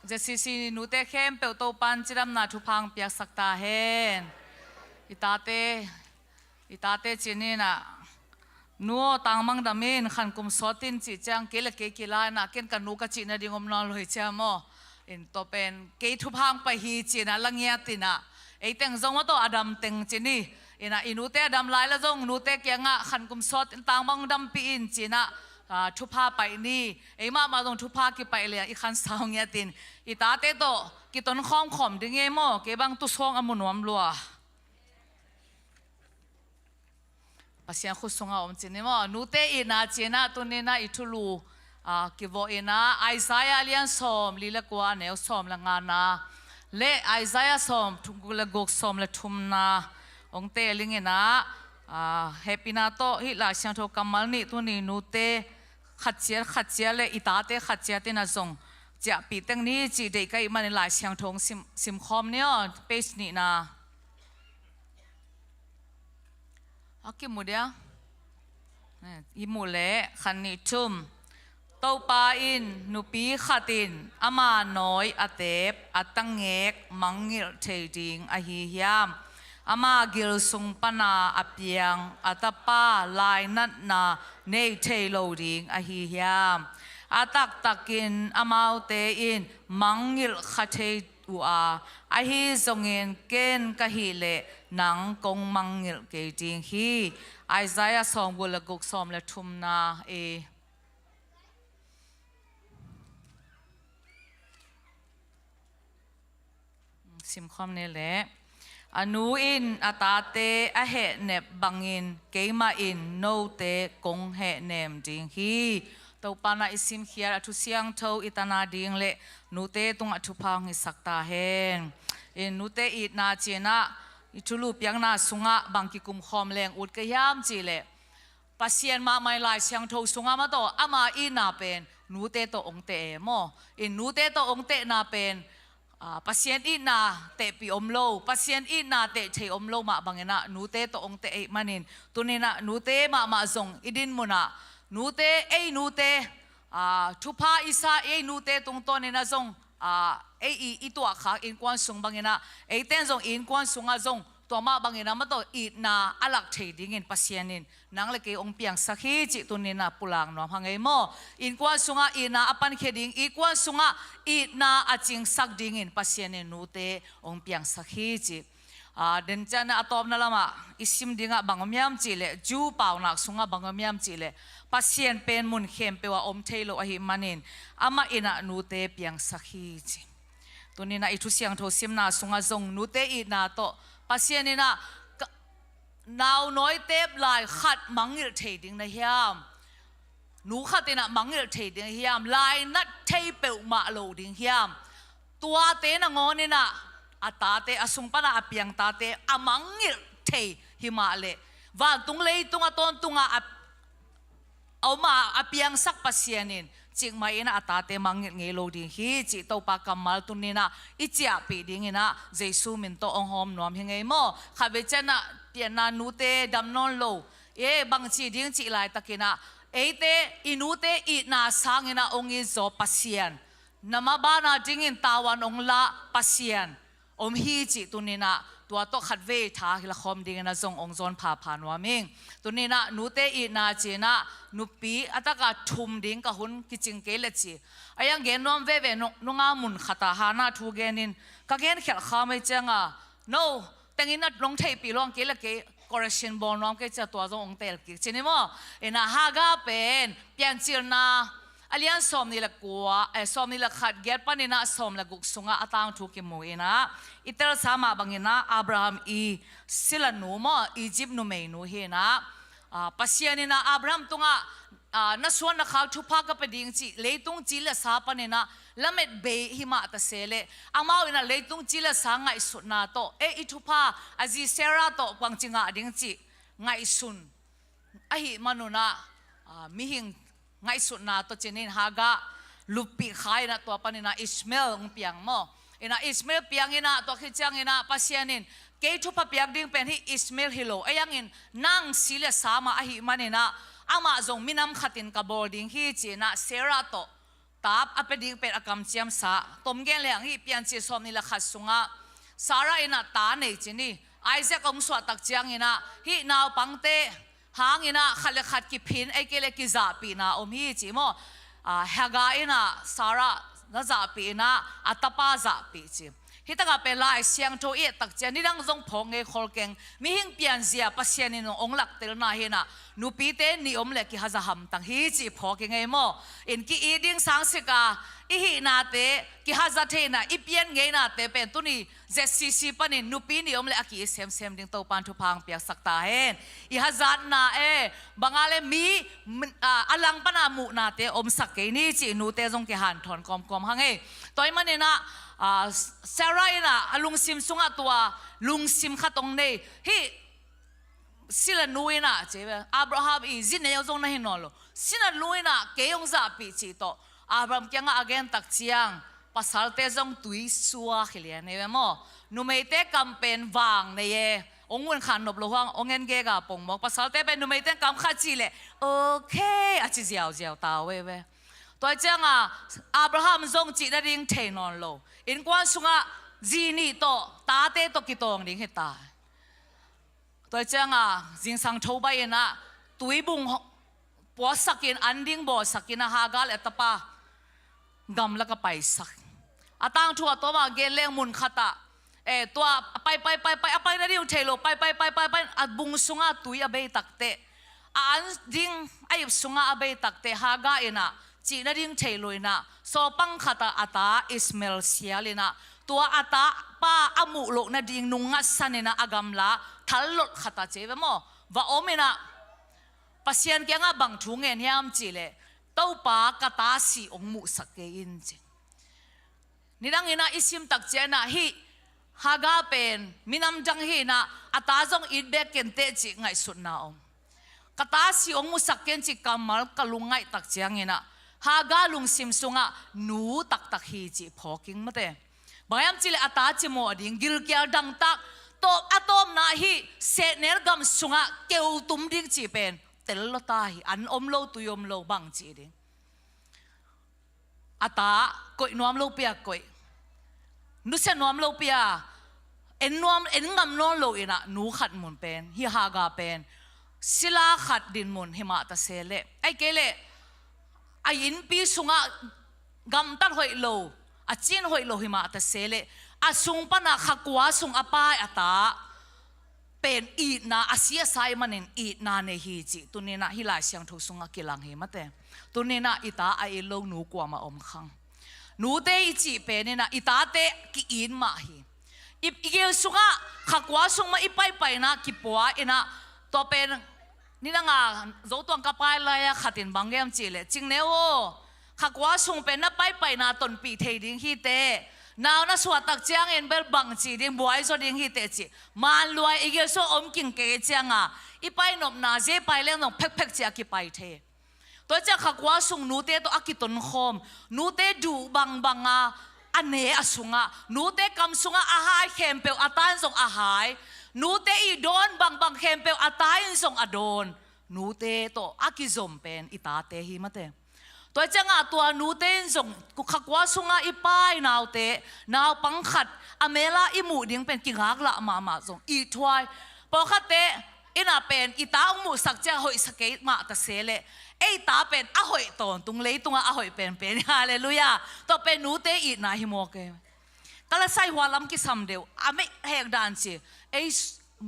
S6: jesi inute khem pe to pan chiram na thu phang pyak sakta hen itate chini na nuo tangmang damin khan kum sotin chi chang ke la na ken kan nu ka chi na dingom na loi chamo in to pen ke thu phang pa hi chi na langya tina eiteng zong to adam teng chini ina inute dam lai la zong nute kya nga khan kum sot tang mang dam pi in china thupa pai ni ema ma zong thupa ki pai le i khan saung ya tin ita te to ki ton khom ding e mo ke bang tu song amunom lua pasian khu songa om chini mo nute ina china tu ne na ithulu ki vo ina Isaiah lian som lila kwa ne som la nga na le Isaiah som thungula gok som la thum na ông tê linh nghe na happy na to hi la sang tho kamal ni tu ni nu te khát chia le ita te khát chia te na zong ja pi teng ni chi de kai man la sang thong sim khom ne page ni na aki mudia i mu le khan ni thum to pa in nu pi khatin ama noi atep atangek mangil theding a hi hiam ama gil sung pana apiang atapa lai nat na nei thei lo ding a hi hiam atak takin amau te in mangil khathei ua a hi zongin ken ka hi le nang kong mangil ke ding hi Isaiah song bula gok som le thum na e sim khom ne le anu in atate a he nep bangin keima in no te kong he nem ding hi to pana isim khiar athu siang tho itana ding le nu te tung athu phang hi sakta hen in nu te it na chena ichulu piang na sunga bangki kum khom leng ut ka yam chi le pasien ma mai lai siang tho sunga ma to ama ina pen nu te to ong te mo in nu te to ong te na pen pasien ina te pi omlo pasien ina te thei omlo ma bangena nu te to ong te e manin tunina nu te ma zong idin muna nu te thupa isa e nu te tung to nina zong e i to kha in kwan sung bangena e ten zong in kwan sunga zong to ma bangena ma to i na alak thei ding in pasienin nang le ke ong piang sakhi chi tunina pulang no hangai mo in kwan sunga ina apan kheding i kwan sunga i na aching sak ding in pasienin nu te ong piang sakhi chi den chana atom na lama isim dinga bangomyam chi le ju pau nak sunga bangomyam chi le pasien pen mun khem pewa om thailo a hi manin ama ina nu te piang sakhi chi tunina ithu siang tho simna sunga zong nu te i na to pasien ina now noi tep lai khat mangil thei ding na hiam nu khatina mangil thei ding hiam lai nat thei pe ma lo ding hiam tua te na ngonina atate asung pana apiang tate amangil thei himale van tung lei tunga ton tunga oma apiang sak pasianin ching mai ina atate mangil ngelo ding hi chi to pa kamal tunina ichia pi ding ina jesu min to ong hom nom hingai mo khabe chana piana nute damnon lo e bang chi ding chi lai takina eite inute I na sangina ongi zo pasian namabana dingin tawan ong la pasian om hi chi tunina
S9: ตัวโตขัดเวท้าฮิละคอมดิ่งนะจงองจอนพาผ่านว่ามิงตัวนี้นะนูเตอีนาจีนะนูปีอัตกาทุมดิ่งกะหุนกิจิงเกลจีอายังเกนนอมเวนงามุนขตาหานาทูเกนินกะเกนเขลข้าไม่จังอ่ะ no แต่งินนัดลงเทปีลองเกลเก correction บอลน้องเกจะตัวจงองเตลกิจินิโมเอ็นะฮากาเป็นเปลี่ยนจิรนาอเลียนสมนี่ละกัวสมนี่ละขัดเกลปนินะสมละกุกสุงะอัตางทุกิมูเอนะอิตาลสามาบังเงินะอับราฮัมอีสิลันนูมอียิปต์นูเมนูเฮนะปัสยานินะอับราฮัมตุงะนัสวนนักข่าวทุพากกับดิ่งจีเลตุงจีละสาปนินะละเม็ดเบยหิมะตะเสเลอามาวินะเลตุงจีละสาไงสุดนาโตอิทุพาอาจีเซราโตกวางจิงะดิ่งจีไงสุนหิมานุนะมิหิงไงสุดนาโตเจนินฮากาลุปีขายนะตัวปนินะอิสเมลงเปียงโมอิสเมลเปียงอินะตัวขิจังอินะปัสยานินเกยทุพาเปียงดิ่งเป็นฮิอิสเมลฮิโลยังอินนั่งสิละสามาหิมานินะอามาจงมินำขัดินกับบอลดิ่งฮิจีนะเซราโตตาบอเปดิ่งเป็นอากำเจียมสาตมเกนเลียงฮิเปียนจีสอมนิละขัดสุงะสาระอินะตาเนจินีไอเซกองสวดตักเจียงอินะฮินาวปังเตหางอินะขัดเลขัดกิพินไอเกเลกิจาปีนะอมฮิจีโมฮากาอินะสาระนะจาปีนะอัตปาจาปีจีฮิตกาเปลายเสียงโจเอตักเจนี่ดังจงพงเอคอลเกงมิหิงเปียนเสียปัสยานินองหลักเตลนาเฮนะนูปีเตนิอมเลกิฮะจะหำตังฮิจีพอเกงเอโมอินกีอีดิ้งสังสิกาอีหินาเตกิฮะจะเทนะอีเปียนเงนาเตเป็นตุนีเจสซีปนินนูปีนิอมเลอกิเซมดิ้งโตปันทุพังเปียกสักตาเฮนอีฮะจัดนาบังอาเลมีอลังปนามุนาเตอมสักเกนี่จีนูเตจงกิหันถอนกอมหังตัวมันเนี่ยนะเซรายนะลุงซิมสุงตัวลุงซิมขัดตรงนี้ฮิสิลนุยนะเจ้าอับราฮัมอีจินเนี่ยจงนะฮินอลสิลนุยนะเกยงซาปีจิโตอับราฮัมเกียงอาเกนตักเชียงภาษาเตจงตุยสัวขลียเนี่ยมั้งนูไม่เตกัมเป็นวางเนี่ยองค์วันขันนบลวงองเงินเกกาปงบอกภาษาเตเป็นนูไม่เตกัมขัดจิเลโอเคอาจิเจียวตาเว้ยตัวเจ้าอับราฮัมจงจิตดิ่งเทนอนโลอินกวนสุงะจีนี่โตตาเตโตกิโตงดิ่งเหตาตัวเจ้าจิงสังโชบายนะตุยบุงปัวสักินอันดิ่งบ่สักินฮากาเลตปากำลักไปสักอาตังทัวตัวมาเกลเลงมุนขตาตัวไปนะดิ่งเทโลไปอัดบุงสุงะตุยอเบยตักเตอันดิ่งไอสุงะอเบยตักเตฮากาเอนะจีนดิ่งเทโลนะโซปังขตาอัตาอิสเมลเซียเลนะตัวอัตาป้าอามุโลนะดิ่งนุงัสสันนะอากำลาทัลลดขตาเจเวโมว่าโอเมนะปัสยันเกียงบังทุงเงียมจีเลเต้าป้ากตาสีองมุสักเกยินจนี่ดังนะอิสิมตักเจนะฮิฮากาเป็นมินำจังฮินะอัตาจงอิดเบกเกนเตจิไงสุดนาอมกตาสีองมุสักเกนจิกามัลกลุงไงตักเจียงนะฮากาลุงซิมสุงะนูตักฮีจีพอกิงมาเตบางยามจิเลอัตาจิโมดิ่งกิลเกียดังตักโตอะตอมนาฮีเซเนรกัมสุงะเกวตุมดิ่งจีเป็นเตลโลตาฮีอันอมโลตุยอมโลบังจีดิ่งอัตากอยนวมโลเปียกอยนุเซนวมโลเปียเอ็นงำนอนโลอินะนูขัดมุนเป็นฮิฮากาเป็นศิลาขัดดินมุนหิมะตะเซเลไอเกเลไออินปีสุงะกำตัดหอยโลอาจินหอยโลหิมะตะเซเลอาสุงปนาขกัวสุงอปายอัตาเป็นอีนาอาเซียไซมันเองอีนาเนฮีจิตุนีน่ะฮิลาเสียงทุสุงะกิลังเฮมาเตตุนีน่ะอิตาไอโลหนูกว่ามาอมขังหนูเตอิจิเป็นนี่น่ะอิตาเตกิอินมาฮีอีเกลสุงะขกัวสุงมาอีไปนะกิปัวอินะตัวเป็นนี่นะงาโจตัวกับไปเลยขัดินบางแก้มจีเลยจริงเนวขักว่าส่งเป็นนับไปนาตนปีเทดิ้งฮีเตนาวน่ะสวดตักเจียงเอ็นเบลบังจีดิ้งบวยโซดิ้งฮีเตจีมันรวยอีกเยอะโซอมกินเกเจียงอีไปนบนาเจไปเลี้ยงน้องเพ็กเจียกิไปเทตัวเจ้าขักว่าส่งนูเตตัวอักิตนคอมนูเตดูบังอันเนอสุงนูเตกำสุงอาหายเข้มเปลอัตานส่งอาหายนูเตอีโดนบังเข้มเปลอัตานส่งอโดนนูเตตัวอักิจมเป็นอิตาเตหิมาเตต ตัวจังตัวนูเต้นส่งกุขกว่าสุงอีป้ายนาวเตนาวปังขัดอเมล่าอีหมูดิ้งเป็นกิงหักละมาส่งอีทวายพอขัดเตอินาเป็นอีตาองมูสักเจ้าหอยสเกตมาตะเสเลไอตาเป็นอะหอยตอนตุงเลยตุงอะหอยเป็นฮาเลลูยาตัวเป็นนูเตอีนาฮิโมเกก็เลยใส่หัวลำกิซัมเดียวอะไม่แหกดันสิไอ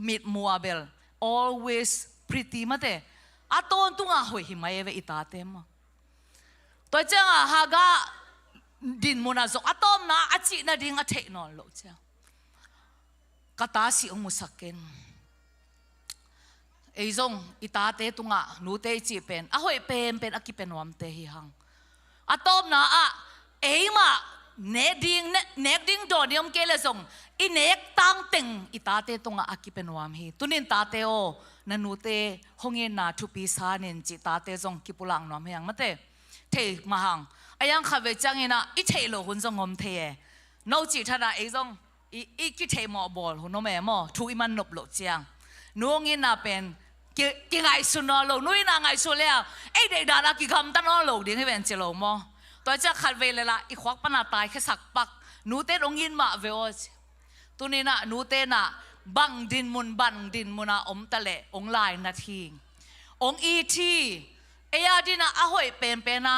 S9: มิดมัวเบล always pretty มาเตอะตอนตุงอะหอยหิมายเวอีตาเต็มตัวเจ้าฮากาดินมุนาซกอะตอมนะอะจินาดิงอะเทนอนโลเจ้ากตาสิองมุสักเกนไอ้จงอิตาเตตุงะนูเตจีเป็นอะหอยเป็นอะกิเป็นวามเตหิหังอะตอมนะอะเอมาเนกดิ้งโดนยมเกลจงอิเนกตังติงอิตาเตตุงะอะกิเป็นวามฮีตุนินตาเตโอนันนูเตหงเงินนาทุปีสานินจิตาเตจงกิปุลังนอมเฮียงมาเตเทมาหังอายังขับไปจังเงินะอิเทโลหุ่นจงงมเทนอจิท่านะไอ้จงอีกิเทมอบอลหุ่นโนแม่มอทุยมันนบโลจังนูเงินน่ะเป็นกี่ไงสุนอโลนุ้ยนางไงสุแล้วไอ้เด็กดารากี่คำตั้งนอโลดิ้งให้เป็นเจโลมอตัวจะขัดเวลละอีควักปนาตายแค่สักปักนูเต้องยินมาเวอชตัวนี้นะนูเต้น่ะบังดินมุนนะอมตะเละองลายนาทีองอีทีเอียดินะอะหอยเป็นนะ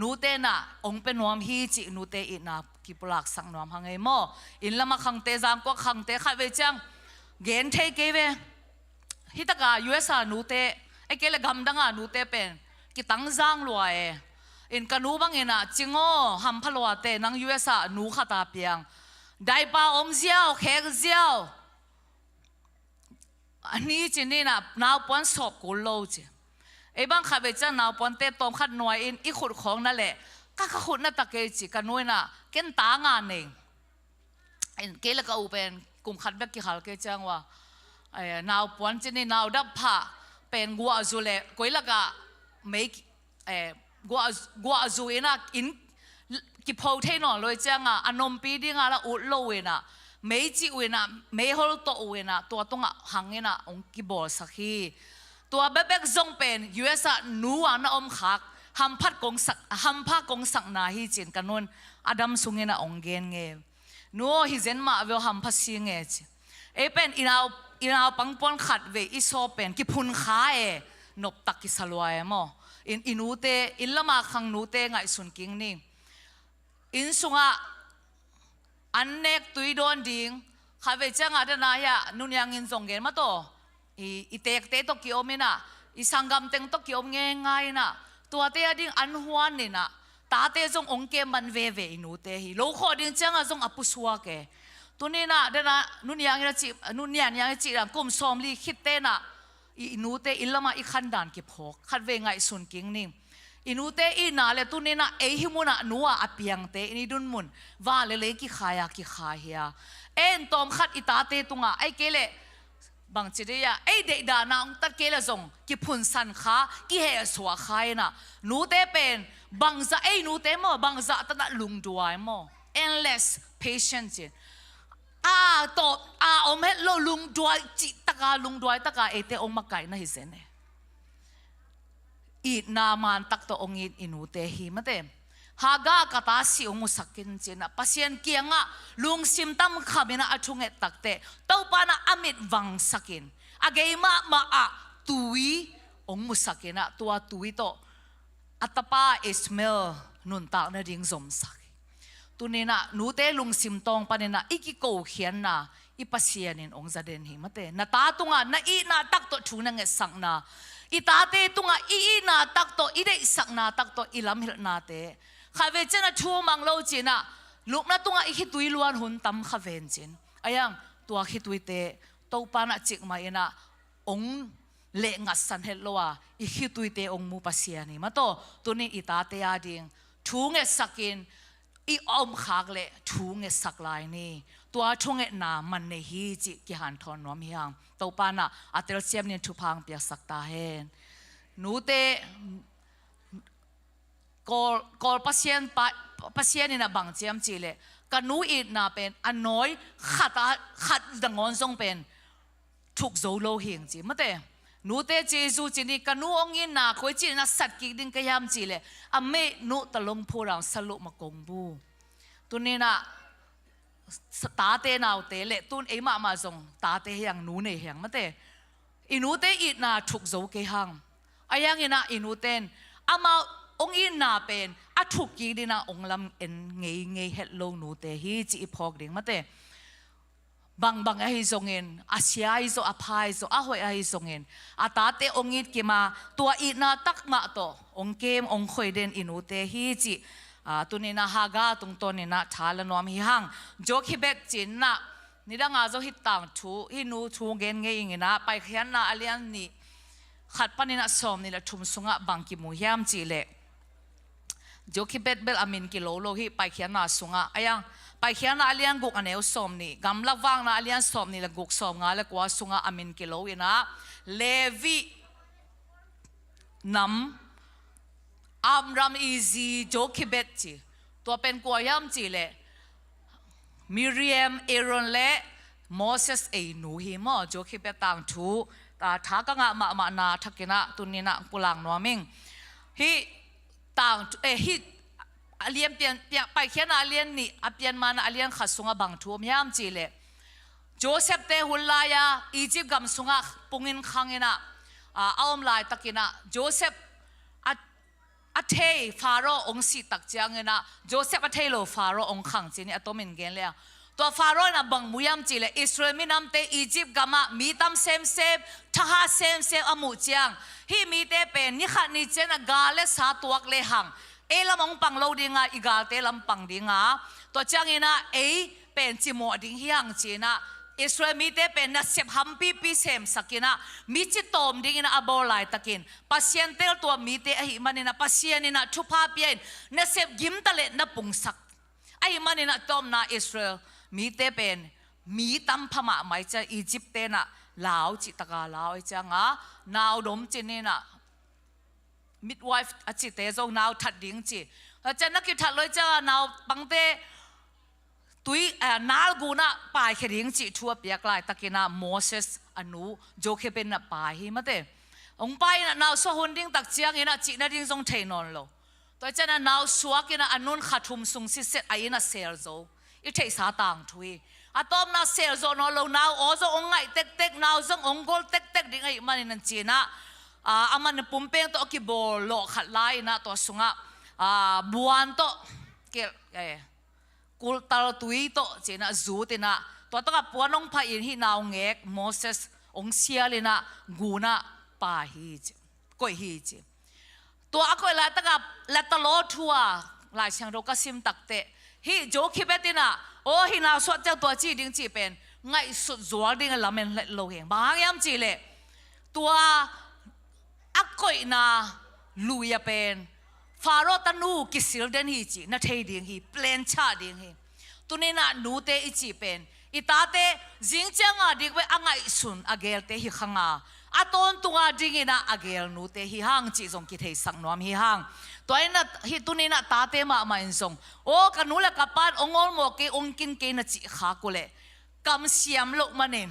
S9: นูเต้น่ะองเป็นนวมฮีจินูเตอินะกิปลักสังนวมหังไงมออินละมาขังเตจามก็ขังเตขัดเวจังเกนเทเกเวฮิตกา US นูเตไอเกลกำดังนูเตเป็นกิตังจางลวยอินกันนูบังเงินจิงโอฮัมพลวเตนัง US นูขัตาเปียงได้ปาอมเจียวเขกเจียวอันนี้จีนี่นะนาวปอนสอบกุลโลจีไอ้บางขับไปจ้านาวปอนเตตอมขัดหน่วยอินอีขุดของนั่นแหละก็ขุดนั่นตะเกียจีกันนู้นน่ะเก่งตางานเองอินเกลก็อุเป็นกลุ่มขัดแบบกี่ขัดเกจังว่านาวปอนจีนี่นาวดับผ้าเป็นกัวจูเล่กุยละก็ไม่กัวจูเองนะอินกิพอเทนอเลยจังอนมปีดิ้งละอุดโลเวนะไม่จีเวนะไม่ฮอลโตเวนะตัวตรงหังเวนะองกิบอลสักทีตัวเบบกจงเป็น US นัวนะอมขักฮัมพัดกงสักนาฮิจินกันนนอดัมสุงเงนะองเกนเงนัวฮิเจนมาเวลฮัมพัดซิงเงจิเป็นอินาวปังปอนขัดเวอิโซเป็นกิพุนขานบตักกิสลวยมออินูเตอินละมาขังนูเตไงสุนกิงนี่อินสุงะอันเนกตุยโดนดิ่งข้าเวจังอาดนายะนุนยังอินส่งเกนมาโตอีเตกเตตกิโอมินะอีสังกัมเต็งตกิโอมง่ายนะตัวเตยดิ่งอันหัวนี่นะตาเตจงองเกมันเวอินูเตฮิโลโคดิ่งจังอาจงอปุสวะเกตัวนี้นะเดนะนุนยังจีรังกุมสอมลีคิดเตนะอีนูเตอิลละมาอีขันดานกิพกขัดเวงไงสุนกิงนี่อินูเตอีนาเลตุนีนะเอหิมุนะนัวอเปียงเตอินิดุนมุนว่าเลกิขายเฮียตอมขัดอิตาเตตุงะไอเกเลบางจีเดียไอเด็กดานาองตัดเกลจงกิพุนสันขากิเฮสวะขายนะนูเตเป็นบางจะนูเตมอบางจะตัดลุงดวยมอ endless patience ตบอมเฮลลุงดวยจิตกาลุงดวยตกาเอเตองมาไก่นะฮิเซเนอีนามันตักตัวองอินูเตหิมาเตฮากากตาสิองมุสักกินเจนะปัสยันเกียงะลุงซิมตัมขมินะอชุงเอตักเตเต้าปานะอมิดวังสักินอเกยมาตุยองมุสักินะตัวตุยโตอัตปาอิสเมลนุนตากนะดิ่งสมสักตุนีนะนูเตลุงซิมตองปานินะอีกิโกเขียนนะอีปัสยันินองจะเดนหิมาเตนะตาตุงะนะอีนาตักตัวชุนังเอสังนะอิตาเตตุงะอีนาตักโตอีเดสักนาตักโตอิลามฮิลนาเตข้าเวจนะชูมังโลจินะลูกนาตุงะอีขิตุยล้วนหุนตั้มข้าเวนจินอายังตัวขิตุยเตโตปานะจิกมาเอนะองเลงัสสันเฮลโลวะอีขิตุยเตองมูปัสยานีมาโตตัวนี้อิตาเตอาดิงชูเงสักินอีอมขากเลชูเงสักลายนี่ตัวชงเงนามันเนฮีจิกิหันทอนนวมเฮียงตัวปานะอัตลเซียมเนี่ยทุพังเปียสักตาเฮนนูเตกอลปัสยันนี่นะบางเจียมจีเลกันนูอีน่าเป็นอันน้อยขัดดังงอนทรงเป็นถูกโจโลเฮียงจีมาเต นูเตเจซูจีนี่กันนูองอินนาคอยจีน่ะสัตกิดิงกยามจีเลอเมนูตะลงพูรังสลุมากงบูตุนี่น่ะตาเตนาวเตเลตุนเอมาจงตาเตยังนูเนยังมาเตอินูเตอีน่ะทุกโจเกหังอายังอิน่ะอินูเตนอามาองอินนาเป็นอาทุกกีดิน่ะองลำเอ็นเงยเฮ็ดลงนูเตฮีจีพอกดิงมาเตบางไอ้ทรงเงินอาเซียไอ้โซอาพายโซอาหอยไอ้ทรงเงินอาตาเตองอิดกิมาตัวอีน่าตักมาโตองเกมองคอยเดนอินูเตฮีจีตุนีน่าฮากาตุงตัวนี่น่าทาลนวมฮิฮังโจคิเบกจินน่ะนี่ดังอาโจฮิตตังทูฮินูทูเงินเงี้ยนะไปเขียนน่ะอาเลียนนี่ขัดปนิน่ะสอมนี่ละทุ่มสุงะบังกิมูฮิมจีเลโจคิเบตเบลอามินกิโลโลฮิไปเขียนน่ะสุงะอายังไปเขียนน่ะอาเลียนกุกอันเอวสอมนี่กำลังวางน่ะอาเลียนสอมนี่ละกุกสอมงาละกว่าสุงะอามินกิโลอินะเลวีนำอัมรามอีซีโจคิเบตจีตัวเป็นกวายามจีเลมิเรียมเอรอนและโมเสสเอนูฮิมอโจคิเบตต่างทูตาทักงะมานาทักกินะตุนีนะกุลังนัวมิงฮิต่างฮิอาเลียนเปลี่ยนไปเขียนอาเลียนนี่อาเปลี่ยนมาอาเลียนขัดสุงะบังทูมยามจีเลโจเซฟเตหุลลายาอียิปต์กำสุงะปุงินขังเนะอามลายตักินะโจเซฟอาเทฟาโรองสีตักจังเนะโจเซฟอาเทโลฟาโรองขังจีนี่อัตโตมินเกนเลยตัวฟาโรน่ะบังมุยามจีเลอิสราเอลมินำเตอียิปต์กำมามีตามเซมท่าเซมอามุจังฮีมีเตเป็นนี่ขัดนี่เจนะกาเลสาตัวกเลหังเอลมองปังโลดิงาอีกาเตลำปังดิงาตัวจังเนะเอเป็นจิโมดิงฮิยังจีนะอิสราเอลมีเตเป็นนัสเซบฮัมปีเซมสักินะมีจิตโตมดิงนะอบอลายตะกินปัสยันเตลตัวมีเตอหิมันนะปัสยันนะทุพาเปียนนัสเซบกิมตะเลนะปุงสักอหิมันนะตอมนะอิสราเอลมีเตเป็นมีตั้มพม่าไม่จะอียิปต์เตนะลาวจิตกาลาวไอจังนาวดมจีนี่นะmidwife อาจิตเตจงนาวทัดดิ้งจีจะนักกิจทัดเลยจ้านาวปังเตตุยนาลกูน่ะปายขดิ้งจีทัวเปียกลายตะกินะโมเสสอนุโจเคเป็นน่ะปายฮิมาเตองไปน่ะนาวสหุนดิ้งตักเจียงอินะจีน่ะดิ้งจงเทนอนโลตัวจะน่ะนาวสวกินะอนุนขัดทุมสุงสิเซตไอน่ะเซลโซอีเทสาต่างทุยอะตอมน่ะเซลโซนอโลนาวโอโซองไงเต็กนาวจงองกอลเต็กดิ้งไอมันนั่นจีน่ะอามันปุ่มเป้งตัวกิบอลโลขัดไลนะตัวสุงะบัวตัวเกลกุลตาตุยตัวเจนะจูตินะตัวตั้งปวนองพาอินฮินาวเงกโมเสสองเซียลินะกูนะปาฮีจก้อยฮีจตัวอากอยละตั้งละตลอดทัวหลายเชียงโรกสิมตักเตะฮีโจคิเบตินะโอ้ฮินาวสวดเจ้าตัวจีดิ้งจีเป็นไงสุดจัวดิ้งละเมนโลเฮงบางยามจีเลตัวอักกอยนาลุยเป็นฟาโรตันูกิสิลเดนฮีจีนัทเฮดิงฮีเพลนชาดิงฮีตุนีน่ะนูเตอิจีเป็นอิตาเตจิงเจงอาดิกเวอังไอสุนอเกลเตฮิขังอาอัตอนตุงอาดิงินะอเกลนูเตฮิฮังจีจงกิเทสังนวมฮิฮังตัวนี้น่ะฮิตุนีน่ะตาเตมาอินซงโอ้กันูเลกับปานองอลโมเกองกินเกนัจิขากุเลกำเสียมโลมันเอง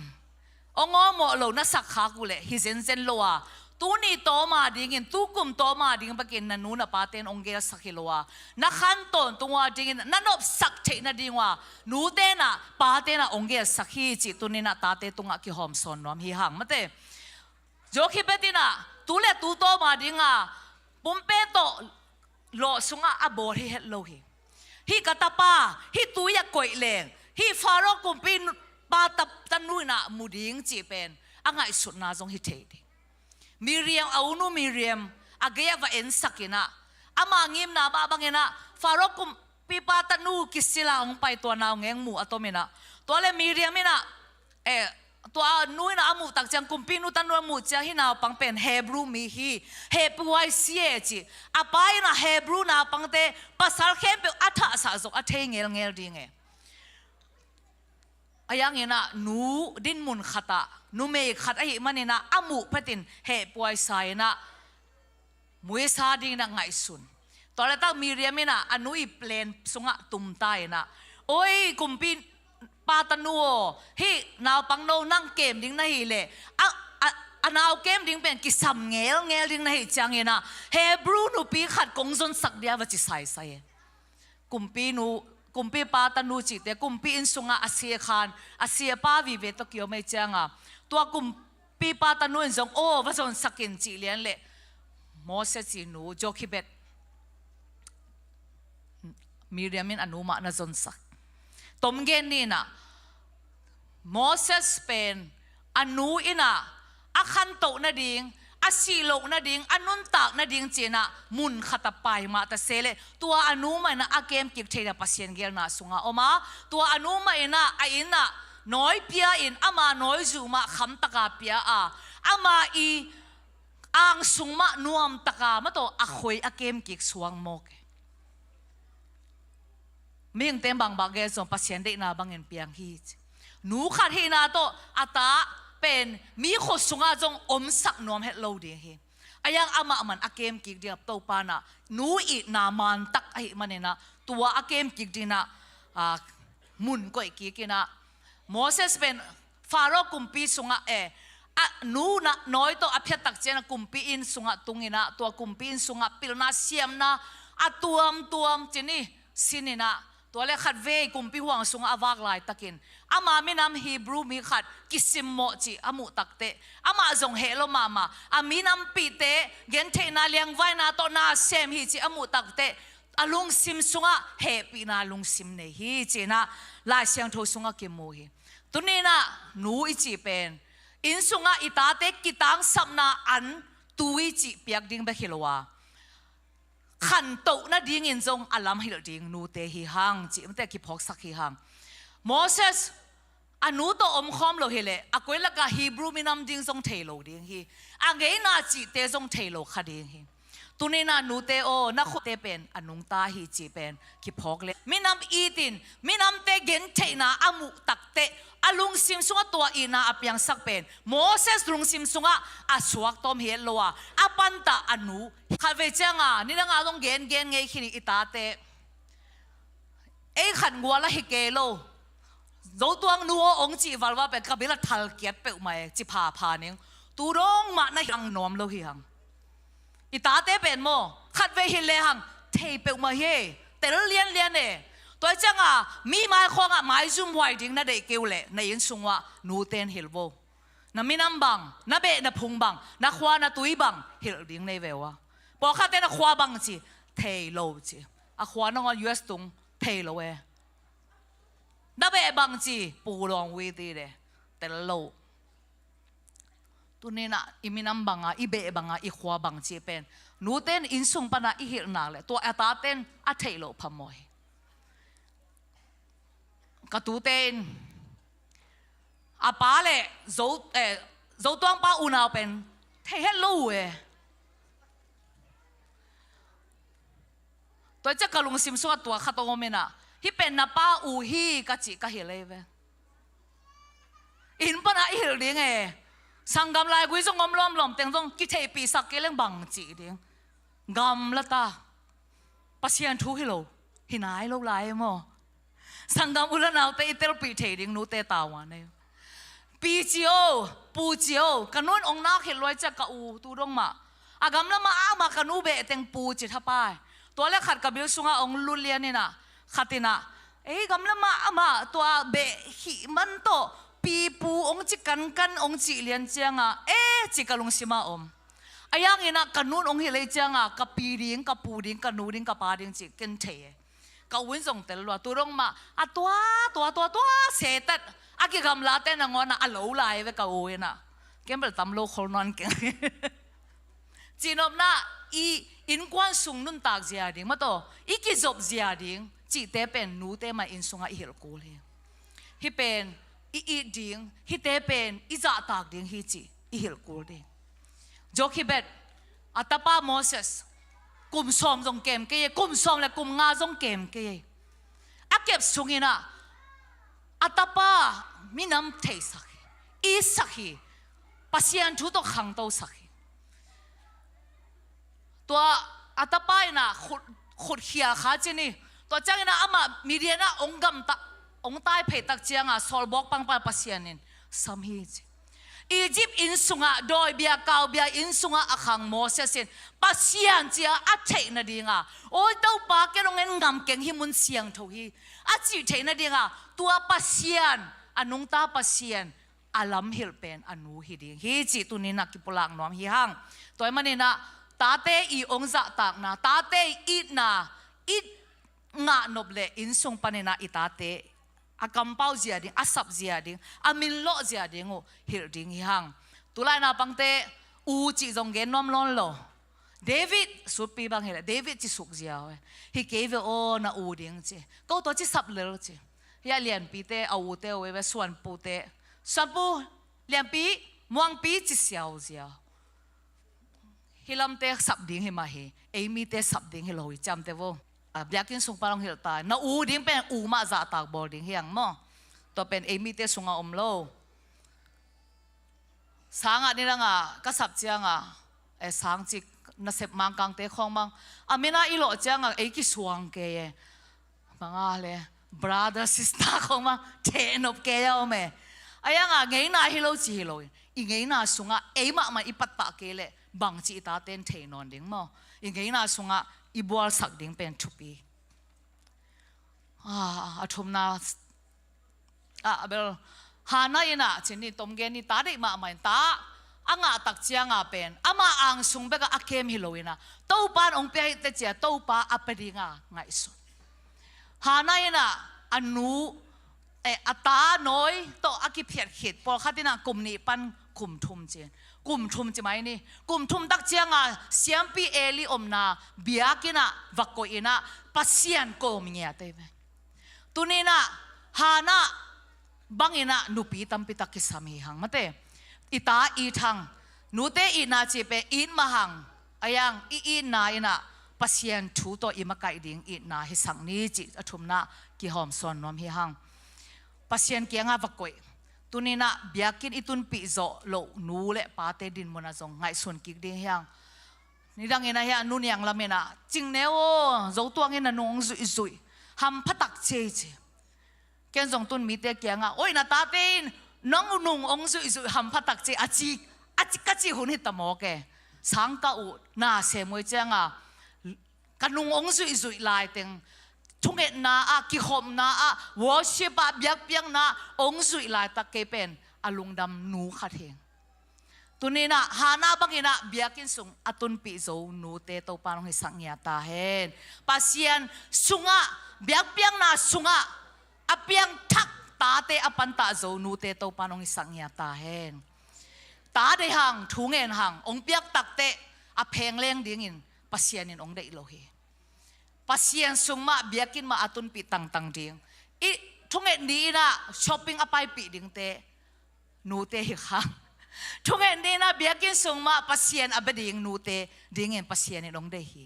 S9: องอลโมโลนัสักขากุเลฮิเซนเซนโลอาตูนี่โตมาดิ่งตูกุมโตมาดิ่งปะกินนันนูน่ะปาเตนองเกลสักกิโลวะนักขันตอนตัวดิ่งนันอบสักเทนัดิ่งวะนูเตน่ะปาเตน่ะองเกลสักฮีจิตุนี่น่ะตาเตตุงะกิหอมสอนนอมฮิฮังมาเตโจคิเบติน่ะตูเลตูโตมาดิ่งปุ่มเปโตโลสุงะอบอริเฮตโลฮิกะตาปาฮิตุยะกอยเลงฮิฟาโรกุมปินปาตันนูน่ะมูดิ่งจีเป็นอ่างไงสุดน่าจงฮิเทดิมิเรียมเอานูมิเรียมอากยาว่าเอ็นสักินะอามางิมนะบ้าบังเงินะฟาโรกุมปีปาตันูกิสิลาองไปตัวนาวเงงมูอัตโตมินะตัวเลมิเรียมมินะตัวนู้นนะอามูตักจังกุมปีนูตันนูมูจังฮินาปังเป็นเฮบรูมีฮีเฮบรูไอเซียจีอาไปนะเฮบรูนะปังเตภาษาเข้มเป็นอัฐสะสกอัฐเงลดีเงอายังเงินะนูดินมุนขัดะนูเมย์ขัดไอ้มันนี่นะอามูพัดินเฮปวยไซนะมวยซาดิงนะไงสุนตอนแรกตั้งมีเรียมินะอนุอีเพลนสงะตุมไตนะโอ้ยกุมปีปาตนัวฮีนาวปังโนนั่งเกมดิ้งนะฮีเลย อันเอาเกมดิ้งเป็นกิสำเงลดิ้งนะฮิจังเงนะเฮบรูนูปีขัดกงซนสักเดียวว่าจิใส่กุมปีปาตันูจิตแต่กุมปีอินสุงอาเซียคานอาเซียป้าวิเวตเกียวไม่จังตัวกุมปีปาตันูอินซงโอ้ว่าซนสักกินจีเลียนเละโมเสสจีนูโจคิเบตมีเรียมินอนุมานะซนสักตมเกนนี่นะโมเสสเป็นอนุอินะอาคันโตนะดิงอาศิโลนะดิงอนุนตักนะดิงเจนะมุนขัตไปมาแต่เซเลตัวอนุมานะอาเกมกิบเทนะปัสยันเกลนะสุงาอมาตัวอนุมานะไอนะน้อยเปียอินอามาน้อยจูมาคำตะกาเปียอามาอีอ่างสุงมานวมตะกามาโตอาคอยอาเกมกิกสวงโมกมีอย่างเต็มบางบางเกส่งปัสยันได้นาบางเงินเปียงฮีหนูขัดฮีนาโตอาตาเป็นมีคนสุงาจงอมสักนวมเฮโลเดียเฮอายังอามามันอาเกมกิกเดียบโตปานะหนูอีนามันตักไอมันเนนะตัวอาเกมกิกดีนะมุนก็อีกิกินะโมเสสเป็นฟาโรห์กุมปีสุงาหนูนะน้อยโตอภิตักเจนะกุมปีอินสุงาตุงินะตัวกุมปีอินสุงาปิลนาเซียมนะตัวมเจนี่สินินะตัวเลขัดเวกุมพิห่วงสุงอาวากลายตะกินอามามินำฮีบรูมีขัดกิสิมโมจิอามุตักเตอามาจงเฮโลมาอามินำปีเตเกนเทนาเลียงไว้นาโตนาเซมฮีจิอามุตักเตอาลุงซิมสุงะเฮปีนาลุงซิมเนฮีจินะลายเสียงโทสุงะกิมโมฮีตุนี้นะหนูอิจิเป็นอินสุงะอิตาเตกิตังสัมนาอันตุยจิเปียกดิ้งเบคิโลวาขันโตนะดิ้งอินจงอัลลัมฮิลดิ้งนูเตฮิฮังจิมเตกิพอกสักฮิฮังโมเสสอนุโตอมคอมโลเฮเลอกุยละกะฮีบรูมินัมดิ้งจงเทโลดิ้งฮีอังเกน่าจิเตจงเทโลคดิ้งฮีตุนี้นะนูเตโอนักขุเตเป็นอนุงตาฮีจิเป็นกิพอกเลมินัมอีตินมินัมเตเกนเทนาอามุตักเตอาลุงซิมสุงะตัวอีนาอเปียงสักเป็นโมเสสลุงซิมสุงะอาสวกตอมเฮโลอาอปันตาอนุข้าเวจังนี่ละงาต้องเกนไงขินิอิตาเตขันงัวละฮิเกโลโจตัวนัวองจีวัลว่าเป็นกบิลทัลเกียตเปอไม่จิพาเนียงตูร้องมาในหังนอมโลหิหังอิตาเตเป็นโมขัดเวหิเลหังเทเปอมาเฮแต่ละเลียนเน่ตัวจังมีไม้คงไม้ซุ่มไว้ดิ้งน่าเด็กเกลเล่ในยินสุงว่านูเตนฮิลโวน้ำมีน้ำบังน้ำเบะน้ำพุงบังน้ำขวาน้ำตุยบังฮิลดิ้งในเววะพอข้าเตนขวาบังจีเทโลจีขวาน้องUS ตุงเทโลเวน้ำเบะบังจีปูลองวีดีเลยแต่โลตัวนี้นะอีมีน้ำบังอีเบะบังอีขวาบังจีเป็นนูเตนอินสุงปนะอีฮิลนาเลยตัวอัตาเตนเทโลพมอยกระตูเตนอาป้าเล่โจตัวป้าอุณาเป็นเทเฮลูตัวจะกระลุงซิมสวดตัวขัดตัวเมน่ะที่เป็นนับป้าอูฮีกะจิกะเฮเลเวอินปนะอิเฮลดิ้งสังกำลายกุยส่งกำล้อมเต็งส่งกิเทปีสักเกลังบังจีดิ้งกำละตาปัสยันทุฮิโลหินายโลกลายมั้งสังกำอุลนาวเตอิเตลปีเทดิ้งนูเตตาวานเนี่ยปีจิโอปูจิโอกันนู้นองนักเห็นรอยจากกะอูตูดงมาอากำละมาอามากันนูเบะเต็งปูจิทับไปตัวเล็กขัดกับบิลสุงาองลุเลียนี่นะขัดตินะกำละมาอามาตัวเบะหิมันโตปีปูองจิกันองจิเลียนเจียงจิกะลุงซิมาอมอายังอินะกันนู้นองเฮเลยเจียงกับปีดิ้งกับปูดิ้งกับนูดิ้งกับปาดิ้งจิกันเทก็วิ่งส่งแต่ละตัวลงมาตัวเสตัดอากิกำลาเต้นงอนอโลไลเวกโอยนะเก็บเป็นตำโลคนนอนเก่งจีนอมน่ะอินกวนสุงนุนตากเสียดิ้งมาโตอีกิจบเสียดิ้งจีเตเป็นนูเตมาอินสุงอิเฮลกูเลยฮิเป็นอีดิ้งฮิเตเป็นอิจ่าตากดิ้งฮิจีอิเฮลกูเลยโจคิเบตอัตตาปาโมเสสกุมซอมจงเกมเกยกุมซอมและกุมงาจงเกมเกยอาเก็บสุงินะอัตปามีน้ำเทสักอีสักปัสยันทุตขังโตสักตัวอัตปาน่ะขุดเขียขาจีนี่ตัวจังน่ะอามามีเดียน่ะองกำตาองใต้เพตักเจียงสอลบอกปังปัสยันนินสามีจี อียิปต์อินสุงะโดยเบียกาวเบียอินสุงะอคังโมเสสินปัสยานเจียอัดเทนดีงาโอ้ยเต้าปากแกลงเงินงำเก่งหิมุนเสียงทุยอัดจีเทนดีงาตัวปัสยานอนุงตาปัสยานอาลัมฮิลเป็นอนุฮิดีฮิจิตุนินักกิปุลังนอมฮิฮังตัวมันนี่นะตาเตอีองจะตากนะตาเตอีนะอีงะนบเลอินสุงปนินะอีตาเตอากำเป้าเสียดิ้งอาสับเสียดิ้งอามินโลเสียดิ้งโอฮิลดิ้งฮิฮังตุลายนาปังเตอูจิจงเกนนอมลอนโลเดวิดสุดปีบางเฮลเดวิดจิสุกเสียเว้ฮิเกวโอนาอูดิ้งจีก็ตัวจิสับเลอจียาเลียนปีเตอาอูเตเวส่วนปูเตส่วนปูเลียนปีมวงปีจิเสียวเสียฮิลำเตสับดิ้งฮิมาเฮเอมีเตสับดิ้งฮิโลฮิจำเตโวอยากกินสุงปาลงเฮลตายนาอูดิ้งเป็นอูมาจะตากบอลดิ้งเฮียงมั้งตัวเป็นเอมีเตสุงอาอมโลสางอันนี้ละงะก็สับเจียงอ่ะสางจิกน่าเสพมังกังเตะของมังอามินาอีโลเจียงอ่ะกิสวงเกยมังอะไร brother sister ของมังเทนบเกยเอาไหมไอ้ยังอ่ะไงน่าฮิโลจีฮิโลอีไงน่าสุงอ่ะมาอีปัตตะเกลบังจีตาเต้นเทนอนดิ้งมั้งอีไงน่าสุงอ่ะอีบัวสักดิ้งเป็นทุปีอาทุมนาเบลฮานาอินะเช่นนี้ตมเกนี่ตาได้มาไม่ตาอ่างตักเจียงเป็นอามาอ่างสุงเบกอาเคมฮิโลวินะตู้ปานองเปียเตเจียตู้ปาอปดิงาไงสุฮานาอินะอนุอัตาน้อยโตอากิเพียรเขตพอขัดที่น่ะกลุ่มนี้ปันกลุ่มทุมเจียนกลุ่มทุมจะไหมนี่กลุ่มทุมตักเจียงเสียมปีเอลิอมนาเบียกินะวักโกอินะปัสเซียนโกมิเงียเตไหมตุนีนะฮานาบังอินะนุปีตัมปิตักกิสามีหังมาเตอิตาอีทังนูเตอีนาจีเปอินมาหังอายังอีนาอินะปัสเซียนทูโตอิมากายดิ้งอีนาฮิสังนี้จิอทุมนะกิหอมส่วนนอมฮิหังปัสเซียนเกียงอาวักโกยตุนีนะเบียกินอิตุนปีโซโลนูเลปาเตดินมนาจงไงส่วนกิกดิ้งฮิหังนี่ดังเงินนะฮินุนยังละเมนะจิงเนโอโจตัวเงินนะนงซุยซุยฮัมพัตักเจเจเกณฑ์ส่งตุนมีเตเกียงโอ้ยนาตาเต้นน้องนุ่งองซุยซุยฮัมพัตักเจอาจิกัจิหุ่นหิตตมอแกสังกะอุนาเสมวยเจียงกันนุ่งองซุยซุยลายเต็งทุกเอ็ดนากิหอมนาวอชิบะเบียกเปียงนาองซุยลายตะเกเป็นอลุงดำนูขัดเฮงตุนี้นะฮานาบังอินะเบียกินสุงอตุนปีโจนูเตโตปานองให้สังเงียตาเห็นปัสเซียนสุงะเบียกเปียงนาสุงะอเปียงทักตาเตอปันตาโจนูเตโตปานองให้สังเงียตาเห็นตาได้หังทุงเงินหังองเปียกตักเตอเพงเลี้ยงดิ้งินปัสเซียนินองได้โลหิปัสเซียนสุงมาเบียกินมาอตุนปีตังดิ้งอีทุงเงินนี้นะช้อปปิ้งอไปปีดิ้งเตนูเตหิขังทุกเงินนี้นะเบียกินส่งมาปัสเซียนอับดิ้งนูเตดิ้งเงินปัสเซียนนี่ลงได้ฮี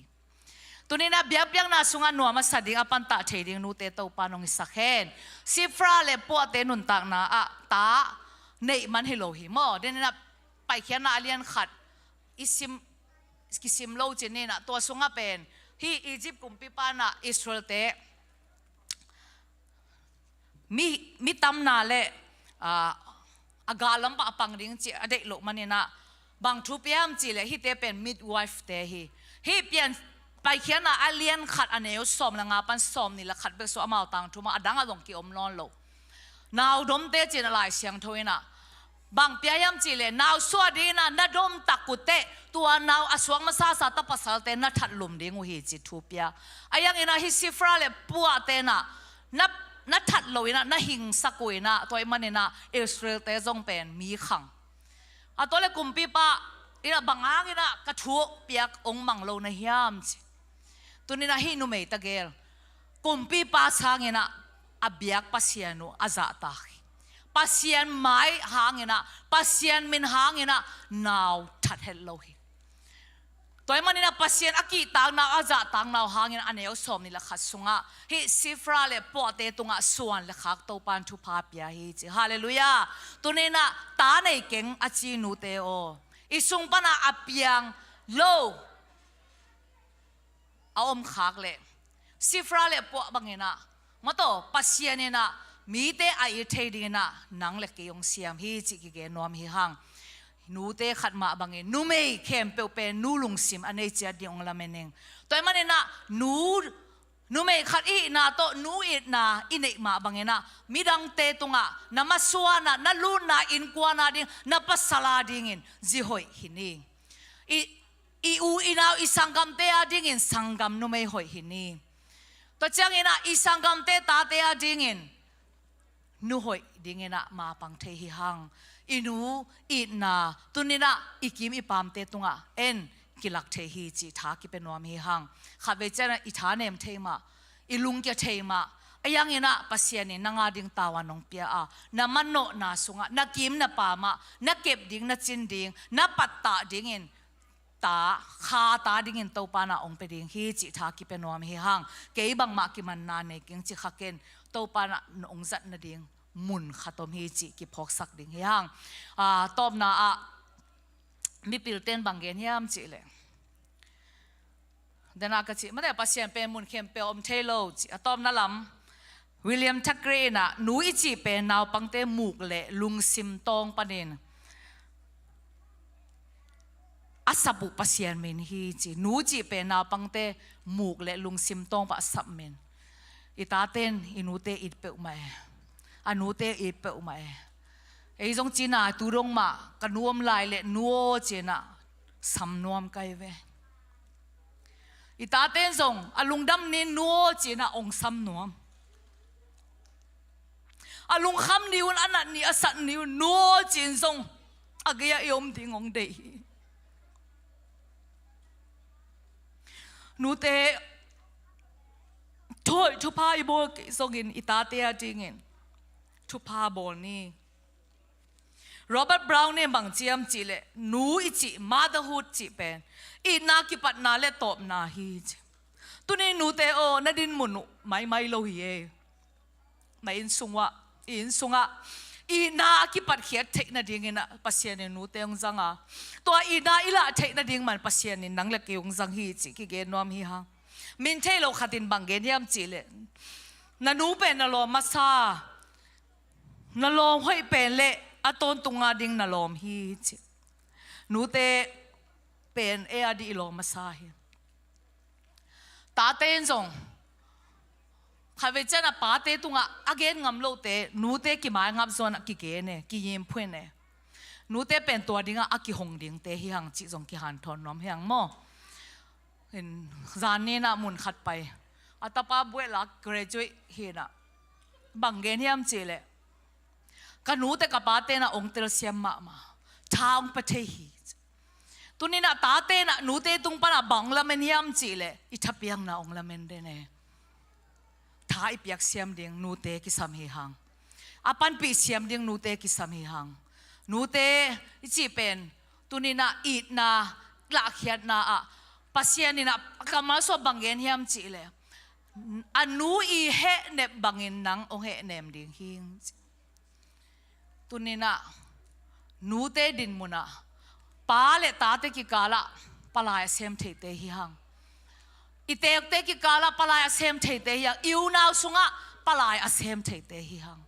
S9: ตัวนี้นะเบียเปียงนะส่งอันนัวมาสัดดิ้งอปันตาเทดิ้งนูเตโตปานองสักเห็นซิฟราเลปวดเตนุนตักนะตาเนมันฮิโลฮิมอเดนนะไปเขียนอาเลียนขัดกิซิมโลจินี่นะตัวส่งเป็นฮีอียิปต์กุมปิปานะอิสราเอลเตมีตำนาเลอากาลัมปะปังดิ้งจีอเด็กโลมันนี่นะบางทุเปียมจีเลยฮิเตเป็นมิดไวฟ์เตฮีเปลี่ยนไปเขียนอาเลียนขัดอันเนี้ยสอมละงาปันสอมนี่ละขัดเบกสอมาตังทุมาอดังอลงกิอมนอนโลนาวดมเตจีนลายเสียงทวินะบางเปียมจีเลยนาวสวดีนะนาดมตักกุเตตัวนาวอสวงมาซาซาตะปัสสาวเตนัทัดลุมดิ้งอุหิจิทุเปียอายังอินะฮิซิฟราเลยปัวเตนะนัทัดลอยนะหิงสักุยนะตัวมันนะอิสราเอลเตจงเป็นมีขังตัวเลกุมปีปะอินะบางอ่างอินะกระทุเปียกองมังโลนะยามจิตัวนี้นะฮินุเมตะเกลกุมปีปะสางอินะอเบียกปัสยานุอาซาตาปัสยานไม้หางอินะปัสยานมินหางอินะนาวทัดเฮลโลหิตัวมันนี่นะปัสยานอากิต่างนาวอาจจะต่างนาวหางอินะอันเนี้ยสมนี่ละขัดสุงะฮิซิฟราเลปอเตตุงะส่วนละขักตัวปันทุพาปียฮิจิฮาเลลูยาตัวนี้นะตาในเก่งอาจีนูเตโออิสุงปนาอเปียงโลเอาอมขักเลยซิฟราเลปอบางอินะมาโตปัสยานี่นะมีเตไอเทดินะนังเล็กยงเสียมฮิจิกิเกนวมฮิฮัง นูเตขัดมาบังเงินนูไม่เข้มเปลวเป็นนูลุงซิมอันนี้จะดีองละเมนเองตัวมันเนี่ยนะนูไม่ขัดอีนาโตนูอีนาอินเอกมาบังเงินนะมีดังเตตุงะนามาสวานะนาลูนาอินกวานาดิ่งนาปัสสลาดิ่งจิหอยหินีอูอินาวอิสังกัมเตอาดิ่งสังกัมนูไม่หอยหินีตัวจังอินาอิสังกัมเตตาเตอาดิ่งนูหอยดิ่งนะมาปังเทหิหังอินูอีนาตุนินะอิกิมอิปามเตตุงะเอ็นกิลักเทฮีจิทากิเป็นวามหิหังข้าเวจนะอิทาเนมเทมาอิลุงเกเทมาไอยังอินะปัสยานินางาดิ่งตาวันนงเปียอานามันโนนาสุงะนักกิมนาปามานักเก็บดิ่งนักจินดิ่งนักปัตตาดิ่งตาข้าตาดิ่งตัวปานาองเปดิ่งฮีจิทากิเป็นวามหิหังเกี่ยบังมากิมันนาเนกิงจิขักเกนตัวปานาองจัดนาดิ่งมุนขัดตมฮีจิกิพอกสักดิ่งหิหังตบนามีปิลเตนบางเกนยามจิเลยเดนากจิไม่ได้ปัสยานเป็นมุนเข้มเปอมเทโลจิตบนาลำวิลเลียมทักเกรน่ะหนูอิจิเป็นนาวปังเตมูกเละลุงซิมตองปนินอาสับุปัสยานเมนฮีจิหนูจิเป็นนาวปังเตมูกเละลุงซิมตองปัสสับเมนอิตาเตนอินูเตอิดเปอไม่อนูเตอิดเปอไม่ไอ้จงจีน่าตูรงมากันนวมลายเละนัวจีน่าสัมนวมไกเวอิตาเต้นจงอลุงดำนินนัวจีน่าองสัมนวมอลุงคำนิวอันนั้นนี่อสันนิวนัวจีนจงอากยะยมทิ้งองเดยนูเตถอยทุพายโบกจงอินอิตาเตียจริงอินทุพาโบนี่โรเบิร์ตบราวน์เนี่ยบางเจียมจีเล่หนูอิจิมาดฮูดจิเป็นอีนาคิปัดนาเล่ตบนาฮีจิตัวนี้หนูเตโอนาดินมุนุไม่โลฮีเอไม่อินสุงะอีนาคิปัดเขียดเทคนาดิ่งนะปัสยานิหนูเตองจังอ่ะตัวอีนาอิละเทคนาดิ่งมันปัสยานินังเล็กยงจังฮีจิกิเกนนอมฮีฮะมินเทโลขัดินบางเกนยามจีเล่นาหนูเป็นนาโลมาซานาโลมให้เป็นเล่อาตนตุงาดิ่งนาลอมฮีจินูเตเป็นเออดีลอมาซาฮีตาเต้นจงข้าเวจนะป้าเตตุงาอาเกนงำโลเตนูเตกิมายงับโซนกิเกเนกิยิมพูนเนนูเตเป็นตัวดิ่งอากิหงดิ่งเตฮิหังจิจงกิหันทอนน้อมฮิหังโมเห็นจานนี้นะมุนขัดไปอัตป้าบุเอลักเกรจุยเฮนะบังเกนฮิมจิเลกันนูเตกับป้าเตนะองเตลเซียมมาทางประเทศตุนี่นะตาเตนะนูเตตุงปนะบังละเมนยามจีเลอิทับยังนะองละเมนเดเนท้ายปียกเสียมดิ่งนูเตกิสามหิหังอปันปีเสียมดิ่งนูเตกิสามหิหังนูเตจีเป็นตุนี่นะอีดนะลากเขียดนะปัสยานี่นะกำมาสบังเงินยามจีเลอันนูอีเฮเนบบังเงินนังองเฮเนมดิ่งหิงตุนี่นะนูเตดินมุนะปาเลตาเตกิกาละปลายเซมเทเตหิหังอิเตกเตกิกาละปลายเซมเทเตหิหังอิวนาวสุงะปลายเซมเทเตหิหัง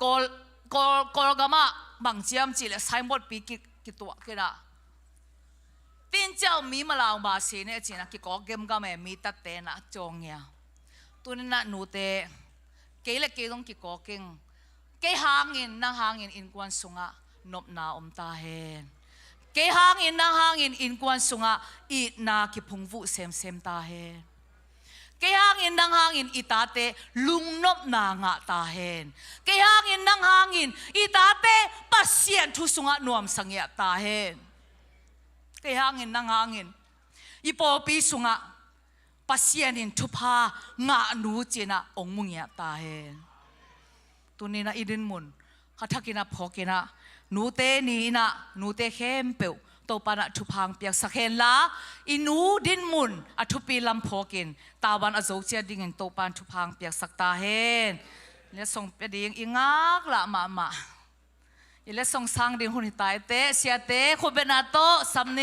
S9: กอลกามาบังเจียมจิเลไซมบดปีกิตัวกินะตินเจ้ามีมาลาวบาสีเนี่ยจีนะกิกอเกมกาแม่มีตัดเตนะจงเงียตุนี่นะนูเตเกลเกลงกิกอเก่งเกหางอินนั่งหางอินกวนสุงะนบนาอมตาเฮนเกหางอินนั่งหางอินกวนสุงะอีนาคิพงวุเซมตาเฮนเกหางอินนั่งหางอินอิตาเตลุงนบนางะตาเฮนเกหางอินนั่งหางอินอิตาเตปัสเซียนทุสุงะนวมสังเกตตาเฮนเกหางอินนั่งหางอินอีปอปีสุงะปัสเซียนินทุพางะนูจีนะองมุงยะตาเฮนตุนี่นะอิดินมุนข้าทักินะพอกินะนูเตนี่นะนูเตเข้มเปียวตัวปานะทุพังเปียกสักเห็นละอินูดินมุนอทุปีลำพอกินตาวันอโศกเจียดิ่งตัวปานทุพังเปียกสักตาเห็นและส่งไปดิ่งอิงักละมาและส่งสร้างดิ่งหุ่นตายเตเสียเตคุเบนาโตสัมเน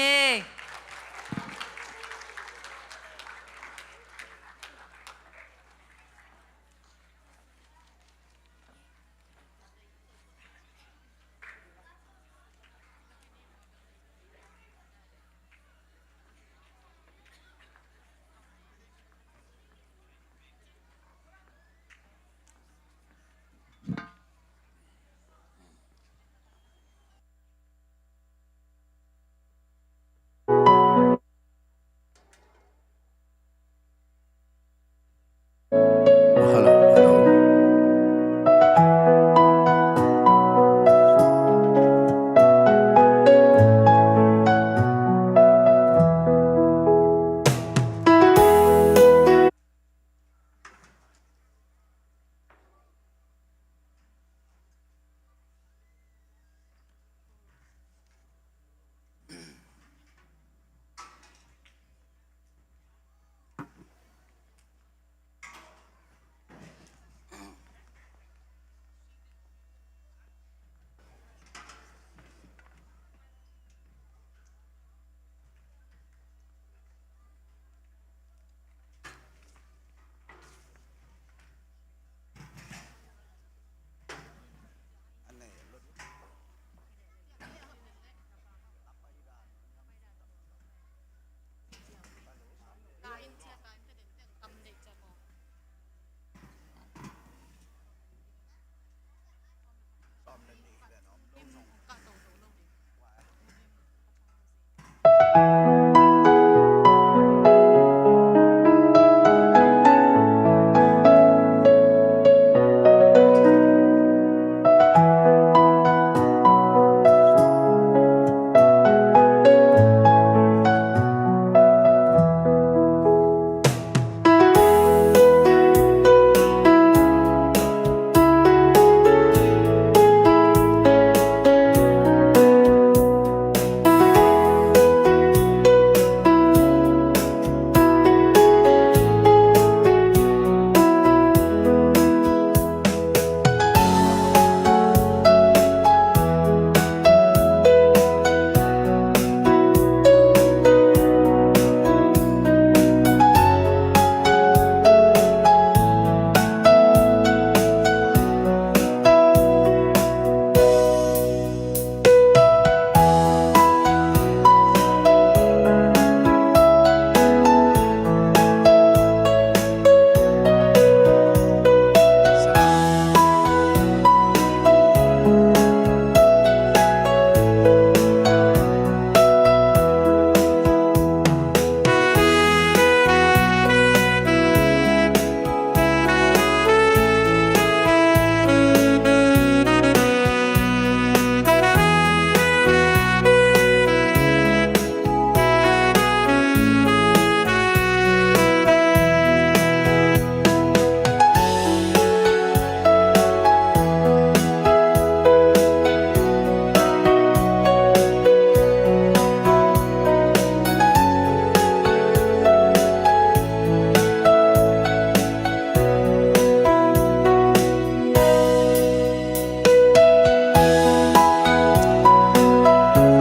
S3: Hello, hello.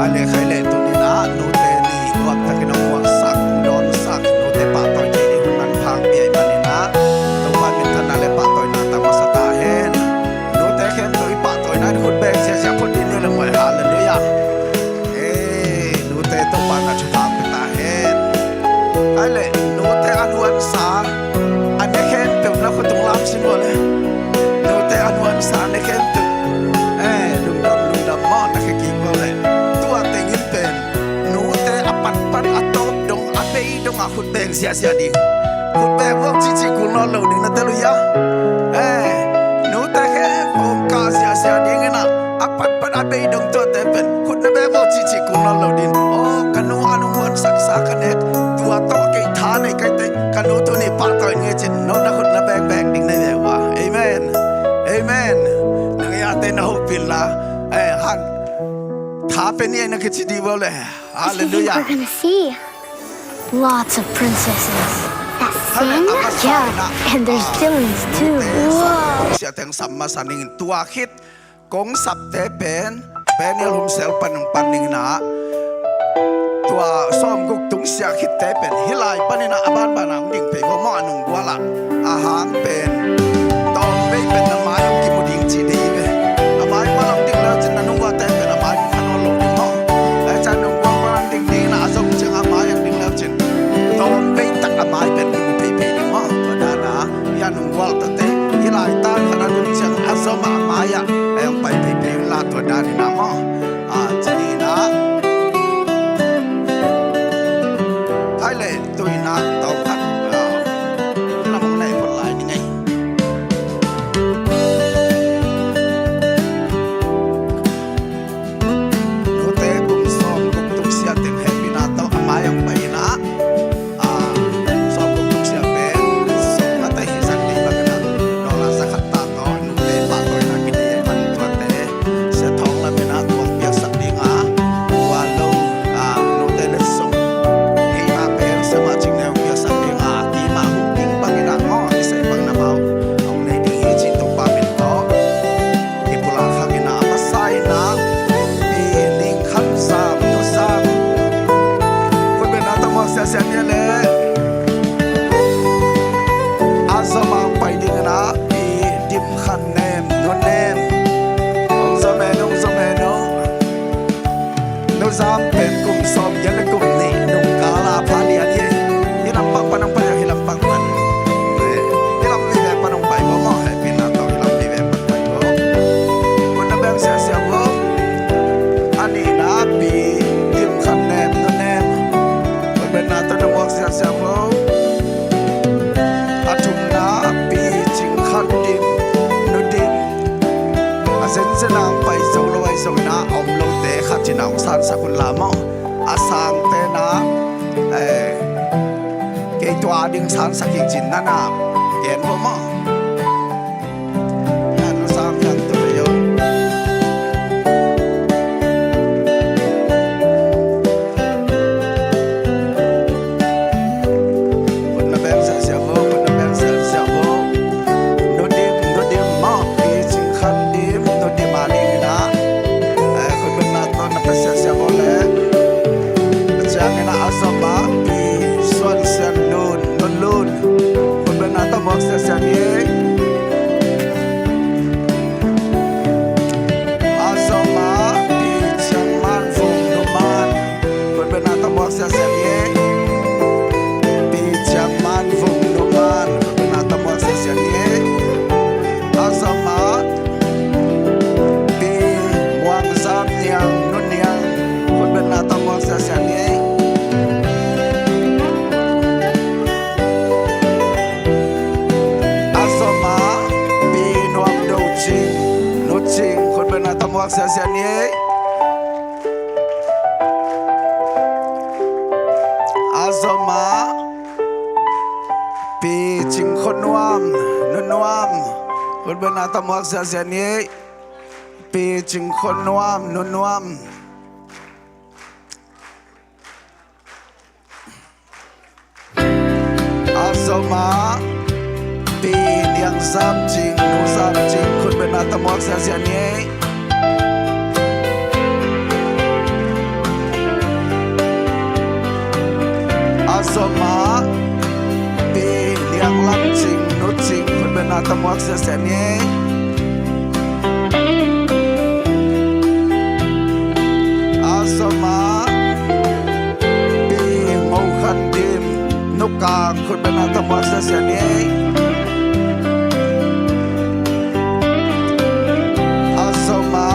S3: Ale khaile tu ni na nu te ni nuak takin ang wak sak don sak nu te pa toy ni ni hunan phang pi ai mani na to pa min than ale pa toy na ta masa ta hen nu te khem to i pa toy na khut bek sia sia khut din le moi hallelujah nu te to pa na chu phang ta hen ale nu te anuan sa ane khem pe na khutung lam sin mo le nu te anuan sa ane khem pe lum dam ma na ke ki mo le dong a khut beng sia sia di khut beng wong chi chi kul no lo ding na telu ya nu ta khe om ka sia sia ding na apat pat a be dong to te pen khut na be wong chi chi kul no lo din o kanu anu mon sak sa kanek tua to ke tha nei kai te kanu tu ni pa to nge chin no na khut na beng beng ding na le wa amen amen na ya te na ho pin la han tha pe ni na ke chi di bo le hallelujah.
S10: We're gonna see lots of princesses that sing. Yeah, and there's villains too. Whoa.
S3: Siya teng sama saning tua khit kong sap te pen elum sel panung paning na tua som guk tung sia khit te pen hilai panina aban banang ding pe mo anung wala ahang pen tom be pen na mayong kimuding chi de be amai walang ding la chin anung wa te pen amai khanolo ding no ai chan nung wa walang ding ding na azong chang amai ang ding la chin tom be tak amai pen ding pe pe ding mo to da na ya nung wal ta te hilai tan khana dun chang azom amai ya ayong pe pe pe la to da ni na mo chini na ai le tôi na tao thật là mong này một lại những san sakun lamo asang te na ke tua ding san saking chin na na ken bo mo yan sang yan to yo kun na ben sa sia bo kun na ben sa sia bo no dim ma pi ching khan dim no dim ma ni na kun ben na to na pa sia sia bo le chang na asoma pi swan san lun non lun kun ben na to mo sia sia ni asoma pi chang man fung no man kun ben na to mo sia sia ni pi chang man fung no man kun ben na to mo sia sia ni asoma pi muang sam niang nun niang kun ben na to mo sia sia ni asoma pi nuam do ching no ching kun ben na to mo sia sia ni asoma pi ching khon nuam nun nuam kun ben na to mo sia sia ni pi ching khon nuam nun nuam asoma pi niang sam ching nu sam ching kun ben na to mo sia sia ni asoma pi niang lam ching nu ching kun ben na to mo sia sia ni asoma pi ngau khan dim nu kang kun ben na to mo sia sia ni asoma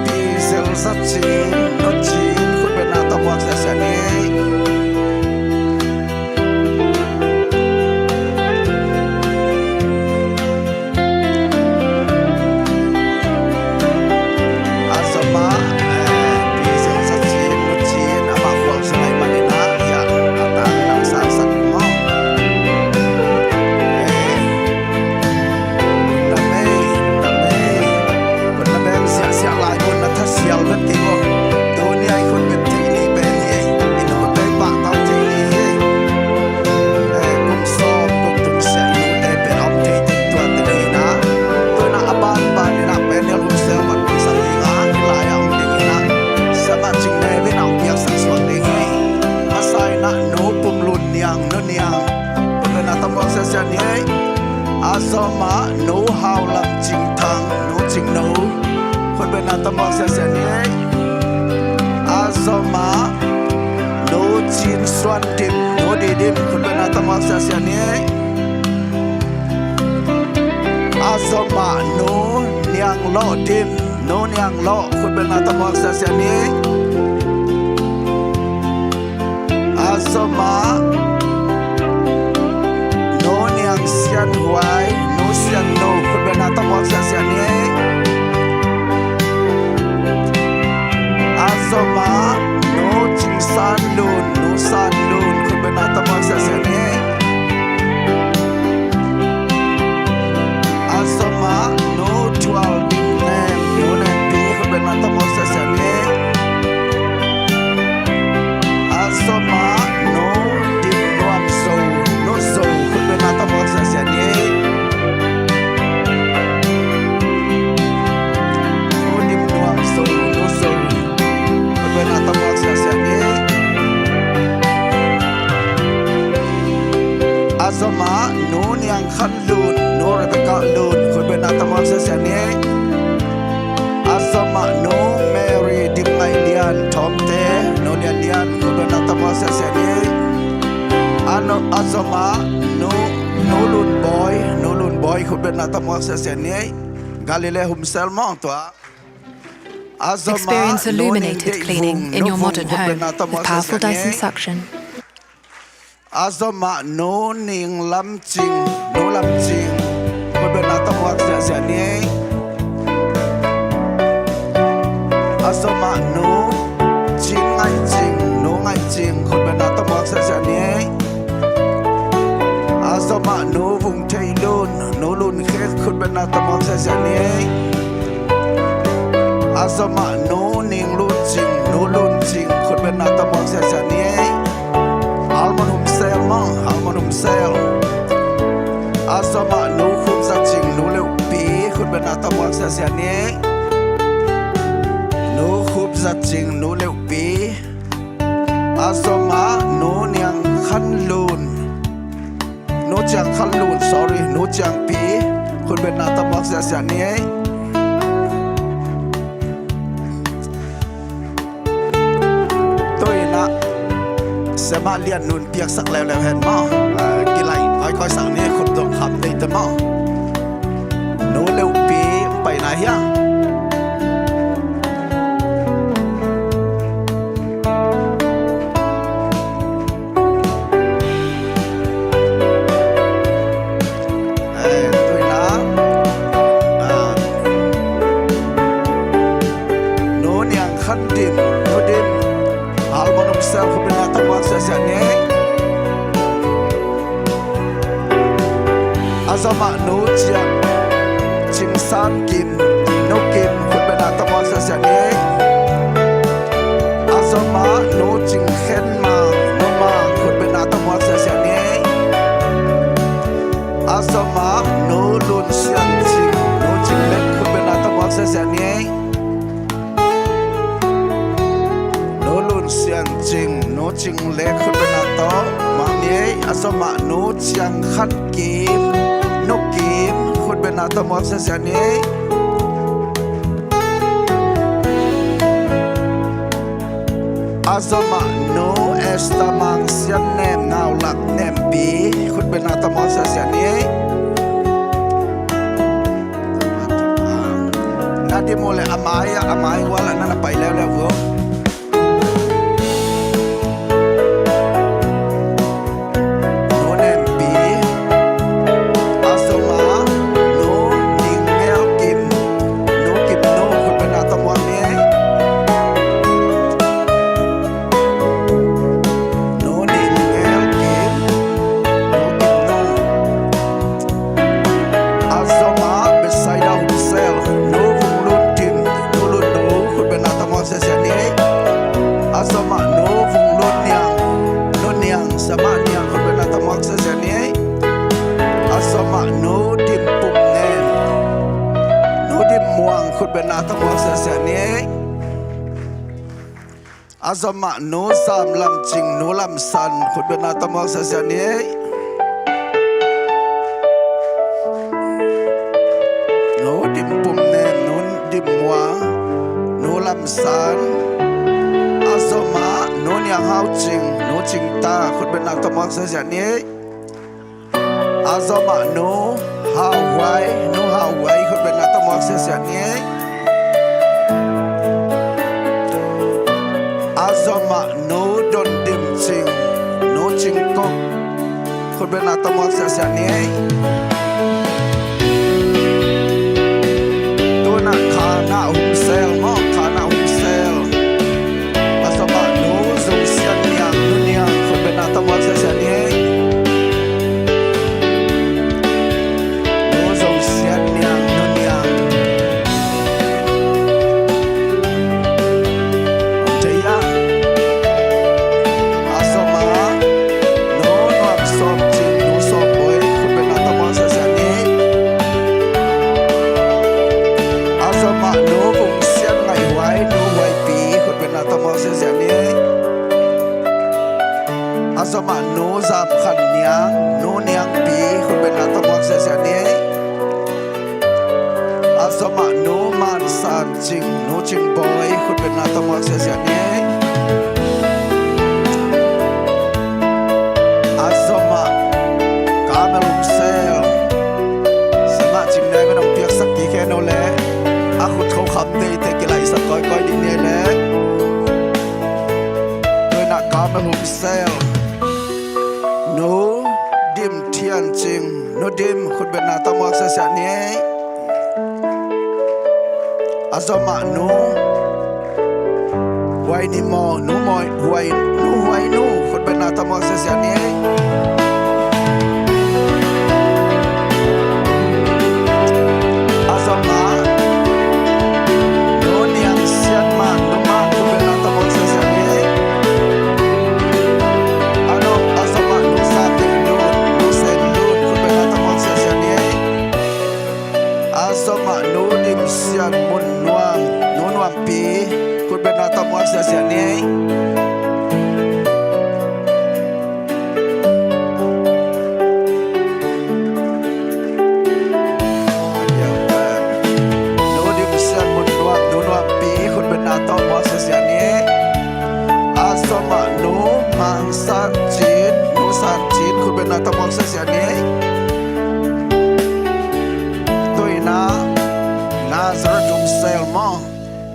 S3: pi sel sat ching nu ching kun ben na to mo sia sia ni asoma pi sel sat ching nu ching ama khol sai manina ya atang nang sa sat mo na ben sia sia lai kun na tha sial vet ti mo to ni ai kun bet ti ni ben ye in ho te pa tao ti ni kum so kum tum se nu te ben op ti ti tu ti ni na to na aban ba ni na ben ya lu se mat kun sa ni nga la ya om ti na sa ba ching ne ve na pia sa so ti ni masai na no pum lun niang no niang kun na ta mo se se ni asoma no how lam ching thang no ching no kun ben na ta mo se se ni asoma no chin swan dim no di dim kun ben na ta mo se se ni asoma no niang lo dim no niang lo kun ben na ta mo se se ni asoma no niang sian huai no sian no kun ben na ta mo se se ni asoma no ching san lun no san lun kun ben na ta mo se se ni asoma no 12 dim nem no nem pi kun ben na ta mo se se ni asoma no dim nuam so no so kun ben na ta mo se se ni no dim nuam so no so kun ben na ta mo se se ni asoma no niang khan lun no rebecca lun kun ben na ta mo se se ni asoma no mary dim ngai lian thom te no lian lian kun ben na ta mo se se ni ano asoma no lun boy kun ben na ta mo se se ni galile hum sel mo to
S11: Experience illuminated cleaning in your modern home with powerful Dyson suction.
S3: Azoma no ning lam ching kun ben na ta mo se se ni azoma no เสียนี้อาสมาหนูvùngเทลุนหนูลุนเคสคุณเป็นนาตมอกเสียนี้อาสมาหนูนิ่งลุนจริงหนูลุนจริงคุณเป็นนาตมอกเสียนี้อัลมันหุมเซลมั้งอัลมันหุมเซลอาสมาหนูคุมสัจจริงหนูเลี้ยวปีคุณเป็นนาตมอกเสียนี้หนูคุมสัจจริงหนูเลี้ยวปีอาสมาหนูเนียงขันลุนหนูจังขันลุน sorry หนูจังปีคุณเป็นนาตมอกเสียนี้ตัวน่ะสมาเลียนนุนเปียกสักแล้วเห็นมั้งกี่ไหลค่อยๆสั่งนี้คุณต้องขับได้แต่มั้งหนูเลี้ยวปีไปไหนฮะสมาหนูเจียงจิงซานกินนกกินคุณเป็นอาตมาเสียนี้อาสมาหนูจิงเข็นมาหนูมาคุณเป็นอาตมาเสียนี้อาสมาหนูลุนเสียงจิงหนูจิงเล็กคุณเป็นอาตมาเสียนี้หนูลุนเสียงจิงหนูจิงเล็กคุณเป็นอาตมานี้อาสมาหนูเจียงขัดกิมนกกิมคุณเป็นอาตมอกเสียนี้อาสมาโนเอสตามังเสียนเนมนาวหลักเนมปีคุณเป็นอาตมอกเสียนี้นาดิโมเลอามายว่าละนั่นไปแล้ววัวคุณเป็นอาตมาเสียนี้อาสมาหนูสามลำจิงหนูลำสันคุณเป็นอาตมาเสียนี้หนูดิมปุ่มเนมหนูดิมวางหนูลำสันอาสมาหนูยังหาวจิงหนูจิงตาคุณเป็นอาตมาเสียนี้อาสมาหนูหาวไว้หนูหาวไว้คุณเป็นอาตมาเสียนี้อาสมาหนูโดนดิมจิงหนูจิงกกคุณเป็นอาตมาเสียนี้ตัวนักขาหน้าหุ่มเซลมองขาหน้าหุ่มเซลอาสมาหนูส่งเสียงเนียงหนูเนียงคุณเป็นอาตมาเสียนี้หนูส่งเสียงเนียงหนูเนียงอาสมาหนูสามขันเนียงหนูเนียงปีคุณเป็นอาตมอกเสียนี้อาสมาหนูมันสานจิงหนูจิงบอยคุณเป็นอาตมอกเสียนี้อาสมากาเมลุมเซลสมาจิงได้ไม่ต้องเปียกสักกี่แค่โนแลอาคุณเขาขับได้แต่กี่ไหลสักก้อยดินเนี่ยแหละด้วยนักกาเมลุมเซลหนูดิมเทียนจริงหนูดิมคุณเป็นอาตมอกเสียนี้อาสมาหนูไว้นี่มอหนูมอยไว้หนูไว้หนูคุณ ben na tamo se sia ni azama no niang sian man no ma ku ben na tamo se sia ni ano azama no sa te no sen no ku ben na tamo se sia ni azama no dim sian mun nuam no nuam pi ku ben na tamo se sia ni san chínคุณเป็นนาตมองเสียนี้ตัวน่านาซาจุงเซลมอ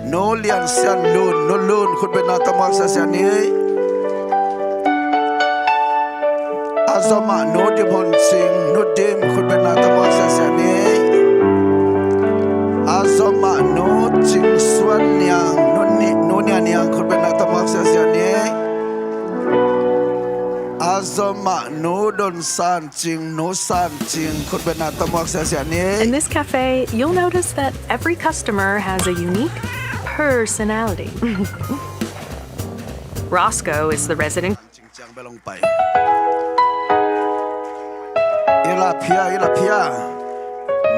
S3: โนเลียนเซียนลูนโนลูนคุณเป็นนาตมองเสียนี้อาซอมาโนดิบอนซิงโนดิมคุณเป็นนาตมองเสียนี้อาซอมาโนจิงสวนเนียงโนเนียเนียงคุณเป็นนาตมองเสียนี้azoma no don san ching no san ching khut ben na tamok se sia ni
S11: In this cafe, you'll notice that every customer has a unique personality. Roscoe is the resident.
S3: ching chang belong pai ila phia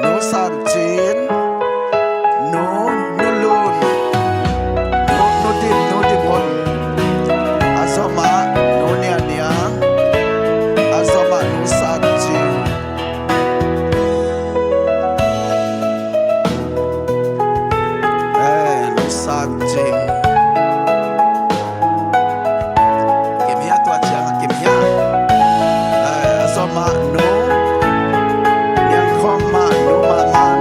S3: no san chin no lun no dim bon azoma no nia azoma no san chin no san chin kimia tua chang kimia azoma no yang khoma no man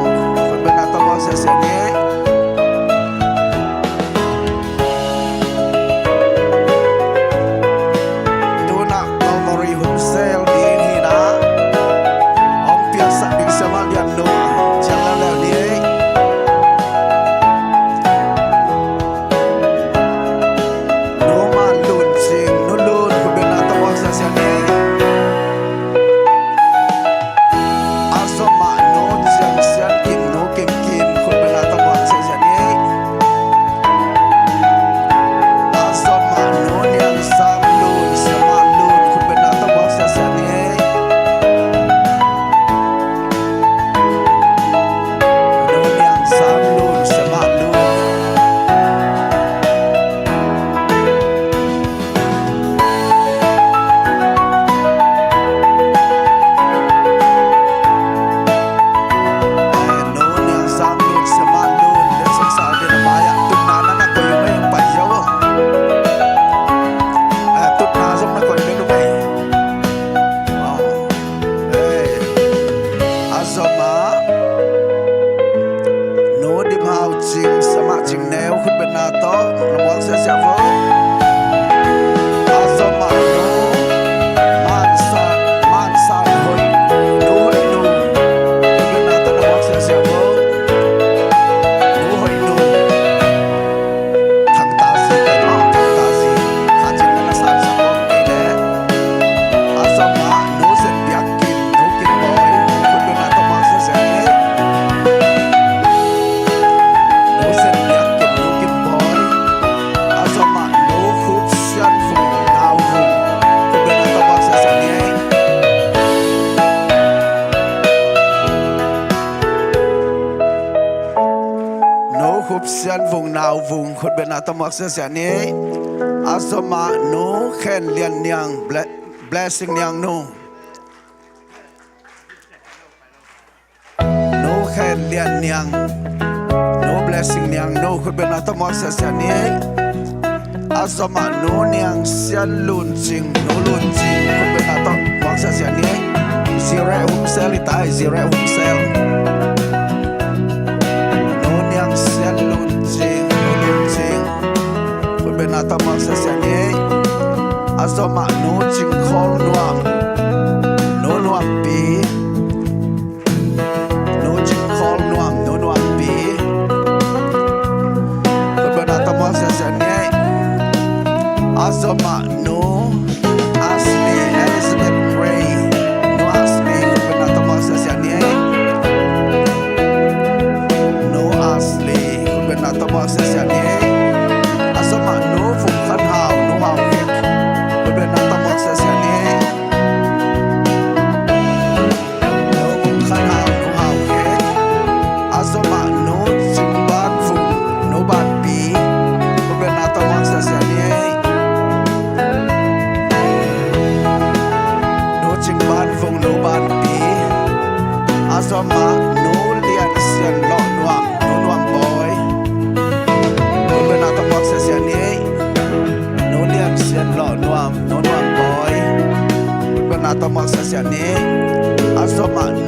S3: kon bena to se se ni vùng khut bên nào tâm học sẽ ní azoma no khen liên niang blessing niang no khen liên niang no blessing niang no khut bên nào tâm học sẽ ní azoma no niang xian lun ching no lun ching khut bên nào tâm học sẽ ní zire sel tai zire sel no niang xian lun ching khut bên nào tâm học sẽ ní azoma no ching khol nuam no nuam pi no ching khol nuam no nuam pi khut bên nào tâm học sẽ ní azoma no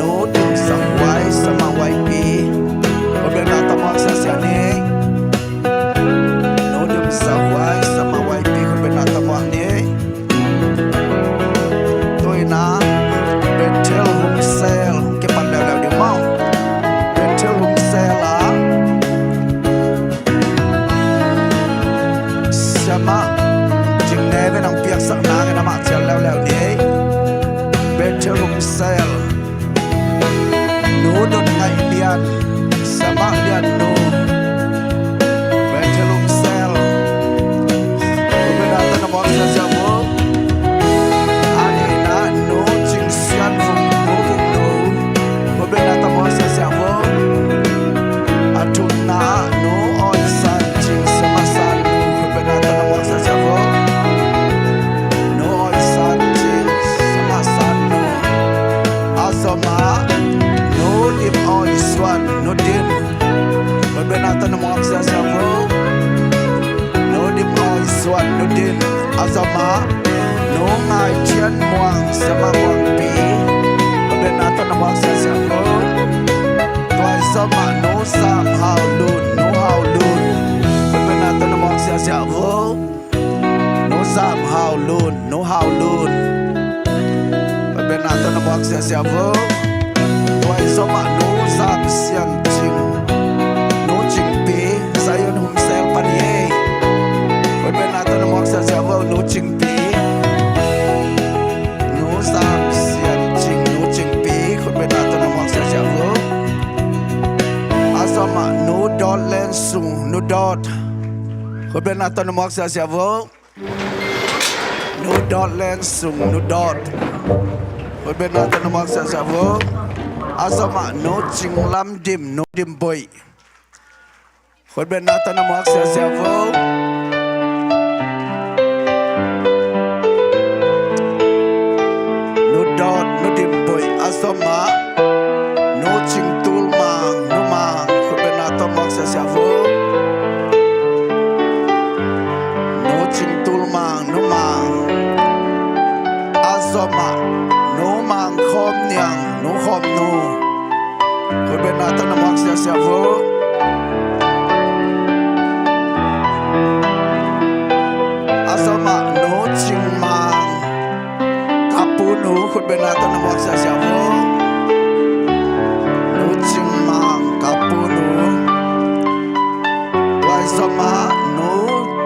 S3: no dim sang wai sama wai pi ko be na ta mo sa sia ni no dim sang wai sama wai pi ko be na ta mo ni tôi na be tel hum sel ke pan la di mau be tel hum sel la sama jing ne be nang piak sak na ke na ma chel lao ni bedroom cell no don ngai lian sama lian no bedroom cell beda tan mo sa sa mo ani na no ching sian fum no fum no beda tan mo sa sa mo atun na no on san ching sama san no beda tan mo sa sa mo no on san ching sama san Azoma, no dim all is one, no dim. But when I turn the marks as a world, no dim all is one, no dim. Azoma, no my chin wang, sama wang pi. But when I turn the marks as a world, twice sama no somehow loon, no how loon. But when I turn the marks as a world, no somehow loon, no how loon. Benata na box ya sia vo Tuai soma no sam sian ching No ching pi Sayon hum sel pan ye Benata na box ya sia vo no ching pi No sam sian ching no ching pi Benata na box ya sia vo Asoma no dot len sung no dot Benata na box ya sia vo No dot len sung no dot Benata na mag sa savo asama no ching lam dim no dim boy benata na mag sa savo no dot no dim boy asama no ching tul mang no mang benata mag sa savo no ching tul mang no mang asama no mang khom niang no khom no ko benata na mak sia sia vo asama no ching mang kapu no ko benata na mak sia sia vo no ching mang kapu no wai sama no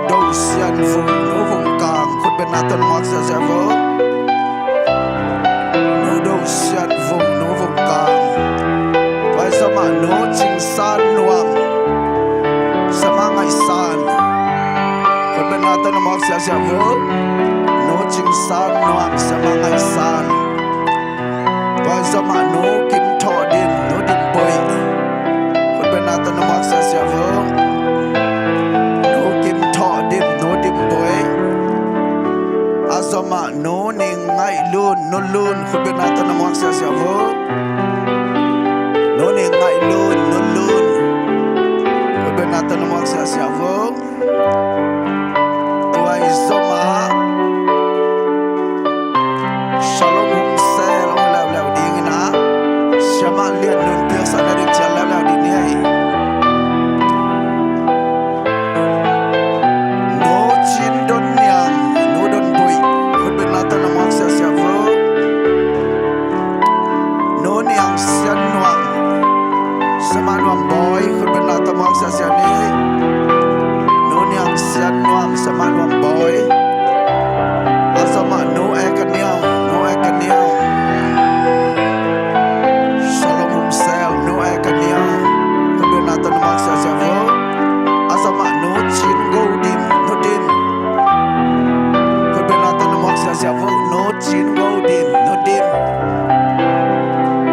S3: do sian vo no vong kang ko benata na mak sia sia vo sian vung no vung kang Wai sama no ching san nuam Sama ngai san Kon benata na mak sia sia vo No ching san nuam sama ngai san Wai sama no kim tho dim no dim boy Kon benata na mak sia sia vo No kim tho dim no dim boy Azoma no ning ngai lun no lun khut benata na mak sia sia vo no ning ngai lun no lun khut benata na mak sia sia vo tuai zoma shalom hum sel ong lau lau ding na shama lian nun pia sa na ring chal lau lau di ni ai no chin don nyang no don boy benata na mak sia sia vo no niang sian nuang sama nuang boy benata mak sia sia ni no niang sian nuang sama nuang boy asama no ekaniang shalom hum sel no ekaniang benata na mak sia sia vo asama no chin go dim no dim benata na mak sia sia vo no chin go dim no dim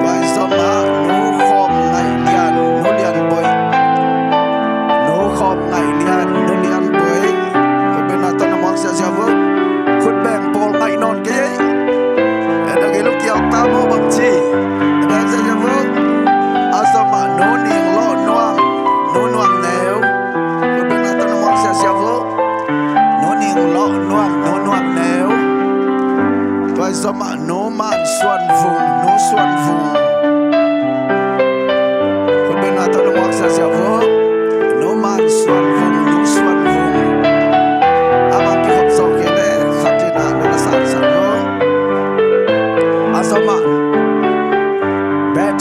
S3: Wai sama no khom ngai lian no lian boy no khom ngai lian no lian boy benata na mak sia sia vo khut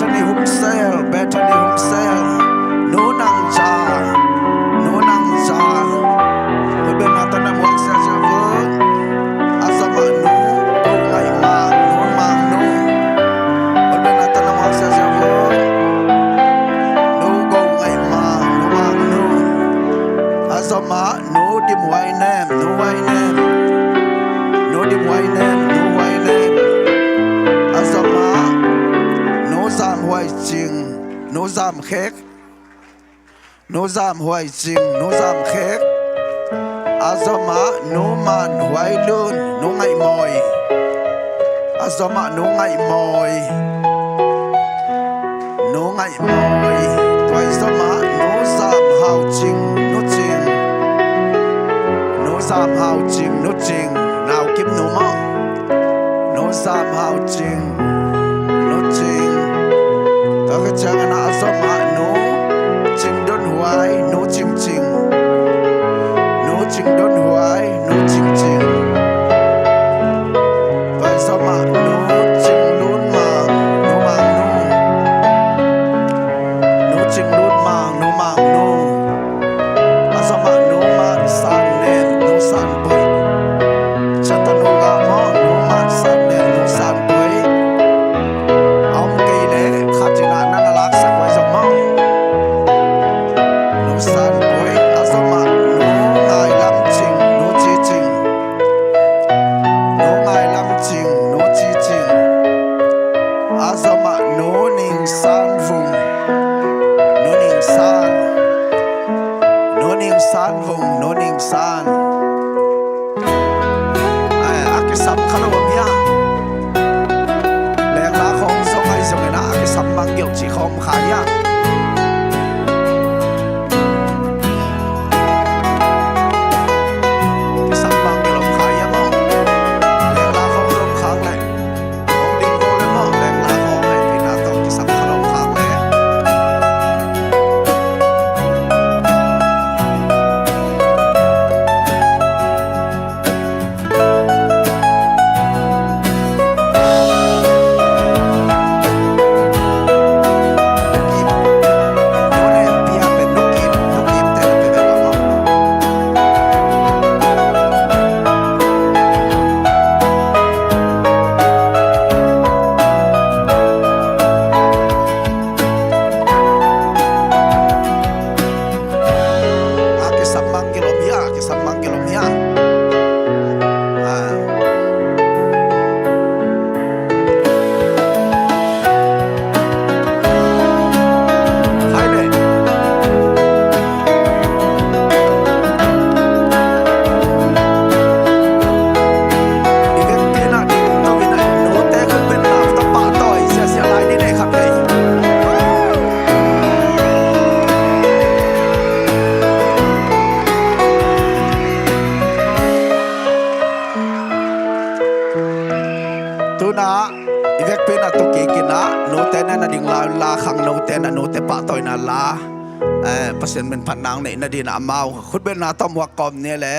S3: Bethany Humsel Bethany Humsel nu nang cha oi ben atan na mo sa sa vo asama nu go ngai mang nu oi ben atan na mo sa sa vo nu go ngai mang nu asama nu dim wai nem nu wai nem nu dim wai nem nu wai nem asama nu zam wai ching nu zam khek nu zam huai ching nu zam khek azoma nu man huai lun nu ngai moi azoma nu ngai moi toy zoma nu zam hao ching nu zam hao ching nu ching nào kim nu mo nu zam hao ching nu ching ta cái chang na azoma nu ching don huai nu ching ching nu ching don huai nu ching ching vai sama nu ching lun mang nu mang nu ching lun mang nu asama nu man san nen nu san boy chata nu ga mo nu man san nen nu san boy om cây le khatina na lak sa vai sama san boy azama nu ngai lam ching nu chi ching azama nu ning san vung nu ning san ai akisam khalom ya lek la khong song ai song na akisam mang gyok chi khom khaya pasien men panang ne na din amau khut ben na tom wa kom ne le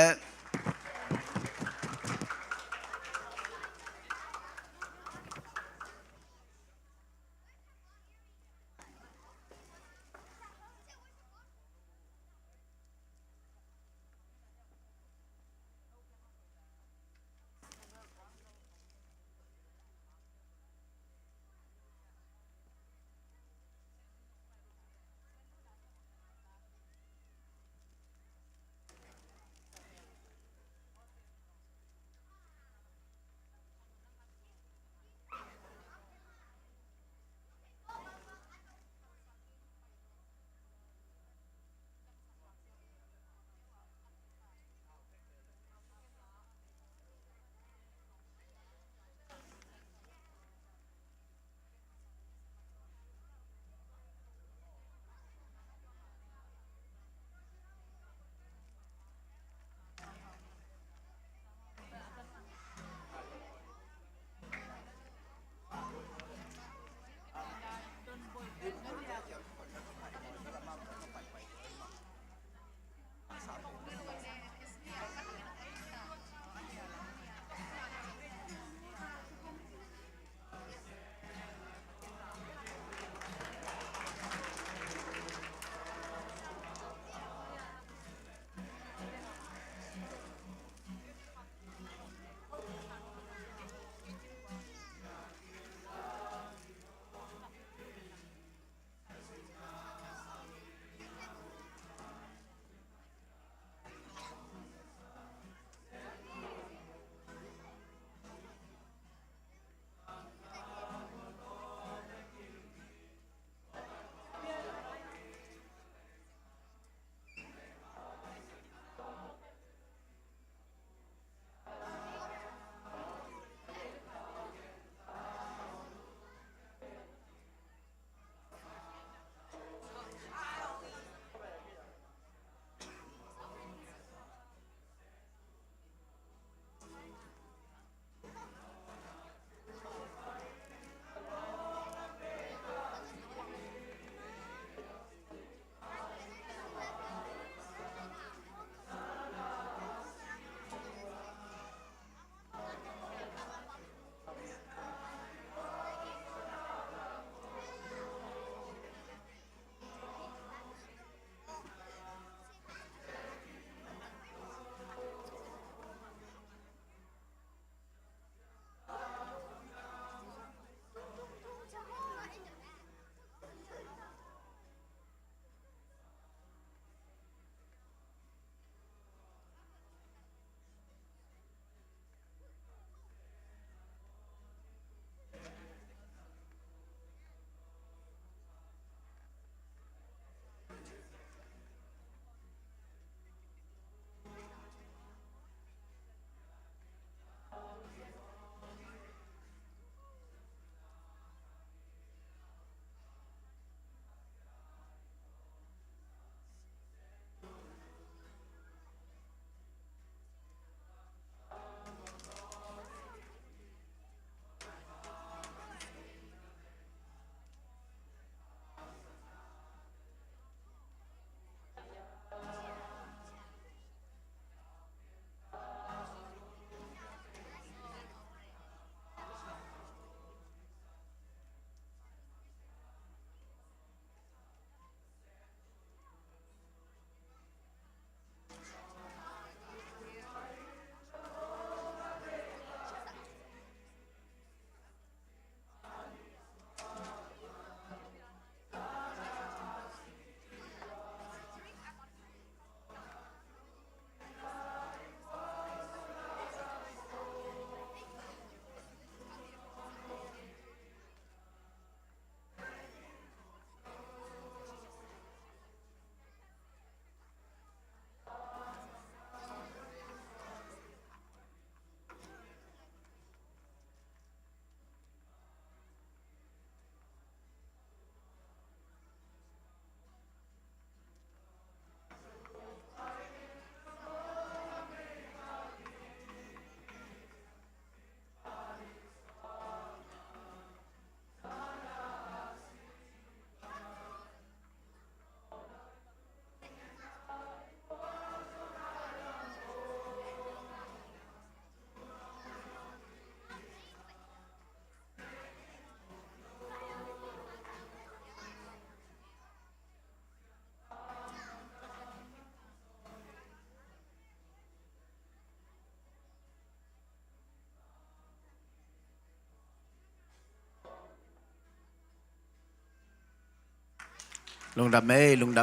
S3: ลุงดำเ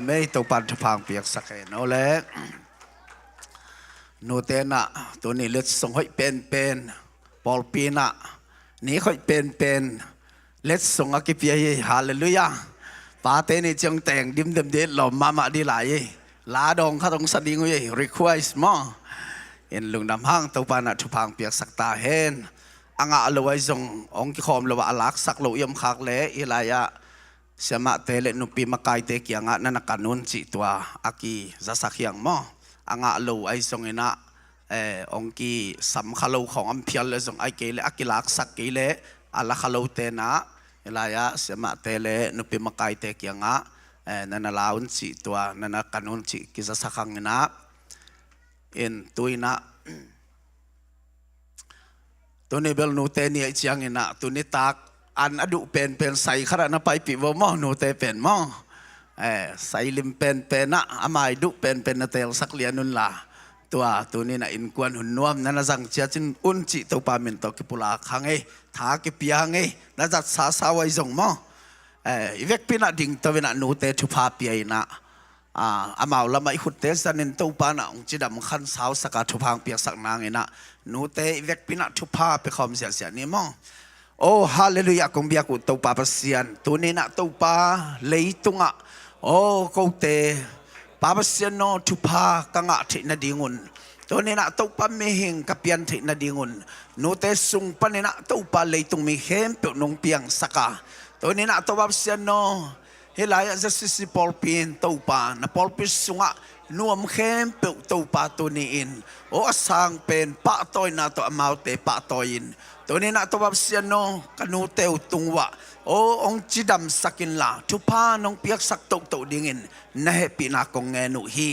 S3: มตัวปันทุพังเปียกสักโนเล่นูเตนะตัวนี้เลือดส่งให้เป็นปอลปีนะนี่ค่อยเป็นเล็ดส่งอากิเปียฮาเลลูยาป้าเตนี่จังแต่งดิมเด็ดหล่อมาดีหลายลาดองข้าต้องสดิ้งไว้ request มอเห็นลุงดำห้างตัวปันทุพังเปียกสักตาเห็นอ่างอาลวยส่งองค์คอมลวะลักสักโลยมคักเละอิลายะเสมาเตเลนุปีมาไกเตกียงะนันกันุนจิตัวอากีจะสักยังมออ่างอาลวยส่งเนะองค์กีสำคัญของอัมพิลเลยส่งไอเกเลอากิลักสักเกเลอาลักขลเตนะอิลายะเสมาเตเลนุปีมาไกเตกียงะนันลาอุนจิตัวนันกันุนจิกิจะสักยังนะอินตุยนะตัวนี้เบลนูเตนี่ไอเชียงอินะตัวนี้ตักอันอดุเป็นใส่ขนาดนั้นไปปีวมอนูเตเป็นมอใส่ลิมเป็นนะอามายดุเป็นนาเตลสักเลียนุนละตัวนี้นะอินกวนหุ่นนวมนั่นนะสังเชียจินอุนจิตัวปามินตัวกิปุลาขังทากิปียงนั่นจัดสาวไว้ส่งมออีเวกปีน่ะดิ่งตัวน่ะนูเตทุพาปียนะอามาละไม่ขุดเตสันนินตัวปานะองจิดำขันสาวสกัดทุพังเปียกสักนางนะนูเตอีเวกปีน่ะทุพาไปคอมเสียนี่มอโอ้ฮาเลลูยาคงเบียกุตัวปาปัสยันตัวนี้นะตัวปาเลยตุงะโอ้กูเตปาปัสยันโนทุพากังะทินาดิงุนตัวนี้นะตัวปาเมหิงกับเปียนทินาดิงุนนูเตสุงปานี่นะตัวปาเลยตุงมีเข้มเปียนงเปียงสักาตัวนี้นะตัวปาปัสยันโนเฮลายจะสิปอลปีนตัวปานะปอลปีสุงะนวมเข้มเปียตัวปาตัวนี้อินโอ้สังเป็นปะตอยนะตัวมาเตปะตอยินตัวนี้นะตัวแบบเสียโนกันูเตวตุงวะโอ้องจิดำสักินละทุพานองเปียกสักตุกดิ่งินนะเฮปีนักงเงนุฮี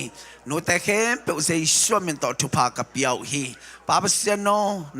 S3: นูเตเข้มเปียเซยชัวมินต่อทุพากับเปียวฮีปาบเสียโน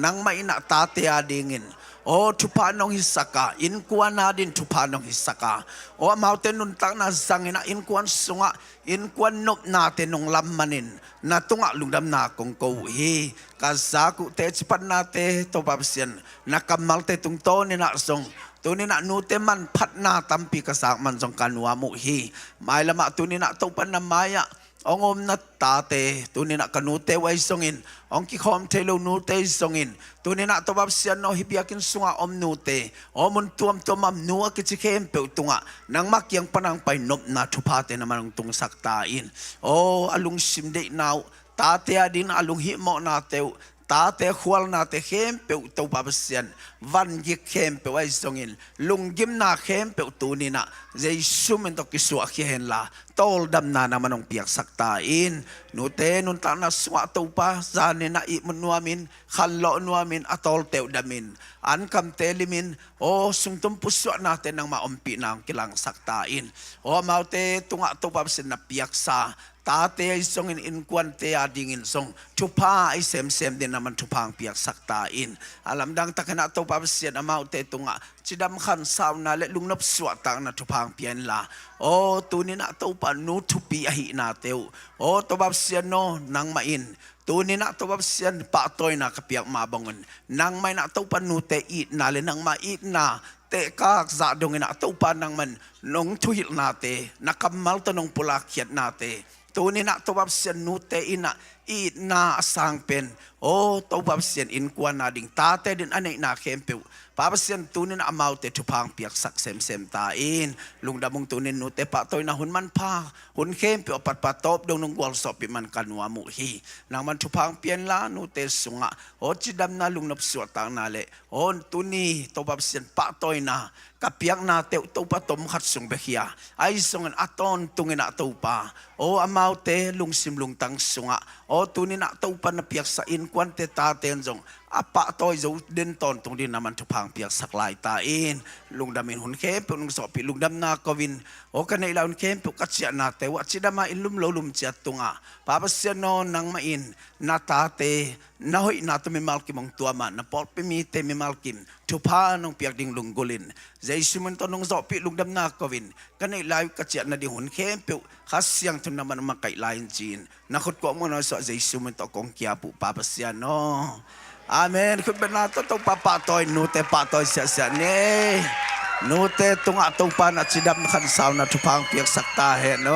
S3: นังไม่นักตาเตียดิ่งินโอ้ทุพานองฮิสกาอินกวนนาดินทุพานองฮิสกาโอ้มาเตนุนตักนาสังอินะอินกวนสุงะอินกวนนบนาเตนงลำมันินนาตุงะลุงดำนากงโกฮีกาซากุเตจิปันนาเตโตปาบเสียนนักกำมัลเตตุงโตนี่นะทรงตัวนี้นะนูเตมันพัดนาตัมปีกษากมันทรงการวามุฮีหมายละมาตัวนี้นะตัวปันนามายะองอมนัตตาเตตัวนี้นะกันูเตไว้ทรงอินองกิคอมเทโลนูเตทรงอินตัวนี้นะตัวบับเสียนโนฮิบิอากินสุงะอมนูเตอมุนตัวมัมนัวกิจิเคมเปวตุงะนังมักยังปนังไปนบนาทุพาเตนะมันตุงสักตาอินโอ้อลุงซิมเดนาวตาเตอดินอลุงฮิโมนาเตวตาเตขวลนาเตเข้มเปียวตัวบาบเซียนวันยิกเข้มเปียวไอ้ทรงอินลุงยิมนาเข้มเปียวตัวนี้นะเจสุมันตกิสวะเข้นละโตลดำนานามันองเปียกสักตาอินนูเตนุนตานาสวะตัวปาจานินะอิมนัวมินขันโลนัวมินอัตอลเตวดามินอันคำเตลิมินโอ้สุงตุมปุสวะนาเตนังมาอมปีนางกิลังสักตาอินโอ้มาเตตุงะตัวบาบเซียนนับเปียกซาตาเตยส่งอินกวนเตยดิ่งอินส่งทุพาไอเซมเดนมันทุพังเปียกสักตาอินอาลัมดังตะขณะตัวปาบเสียนอามาเตตุงะจิดำขันสาวนาเลลุงนบสวดตังนะทุพังเปียนละโอ้ตัวนี้นะตัวปานูทุปีอหินาเตวโอ้ตัวปาบเสียนโนนังมาอินตัวนี้นะตัวแบบเสียนปะตัวนะกับเปียกมาบังเงินนางไม่นะตัวปนูเตอีนาเลนางมาอีนาเตกากจะดงนะตัวปานางมันนงทุยนาเตนักมัลตนงปุลาเขียดนาเตตัวนี้นะตัวแบบเสียนนูเตอินะอีนาสังเป็นโอ้ตัวแบบเสียนอินกวนนาดิ่งตาเตดินอันนี้นาเข้มเปียวปาบเสียนตัวนี้นะมาเตทุพังเปียกสักเซมตาอินลุงดำมงตัวนี้นูเตปะตัวนะหุ่นมันพาหุ่นเข้มเปียวปัดตบดงนงวอลสอบปิมันกันวามุฮีนางมันทุพังเปียนลานูเตสุงะโอ้จิดำนาลุงนับสวดตังนาเลโอ้ตัวนี้ตัวแบบเสียนปะตัวนะกับเปียกนาเตวตัวปะตมขัดสงเบียไอสงอันอัตอนตุงนะตัวปะโอ้อามาเตลุงซิมลุงตังสุงะโอ้ตัวนี้นะตัวปะนะเปียกsa in kwan te ta ten jong apa toy zo din ton tung din naman tupang piak saklay ta in lungdamin hun kem pu nung so pi lungdam na kovin o kana ilaun kem pu katsia na te wa chidama ilum lolum chia tunga papasya no nang main na ta te na hoi na to mi malkim ang tuama na por pi mi te mi malkim tupa nung piak ding lunggulin zai sumun to nung so pi lungdam na kovin kana ilaw katsia na di hun kem pu kasyang to naman makai lain chin nakut ko mo na so zai sumun to kong kia pu papasya no Amen. Kung benato to papatoy no te patoy siya ni. นูเตตุงะตุงปานะจิดับขันสาวนะทุพังเปียกสักตาเฮโน